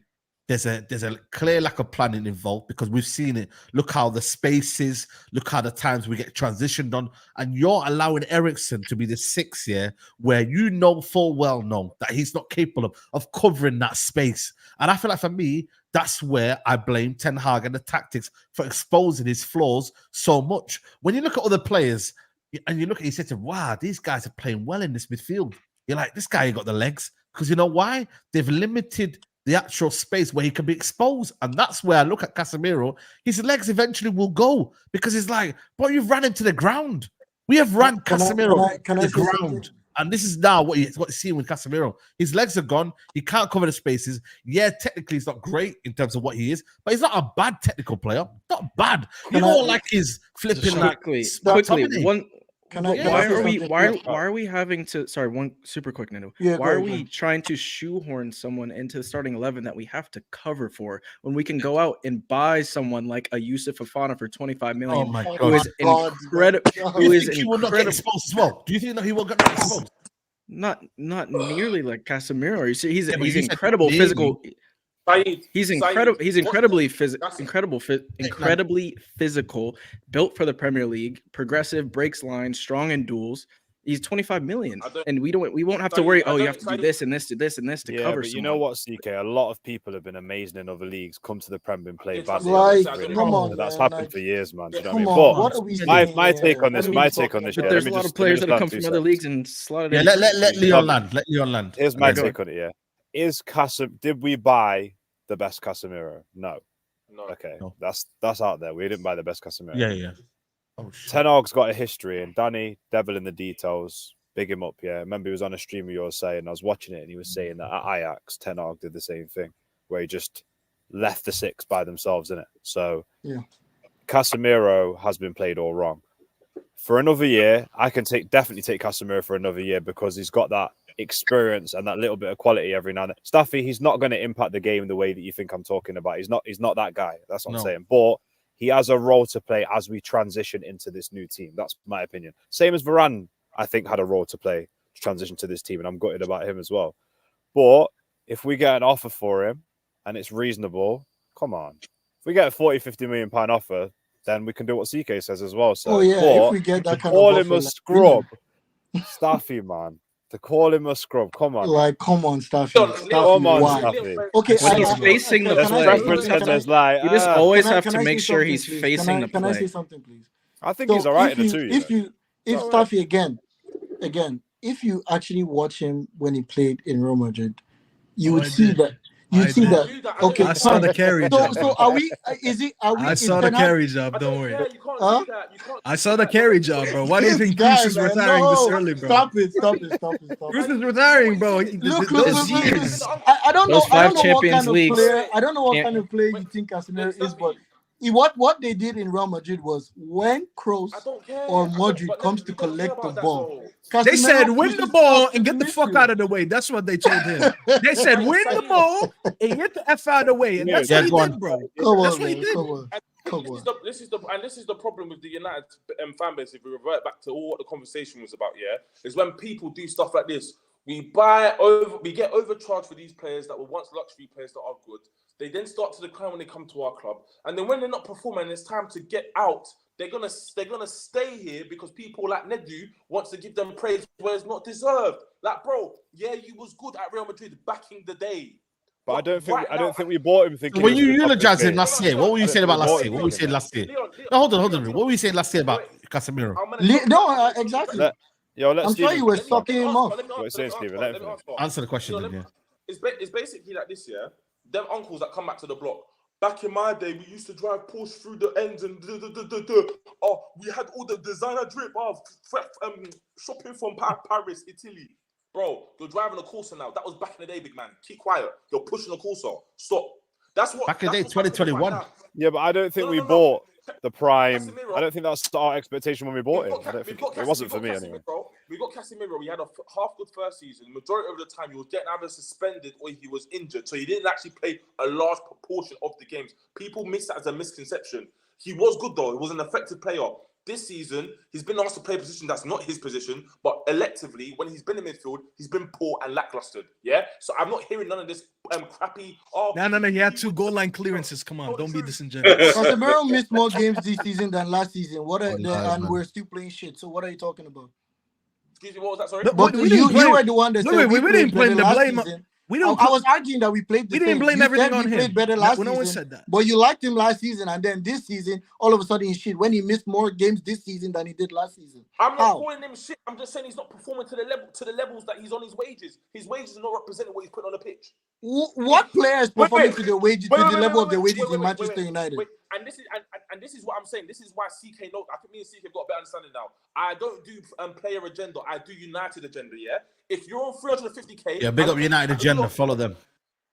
There's a clear lack of planning involved because we've seen it. Look how the spaces, look how the times we get transitioned on, and you're allowing Eriksen to be the 6 here, where you know full well that he's not capable of covering that space. And I feel like for me, that's where I blame Ten Hag and the tactics for exposing his flaws so much. When you look at other players and you look at, you say, wow, these guys are playing well in this midfield. You're like, this guy ain't got the legs, because you know why? They've limited the actual space where he can be exposed. And that's where I look at Casemiro. His legs eventually will go because it's like, but you've ran him to the ground. We have run Casemiro to the ground. And this is now what you're seeing with Casemiro. His legs are gone. He can't cover the spaces. Yeah, technically he's not great in terms of what he is, but he's not a bad technical player. Not bad. You know, like he's flipping quickly. Why are we having to? Sorry, one super quick, Nino. Yeah, why are we trying to shoehorn someone into the starting 11 that we have to cover for when we can go out and buy someone like a Yusuf Fofana for 25 million? Oh my God! Who is incredible? He will not get exposed as well. Do you think that he will get exposed? Not nearly like Casemiro. He's incredible physical. He's incredible. He's incredibly physical, built for the Premier League, progressive, breaks lines, strong in duels. He's 25 million, and we won't have to worry. Oh, you have to do this and this to this and this to cover. But you know what, CK? A lot of people have been amazing in other leagues, come to the Prem and play badly. That's happened for years, man. Do you know what I mean? But my take on this. But there's a lot of players that have come from other leagues and slotted in. Let Leon land. Here's my take on it. Yeah. Did we buy the best Casemiro? No. Okay. No. That's out there. We didn't buy the best Casemiro. Yeah. Oh, Ten Hag's got a history, and Danny, devil in the details, big him up. Yeah. I remember he was on a stream of yours saying, I was watching it, and he was saying that at Ajax, Ten Hag did the same thing, where he just left the 6 by themselves in it. So Casemiro has been played all wrong. for another year, I can definitely take Casemiro for another year because he's got that experience and that little bit of quality every now and then. Staffy, he's not going to impact the game the way that you think I'm talking about. He's not that guy. That's what I'm saying. But he has a role to play as we transition into this new team. That's my opinion. Same as Varane, I think, had a role to play to transition to this team, and I'm gutted about him as well. But if we get an offer for him and it's reasonable, come on. If we get a 40, 50 million pound offer, then we can do what CK says as well. So, if we get that kind of call offer, him a scrub, Staffy, man. To call him a scrub, come on. Like, come on, Staffy. Come on, Staffy. Okay, when he's facing the play, you just always have to make sure he's facing the play. Can I say something, please? I think he's all right in the two. If Staffy again, if you actually watch him when he played in Real Madrid, you would see that. You see that? Okay, I saw the carry job. So are we? Is it? Are we? I saw the carry job. Don't worry. Huh? I saw the carry job, bro. Why do you think Cruz is retiring this early, bro? Stop it! Cruz is retiring, bro. Look. I don't know. Those 5 Champions Leagues. I don't know what kind of player you think Casemiro is, but what they did in Real Madrid was when Kroos or Modric comes to collect the ball, they said win the ball and get the fuck out of the way. That's what they told him. They said win the ball and get the F out of the way, and that's what he did, bro. That's what he did. This is the problem with the United fan base. If we revert back to all what the conversation was about, is when people do stuff like this. We get overcharged for these players that were once luxury players that are good. They then start to decline when they come to our club, and then when they're not performing, it's time to get out. They're gonna stay here because people like Nedu wants to give them praise where it's not deserved. Like, bro, you was good at Real Madrid back in the day. But I don't think we bought him thinking. When you eulogized him last year, what were you saying about last year? What were you saying last year? No, hold on. What were you saying last year about Casemiro? No, exactly. I'm sure you were sucking him off. Answer the question, then, It's basically like this, Them uncles that come back to the block. Back in my day, we used to drive Porsche through the ends and oh, we had all the designer drip of shopping from Paris, Italy. Bro, you're driving a Corsa now. That was back in the day, big man. Keep quiet. You're pushing a Corsa. Stop. That's what. Back in the day, 2021. Yeah, but I don't think we bought the prime. Casemiro, I don't think that's our expectation when we bought him. It wasn't for me anyway. We got Casemiro. We had a half good first season. The majority of the time, he was getting either suspended or he was injured. So he didn't actually play a large proportion of the games. People miss that as a misconception. He was good, though. He was an effective player. This season, he's been asked to play a position that's not his position, but electively, when he's been in midfield, he's been poor and lackluster. Yeah? So I'm not hearing none of this crappy... No. He had 2 goal line clearances. Come on, don't be disingenuous. Casemiro missed more games this season than last season. And we're still playing shit. So what are you talking about? Excuse me, what was that? Sorry? But you were the one that said we didn't blame the blame. I was arguing that we played. We didn't blame everything on him. Played better last no season, one said that. But you liked him last season, and then this season, all of a sudden, he's shit. When he missed more games this season than he did last season. I'm not calling him shit. I'm just saying he's not performing to the levels that he's on his wages. His wages are not representing what he's putting on the pitch. What player is performing to the wages to the level of the wages in Manchester United? And this is what I'm saying. This is why CK knows. I think me and CK have got a better understanding now. I don't do player agenda. I do United agenda. Yeah. If you're on 350k, big up United agenda. Follow them.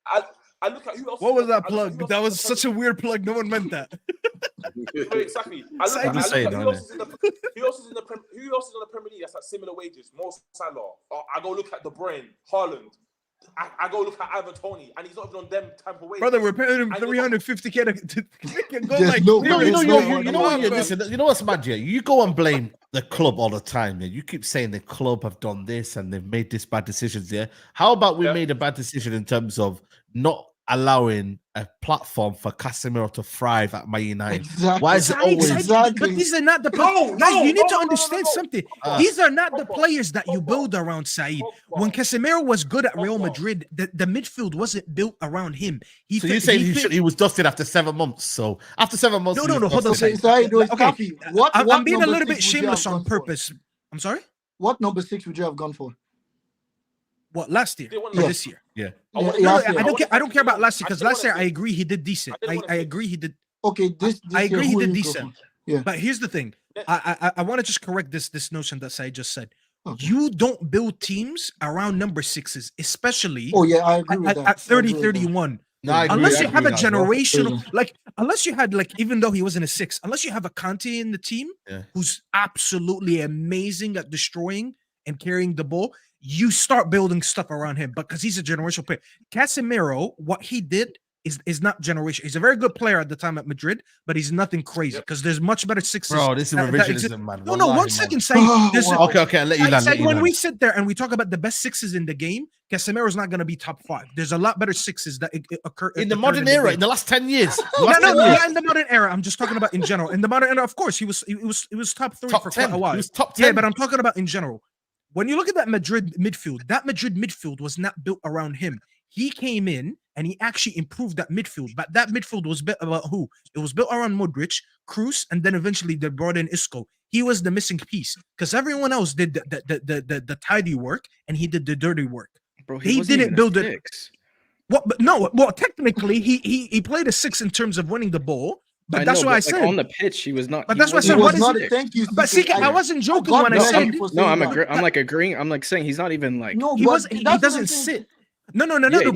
I look at who else. What was that plug? That was such a weird plug. No one meant that. Exactly. I look at who else is in the Premier League that's at similar wages. Mo Salah. I go look at De Bruyne, Hojlund. I go look at Ivan Toney, and he's not even on them type of wages. Brother, we're paying him 350k to go like. You know what's mad, you go and blame the club all the time. You keep saying the club have done this and they've made this bad decisions. How about we made a bad decision in terms of not allowing a platform for Casemiro to thrive at Man United? Exactly. Why is it always? But these are not the players. You need to understand something. These are not the players that you build around Saeed. When Casemiro was good at Real Madrid, the midfield wasn't built around him. So you're saying he was dusted after 7 months? So after 7 months, no. Hold on. Okay. I'm being a little bit shameless on purpose. I'm sorry. What number 6 would you have gone for? What, last year or this year? Yeah. I don't care about last year because last year I agree he did decent. I agree he did. Okay, I agree he did decent. Yeah. But here's the thing. I want to just correct this notion that Saeed just said. Okay. You don't build teams around number 6s, especially I agree with that. At 30, 31. No, I agree, Unless I you agree have a with that as well. generational, like, unless you had, like, even though he wasn't a 6, unless you have a Conte in the team Yeah. who's absolutely amazing at destroying and carrying the ball, you start building stuff around him because he's a generational player. Casemiro, what he did is not generational. He's a very good player at the time at Madrid, but he's nothing crazy because there's much better 6s. Bro, this is revisionism, man. No, Wallahi, one second, man. Saeed. Okay, I'll let you land. Saeed, when we sit there and we talk about the best 6s in the game, Casemiro's not going to be top 5. There's a lot better 6s that occur in the modern era, in the last 10 years. Not in the modern era. I'm just talking about in general. In the modern era, of course, he was top 3 Top for 10. quite a while. He was top 10. Yeah, but I'm talking about in general. When you look at that Madrid midfield was not built around him. He came in and he actually improved that midfield. But that midfield was built about who? It was built around Modric, Kroos, and then eventually they brought in Isco. He was the missing piece because everyone else did the tidy work and he did the dirty work. Bro, he didn't build it. What? But no. Well, technically, he played a 6 in terms of winning the ball. But that's why I said on the pitch he was not. But that's why I said what is it? Thank you. But see, I wasn't joking when I said. No, I'm agreeing. I'm like saying he's not even like. No, he doesn't sit. No.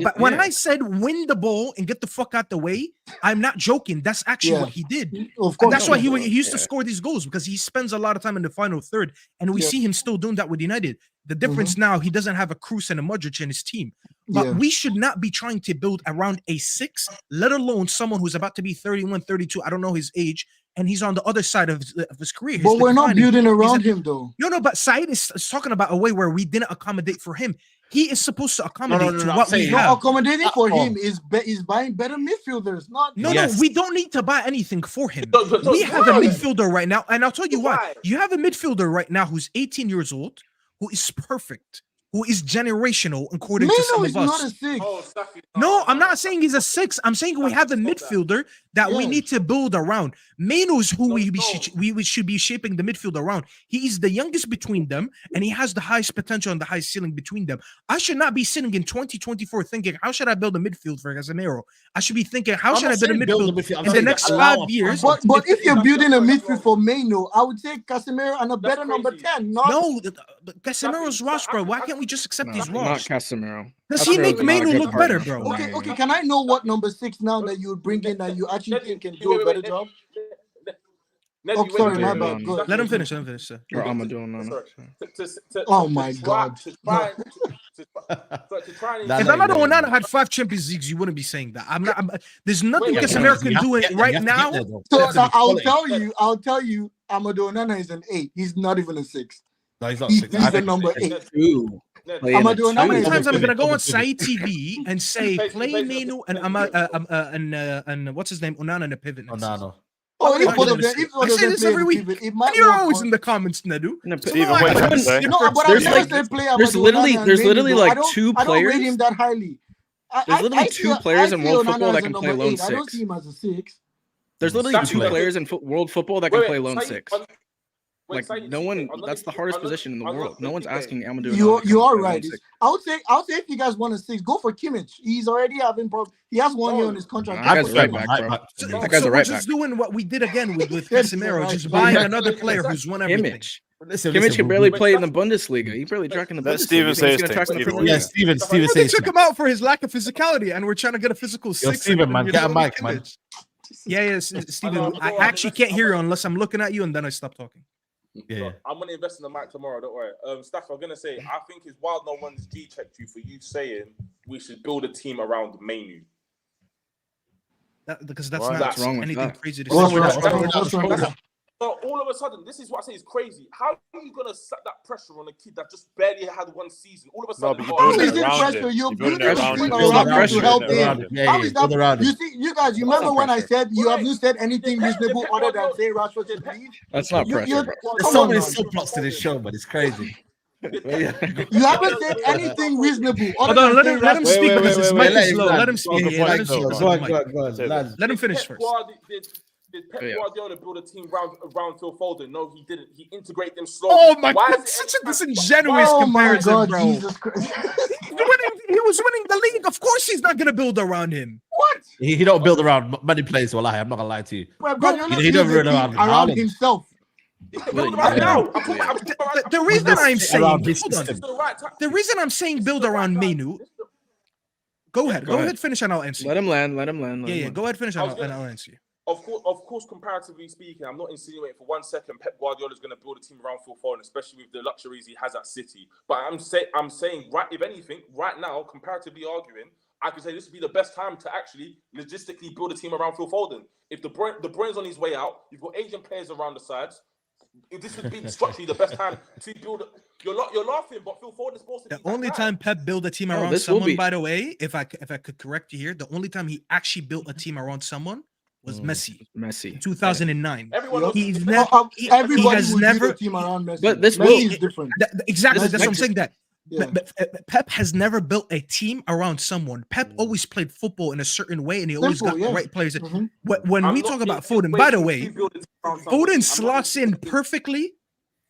But when I said win the ball and get the fuck out the way, I'm not joking. That's actually what he did. Of course, and that's why he used to score these goals because he spends a lot of time in the final third, and we see him still doing that with United. The difference now, he doesn't have a Kroos and a Modric in his team. But we should not be trying to build around a 6, let alone someone who's about to be 31, 32. I don't know his age. And he's on the other side of his career. But we're not building around him, though. No, but Saeed is talking about a way where we didn't accommodate for him. He is supposed to accommodate to what we have. Accommodating for him is buying better midfielders. No, we don't need to buy anything for him. We have a midfielder right now, and I'll tell you why. You have a midfielder right now who's 18 years old, who is perfect, who is generational according to some of us. No, I'm not saying he's a 6. I'm saying we have a midfielder that we need to build around. Mainoo's who we should be shaping the midfield around. He is the youngest between them, and he has the highest potential and the highest ceiling between them. I should not be sitting in 2024 thinking, how should I build a midfield for Casemiro? I should be thinking, how should I build a midfield in the next 5 years? But if you're building a midfield for Mainoo, I would say Casemiro and a better number 10. No, Casemiro's Ross, bro. Why can't we just accept these Ross? Not Casemiro. Does he make Mainoo look better, bro? Okay. Can I know what number 6 now that you would bring in that you actually think can do a better job? Oh, sorry, my bad. Good. Let him finish, sir. I'm doing that. Oh my God. If Amadou Onana had 5 Champions Leagues, you wouldn't be saying that. There's nothing Casemiro can do it right now. So I'll tell you, Amadou Onana is an 8. He's not even a 6. No, he's not He's 6. a number 8. How many times I'm gonna go on Saeed TV and say play Mainoo and what's his name Onana in a pivot? Onana. Oh, I say this every week. And you're always in the comments, Nedu. There's literally like 2 players. I don't rate him that highly. There's literally 2 players in world football that can play lone 6. I don't see him as a 6. There's literally 2 players in world football that can play lone 6. Like no one, that's the hardest position in the world. No one's asking Amadou. You are right. I would say if you guys want a 6, go for Kimmich. He's already having problems. He has 1 year on his contract. That guy's right back, bro. That guy's a right back. Just doing what we did again with Casemiro, just buying another player who's won everything. Kimmich can barely play in the Bundesliga. He barely track in the Bundesliga. Steven says Steven says took him out for his lack of physicality, and we're trying to get a physical 6. Steven, man, get a mic, man. Yeah, Steven. I actually can't hear you unless I'm looking at you, and then I stop talking. Yeah, I'm gonna invest in the mic tomorrow. Don't worry. Staff, I'm gonna say I think it's wild no one's G-checked you for you saying we should build a team around Mainoo. Because that's not wrong with anything that. crazy to say. So all of a sudden, this is what I say is crazy. How are you gonna set that pressure on a kid that just barely had 1 season? All of a sudden, how is it pressure? You're building a team around him to help him. How is that? You see, you guys, you remember when I said you haven't said anything reasonable other than say Rashford should leave? That's not pressure, bro. There's so many subplots to this show, but it's crazy. You haven't said anything reasonable. Hold on, let him speak because his mic is low. Let him speak. Let him finish first. Did Pep Guardiola build a team around Phil Foden? No, he didn't. He integrated them slowly. Oh my God, such a disingenuous comparison, God, bro. Jesus Christ. He was winning the league. Of course he's not going to build around him. What? He don't build around many players, I'm not going to lie to you. He don't build around himself. The reason I'm saying build around Mainoo, Go ahead, finish and I'll answer you. Let him land. Let him land. Yeah, go ahead, finish and I'll answer you. Of course, comparatively speaking, I'm not insinuating for 1 second Pep Guardiola is going to build a team around Phil Foden, especially with the luxuries he has at City. But I'm saying, right, if anything, right now, comparatively arguing, I could say this would be the best time to actually logistically build a team around Phil Foden. If De Bruyne's on his way out, you've got Asian players around the sides. If this would be structurally the best time to build. You're laughing, but Phil Foden is supposed to be the only time Pep built a team around someone. By the way, if I could correct you here, the only time he actually built a team around someone was Messi. Messi. 2009. Everybody he has never team around Messi. But this Messi is different. Exactly. That's what I'm saying. That. Yeah. But Pep has never built a team around someone. Pep always played football in a certain way, and he always got the right players. When we talk about Foden, by the way, Foden slots in perfectly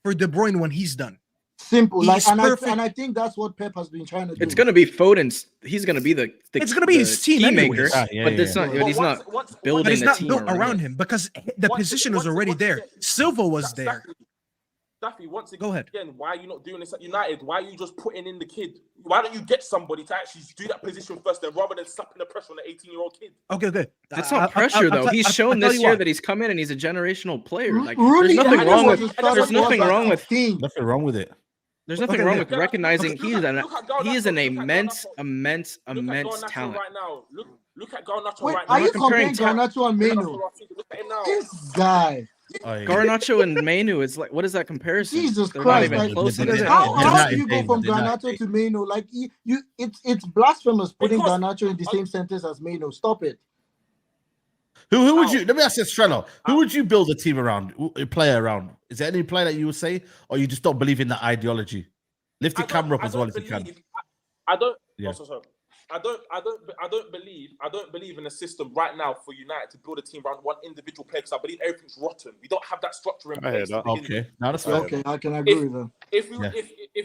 for De Bruyne when he's done. Simple, and I think that's what Pep has been trying to do. It's going to be Foden's. He's going to be the it's going to be his team maker. But it's not. But he's not building. But it's not team built around him because the position was already there. Silva was there. Staffy, once again, go ahead. Why are you not doing this at United? Why are you just putting in the kid? Why don't you get somebody to actually do that position first, then rather than slapping the pressure on the 18-year-old kid? Okay, good. That's not pressure, though. He's shown this year that he's come in and he's a generational player. Like, Rooney, there's nothing wrong with. There's nothing wrong with nothing wrong with it. There's nothing wrong with recognizing he is an immense talent. Right now, look at Garnacho Wait, right now. Are you comparing Garnacho and Mainoo? Look at him now. This guy. Garnacho and Mainoo is like, what is that comparison? Jesus They're Christ! not even close. How do you go from Garnacho to Mainoo? Like it's blasphemous putting Garnacho in the same sentence as Mainoo. Stop it. Who would you? Let me ask this, Trello. Who would you build a team around, a player around? Is there any player that you would say, or you just don't believe in that ideology? Lift the camera up as well if you can. I don't. Yeah. I don't believe in a system right now for United to build a team around one individual player because I believe everything's rotten. We don't have that structure in place. Okay, now that's fair. Okay, I can agree with that. If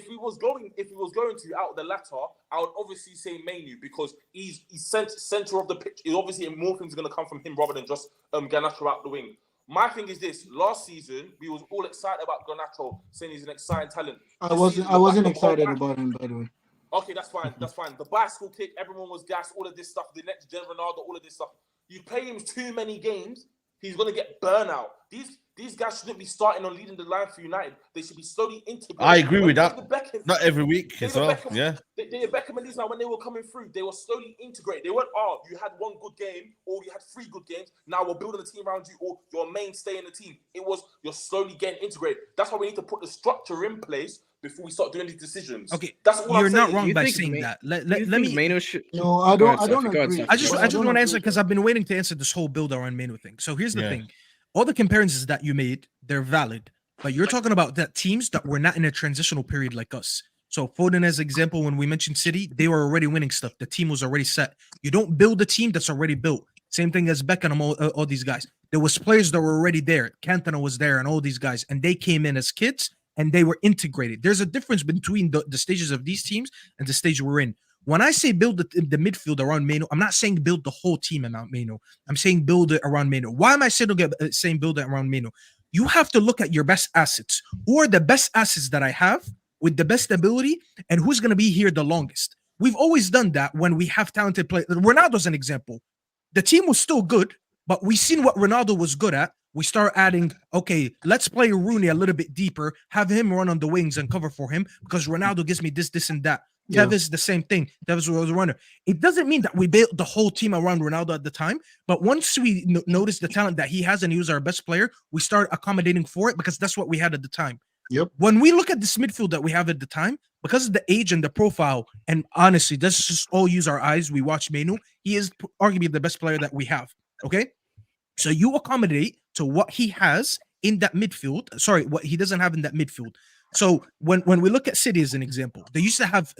we was going to out the latter, I would obviously say Mainoo because he's center of the pitch. Obviously, more things are going to come from him rather than just Garnacho out the wing. My thing is this: last season we was all excited about Garnacho, saying he's an exciting talent. I wasn't excited about him, by the way. Okay, that's fine. That's fine. The bicycle kick, everyone was gassed, all of this stuff, the next gen Ronaldo, all of this stuff. You play him too many games, he's going to get burnout. These guys shouldn't be starting on leading the line for United. They should be slowly integrated. I agree with that. Not every week as well. Yeah. Beckham and these now, when they were coming through, they were slowly integrated. They weren't, you had one good game or you had 3 good games. Now we're building a team around you or you're a mainstay in the team. It was, you're slowly getting integrated. That's why we need to put the structure in place before we start doing these decisions. Okay, that's all you're not wrong by saying that. Let me. Mainoo should... No, I don't agree. I just want to answer because I've been waiting to answer this whole build around Mainoo thing. So here's the thing: all the comparisons that you made, they're valid, but you're talking about that teams that were not in a transitional period like us. So Foden, as example, when we mentioned City, they were already winning stuff. The team was already set. You don't build a team that's already built. Same thing as Beckham, all these guys. There was players that were already there. Cantona was there, and all these guys, and they came in as kids. And they were integrated. There's a difference between the stages of these teams and the stage we're in. When I say build the midfield around Mainoo, I'm not saying build the whole team around Mainoo. I'm saying build it around Mainoo. Why am I saying build it around Mainoo? You have to look at your best assets. Who are the best assets that I have with the best ability and who's going to be here the longest? We've always done that when we have talented players. Ronaldo's an example. The team was still good, but we've seen what Ronaldo was good at. We start adding, okay, let's play Rooney a little bit deeper, have him run on the wings and cover for him because Ronaldo gives me this, and that. Yeah. Tevez, the same thing. Tevez was a runner. It doesn't mean that we built the whole team around Ronaldo at the time, but once we notice the talent that he has and he was our best player, we start accommodating for it because that's what we had at the time. Yep. When we look at this midfield that we have at the time, because of the age and the profile, and honestly, let's just all use our eyes. We watch Mainoo. He is arguably the best player that we have. Okay? So you accommodate to what he has in that midfield. Sorry, what he doesn't have in that midfield. So when we look at City as an example, they used to have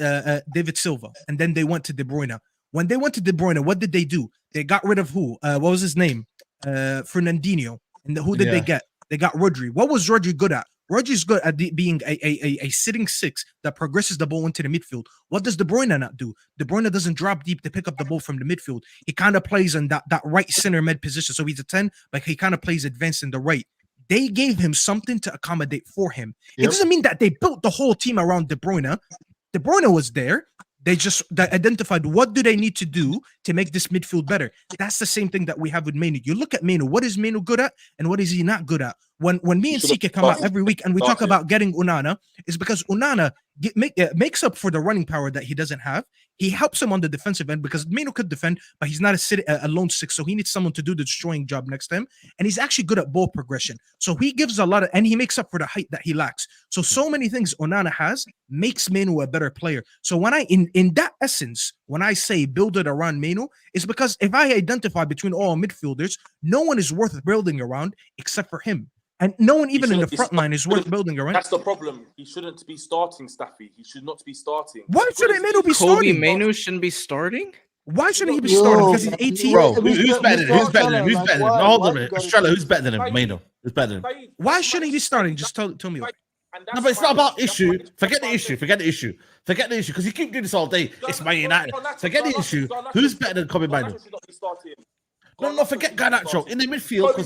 David Silva, and then they went to De Bruyne. When they went to De Bruyne, what did they do? They got rid of who? What was his name? Fernandinho. And who did they get? They got Rodri. What was Rodri good at? Rodri's good at being a sitting 6 that progresses the ball into the midfield. What does De Bruyne not do? De Bruyne doesn't drop deep to pick up the ball from the midfield. He kind of plays in that right center mid position. So he's a 10, but he kind of plays advanced in the right. They gave him something to accommodate for him. Yep. It doesn't mean that they built the whole team around De Bruyne. De Bruyne was there. They identified what do they need to do to make this midfield better. That's the same thing that we have with Mainoo. You look at Mainoo. What is Mainoo good at, and what is he not good at? When me and CK come out every week and we talk about getting Onana, it's because Onana makes up for the running power that he doesn't have. He helps him on the defensive end because Mainoo could defend, but he's not a lone six, so he needs someone to do the destroying job next to him. And he's actually good at ball progression, so he gives a lot of, and he makes up for the height that he lacks. So many things Onana has makes Mainoo a better player. So when in that essence, when I say build it around Mainoo, it's because if I identify between all midfielders, no one is worth building around except for him. And no one even in the front line is worth building around. That's the problem. He shouldn't be starting, Staffy. He should not be starting. Why shouldn't Mainoo be Kobbie starting? Mainoo shouldn't be starting? Why shouldn't he be starting? Because he's 18. Bro, who's better than him? Who's better than him? Who's better than him? No, hold on a minute. Estrella, who's better than him? Mainoo. Who's better than him? Why shouldn't he be starting? Just tell me. No, but it's not about issue. Forget the issue. Forget the issue. Forget the issue. Because you keep doing this all day. It's Man United. Forget the issue. Who's better than Kobbie Mainoo? No, forget Garnacho. In the midfield,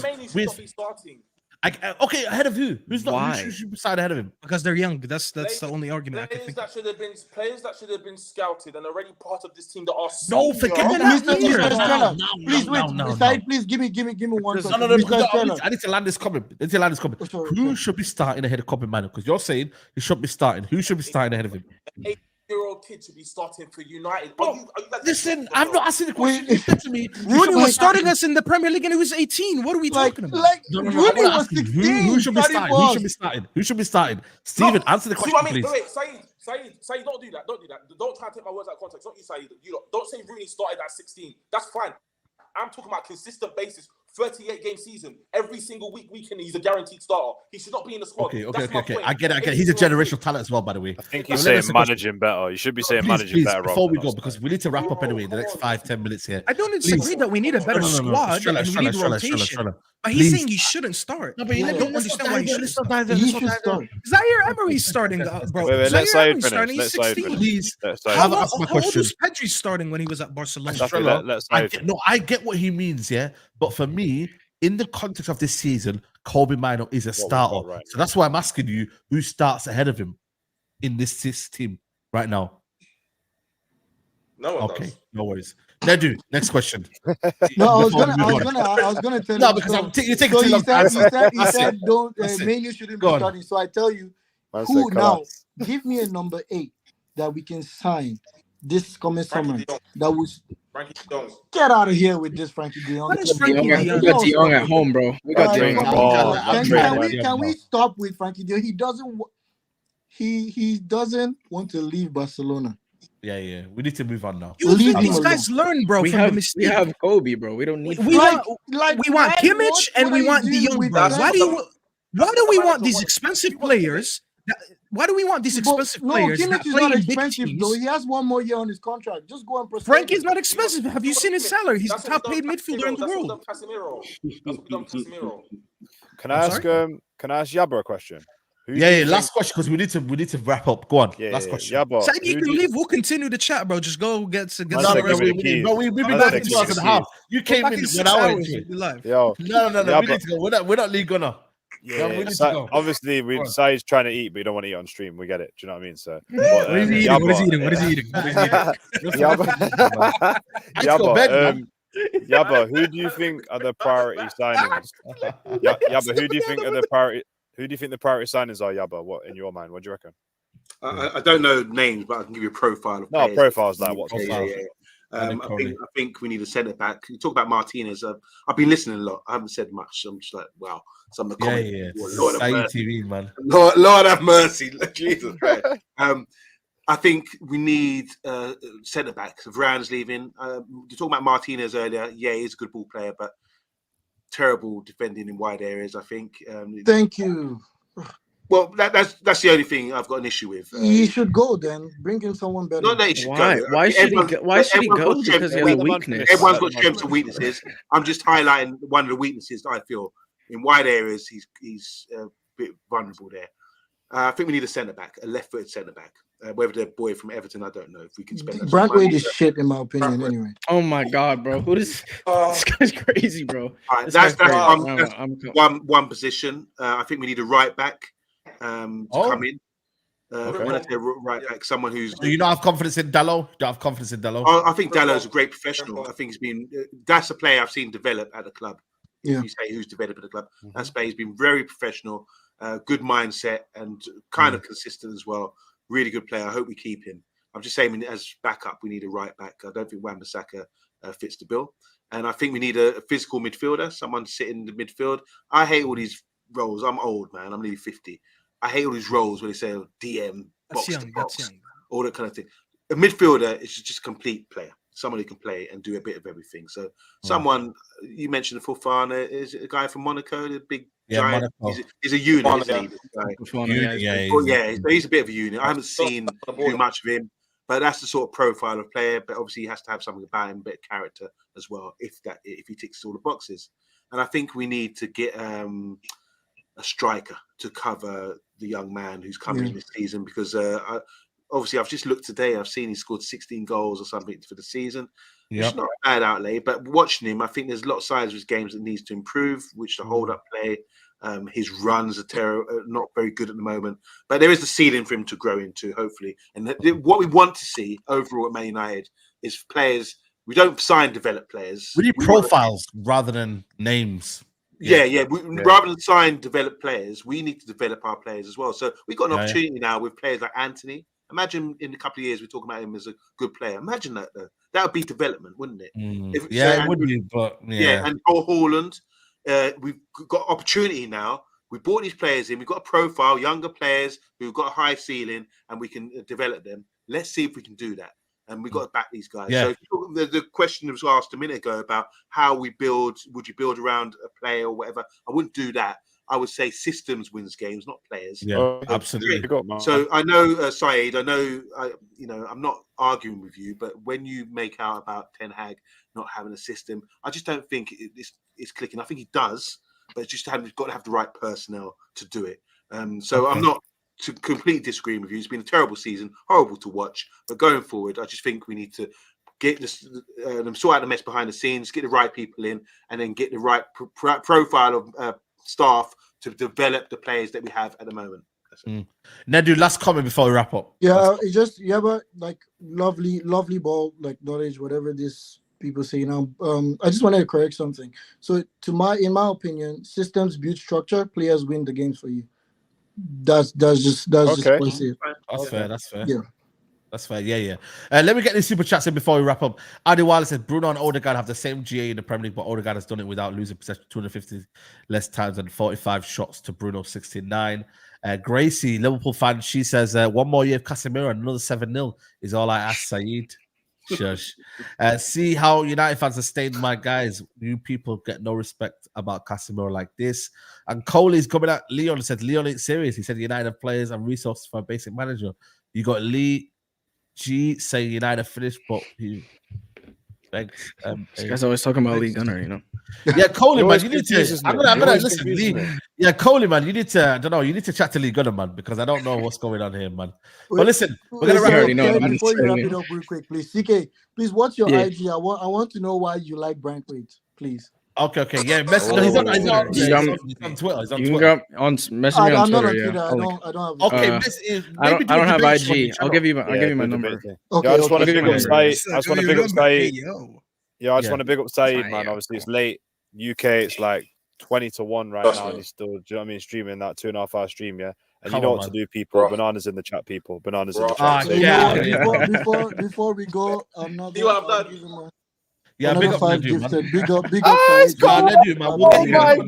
okay, ahead of who? Who's not? Who should be side ahead of him? Because they're young. That's the only argument I can think. Players that should have been scouted and already part of this team that are. No, forget that. Please wait. Saeed, please give me one. No. I need to land this comment. Who should be starting ahead of Kobbie Mainoo? Because you're saying he should be starting. Who should be starting ahead of him? 8-year-old kid should be starting for United. Listen, I'm not asking the question. You said to me, Rooney was starting us in the Premier League and he was 18. What are we talking about? Rooney was 16. Who should be starting? Who should be starting? Who should be starting? Steven, answer the question, please. Wait, Saeed, don't do that. Don't do that. Don't try to take my words out of context. Not you, Saeed. Don't say Rooney started at 16. That's fine. I'm talking about consistent basis. 38-game season. Every single weekend, he's a guaranteed starter. He should not be in the squad. Okay. I get it. He's a generational talent as well, by the way. I think you're saying managing better. You should be saying managing better. Before we go, because we need to wrap up anyway in the next 5-10 minutes here. I don't disagree that we need a better squad and we need rotation. But he's saying he shouldn't start. No, but you don't understand why he shouldn't start. He should start. Zaire Emery's starting, bro. Wait, let's Zaire finish. starting. He's 16. Please, How old was Pedri starting when he was at Barcelona? I get what he means, yeah. But for me, in the context of this season, Kobbie Mainoo is a starter. Right. So that's why I'm asking you, who starts ahead of him in this team right now? No one does. No worries. Nedu, next question. No, I was gonna tell you. No, because you're taking too long. He said don't Mainoo shouldn't be starting. So I tell you, who now? Give me a number 8 that we can sign this coming summer. That was Frankie De Jong. Get out of here with this Frankie De Jong. What is Frankie De Jong? We got De Jong at home, bro. We got De Jong. Can we stop with Frankie De Jong? He doesn't want to leave Barcelona. Yeah. We need to move on now. These guys learn, bro. We have Kobbie, bro. We don't need. We want Kimmich and we want De Jong, bro. Why do we want these expensive players? Why do we want these expensive players? Kimmich is not expensive, though. He has one more year on his contract. Just go and proceed. Frankie's not expensive. Have you seen his salary? He's the top paid midfielder in the world. Can I ask Yabba a question? Last question, because we need to wrap up. Go on. Last question. Yabba, Saeed, you can leave. We'll continue the chat, bro. Just go get some. We've been back in 2 hours and a half. You came in when I went. Yo, no. We need to go. We're not league gunner. Yeah, obviously, Saeed's trying to eat, but you don't want to eat on stream. We get it. Do you know what I mean? So, what is he eating? Yabba, who do you think are the priority signings? Yabba, who do you think are the priority? Who do you think the priority signings are, Yabba? What in your mind? What do you reckon? I don't know names, but I can give you a profile. No, profiles like what? I think we need a centre back. You talk about Martinez. I've been listening a lot. I haven't said much. So I'm just like, wow. Some of the comments. Lord TV, man. Lord have mercy. Jesus Christ. I think we need centre back. Varane's leaving. You talking about Martinez earlier. Yeah, he's a good ball player, but terrible defending in wide areas. I think. Thank you. Well, that's the only thing I've got an issue with. He should go then. Bring him someone better. Not that he should go. Why should he go? Because he has a weakness. Everyone's got strengths and weaknesses. I'm just highlighting one of the weaknesses that I feel in wide areas. He's a bit vulnerable there. I think we need a centre back, a left-footed centre back. Whether the boy from Everton, I don't know if we can spend. Brankwade is shit in my opinion. Anyway. Oh my god, bro! This guy's crazy, bro. That's one position. I think we need a right back to come in. When I say right back, someone who's. Do you not have confidence in Dallo? Don't have confidence in Dallo? I think Dallo's a great professional. I think he's been. That's a player I've seen develop at the club. Yeah. If you say who's developed at the club, that's player. He's been very professional, good mindset, and kind of consistent as well. Really good player. I hope we keep him. I'm just saying, as backup, we need a right back. I don't think Wan-Bissaka fits the bill, and I think we need a physical midfielder, someone to sit in the midfield. I hate all these roles. I'm old, man. I'm nearly 50. I hate all these roles where they say DM, box to box, all that kind of thing. A midfielder is just a complete player, someone who can play and do a bit of everything. So someone, you mentioned the Fofana, is it a guy from Monaco, the big giant? He's a unit, isn't he? He's a bit of a unit. I haven't seen too much of him, but that's the sort of profile of player. But obviously he has to have something about him, a bit of character as well, if he ticks all the boxes. And I think we need to get a striker to cover the young man who's coming in this season, because obviously I've just looked today. I've seen he scored 16 goals or something for the season. It's not a bad outlay, but watching him, I think there's a lot of sides of his games that needs to improve, which the hold up play, his runs are not very good at the moment, but there is the ceiling for him to grow into, hopefully. And what we want to see overall at Man United is players. We don't sign developed players. We need profiles rather than names. Rather than sign developed players, we need to develop our players as well. So we've got an opportunity now with players like Anthony. Imagine in a couple of years we're talking about him as a good player. Imagine that, though. That would be development, wouldn't it? It would be, but and Hojlund, we've got opportunity now. We brought these players in. We've got a profile, younger players who've got a high ceiling, and we can develop them. Let's see if we can do that. And we've got to back these guys. So the question was asked a minute ago about how we build. Would you build around a player or whatever? I wouldn't do that. I would say systems wins games, not players. Absolutely. So I know, Saeed, I'm not arguing with you, but when you make out about Ten Hag not having a system, I just don't think it's clicking. I think he does, but it's just got to have the right personnel to do it. So I'm not to completely disagree with you. It's been a terrible season, horrible to watch. But going forward, I just think we need to get this, sort out the mess behind the scenes, get the right people in, and then get the right profile of staff to develop the players that we have at the moment. Nedu, last comment before we wrap up. But like lovely ball, like knowledge, whatever this people say now. I just wanted to correct something. So in my opinion, systems build structure, players win the games for you. That's just what I say. That's fair. Yeah. That's fair. Yeah. Let me get these super chats in before we wrap up. Adi Wilder says Bruno and Odegaard have the same GA in the Premier League, but Odegaard has done it without losing possession 250 less times and 45 shots to Bruno 69. Gracie, Liverpool fan, she says one more year of Casemiro and another 7-0 is all I ask, Saeed. Shush. See how United fans have stayed, my guys. You people get no respect about Casemiro like this. And Coley's coming at Leon and said Leon ain't serious. He said United have players and resources for a basic manager. You got Lee G saying United finished, but he begs. This guy's always talking about Lee Gunner, you know. Yeah, Coley, man, you need to. I'm gonna listen. Lee, yeah, Coley, man, you need to. I don't know. You need to chat to Lee Gunner, man, because I don't know what's going on here, man. But listen, we're gonna wrap up. Before you wrap it up real quick, please, CK, please, what's your IG? I want to know why you like Braithwaite, please. Okay. Yeah, he's on Twitter. He's on Twitter. You can go on message me on I'm not Twitter. on Twitter. I don't have. Okay, I don't have IG. I'll give you my number. Okay, I just want to big up Saeed. I just want to big up Saeed. Yeah, I just want to big up Saeed, man. Obviously, it's late. UK, it's like 20-1 right now, and he's still, do you know what I mean, streaming that 2.5 hour stream, yeah. And you know what to do, people. Bananas in the chat, people. Bananas in the chat. Before we go, I'm not. Yeah, big up, gifted. Big up. Oh my God!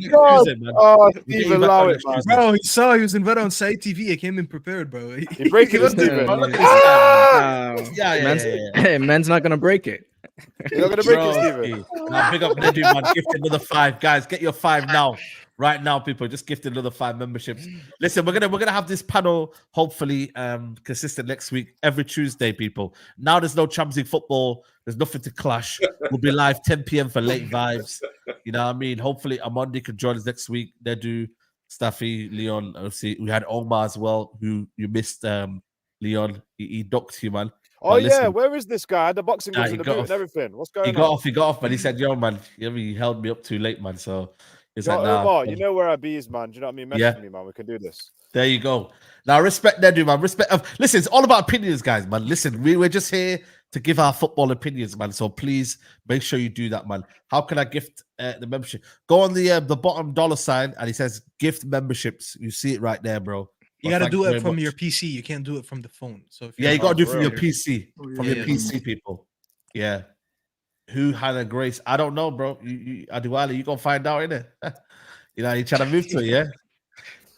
Oh, Steve, allow it, man. Bro, he was invited on Saeed TV. He came in prepared, bro. He break it, Steven. Hey, man's not gonna break it. You're not gonna break it, Steven. Now, big up Nedu, man. Gift another 5, guys. Get your 5 now. Right now, people, just gift another 5 memberships. Listen, we're gonna have this panel hopefully consistent next week, every Tuesday, people. Now there's no Champions League football, there's nothing to clash. We'll be live 10 p.m. for late vibes. You know what I mean? Hopefully Amondi can join us next week. Nedu, Staffy, Leon. Obviously, we had Omar as well, who you missed. Leon, he docked you, man. Oh yeah, where is this guy? The boxing gloves in the boot and everything. What's going on? He got off, but he said, "Yo, man, he held me up too late, man." So He's Yo, like, nah. Omar, you know where I be is, man. Do you know what I mean? Message me, man. We can do this. There you go. Now, respect Nedu, man. Respect. Listen, it's all about opinions, guys, man. Listen, we're just here to give our football opinions, man. So please make sure you do that, man. How can I gift the membership? Go on the bottom $sign, and it says gift memberships. You see it right there, bro. You got to do it from your PC. You can't do it from the phone. So if you got to do it from your PC. From your yeah. PC, people. Yeah. Who had a Grace? I don't know, bro. Adiwali, you gonna find out, innit? You know, you trying to move to it, yeah?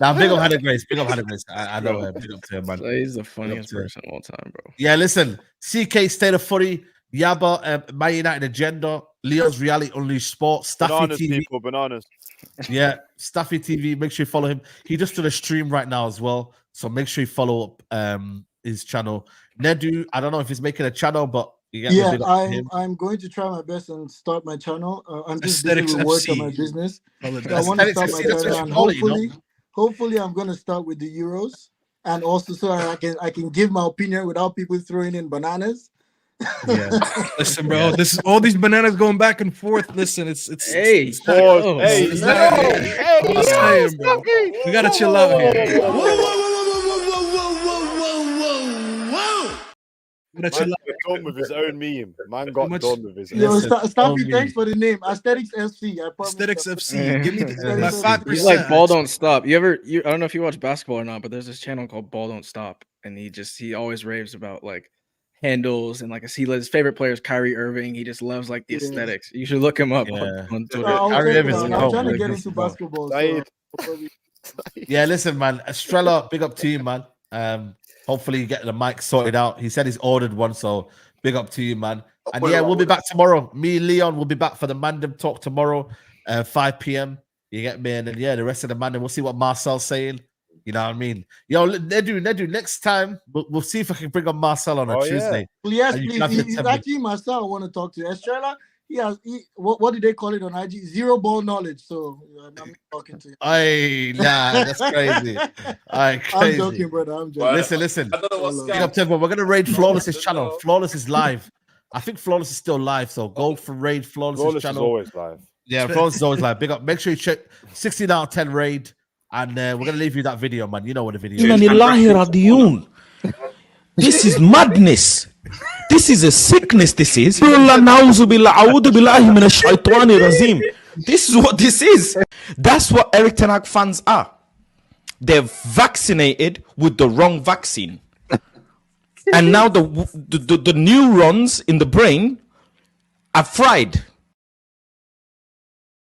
Now, big up Hannah Grace. Big up Hannah Grace. I know her. Big up to her, man. He's the funniest person of all time, bro. Yeah, listen. CK State of Footy, Yaba, Man United Agenda, Leo's Reality Unleashed Sport, Staffy Bananas, TV. people, bananas. Yeah, Staffy TV. Make sure you follow him. He just did a stream right now as well. So make sure you follow up his channel. Nedu, I don't know if he's making a channel, but I'm going to try my best and start my channel. I'm just busy with work on my business. I want to start my channel, and hopefully I'm going to start with the Euros, and also so I can give my opinion without people throwing in bananas. Yeah. Listen, bro, this is all these bananas going back and forth. Listen, it's hey, bro. We gotta chill out here. Man got done with his own meme. Man got done with his own. Staffy, thanks for the name. Aesthetics FC. Aesthetics FC. Give me my 5%. He's like Ball Don't Stop. I don't know if you watch basketball or not, but there's this channel called Ball Don't Stop, and he always raves about like handles and like his favorite player is Kyrie Irving. He just loves like the aesthetics. You should look him up on Twitter. I'm trying to get into basketball. Yeah, listen, man. Estrella, big up to you, man. Hopefully you get the mic sorted out. He said he's ordered one, so big up to you, man. And yeah, we'll be back tomorrow. Me and Leon will be back for the Mandem talk tomorrow, 5 p.m. You get me? And then yeah, the rest of the Mandem, we'll see what Marcel's saying. You know what I mean? Yo, Nedu, next time we'll see if I can bring on Marcel on a Tuesday. Yes, please. He's actually Marcel I want to talk to. Estrella, what did they call it on IG? Zero ball knowledge. So I'm not talking to you. That's crazy. I'm joking, brother. I'm joking. Listen. Big up to everyone. We're gonna raid Flawless's channel. Flawless is live. I think Flawless is still live, so go for raid Flawless's channel. Flawless is always live. Yeah, Flawless is always live. Big up. Make sure you check 16 out of 10 raid, and we're gonna leave you that video, man. You know what the video is. This is madness. This is a sickness. This is. This is what this is. That's what Eric Ten Hag fans are. They're vaccinated with the wrong vaccine. And now the neurons in the brain are fried.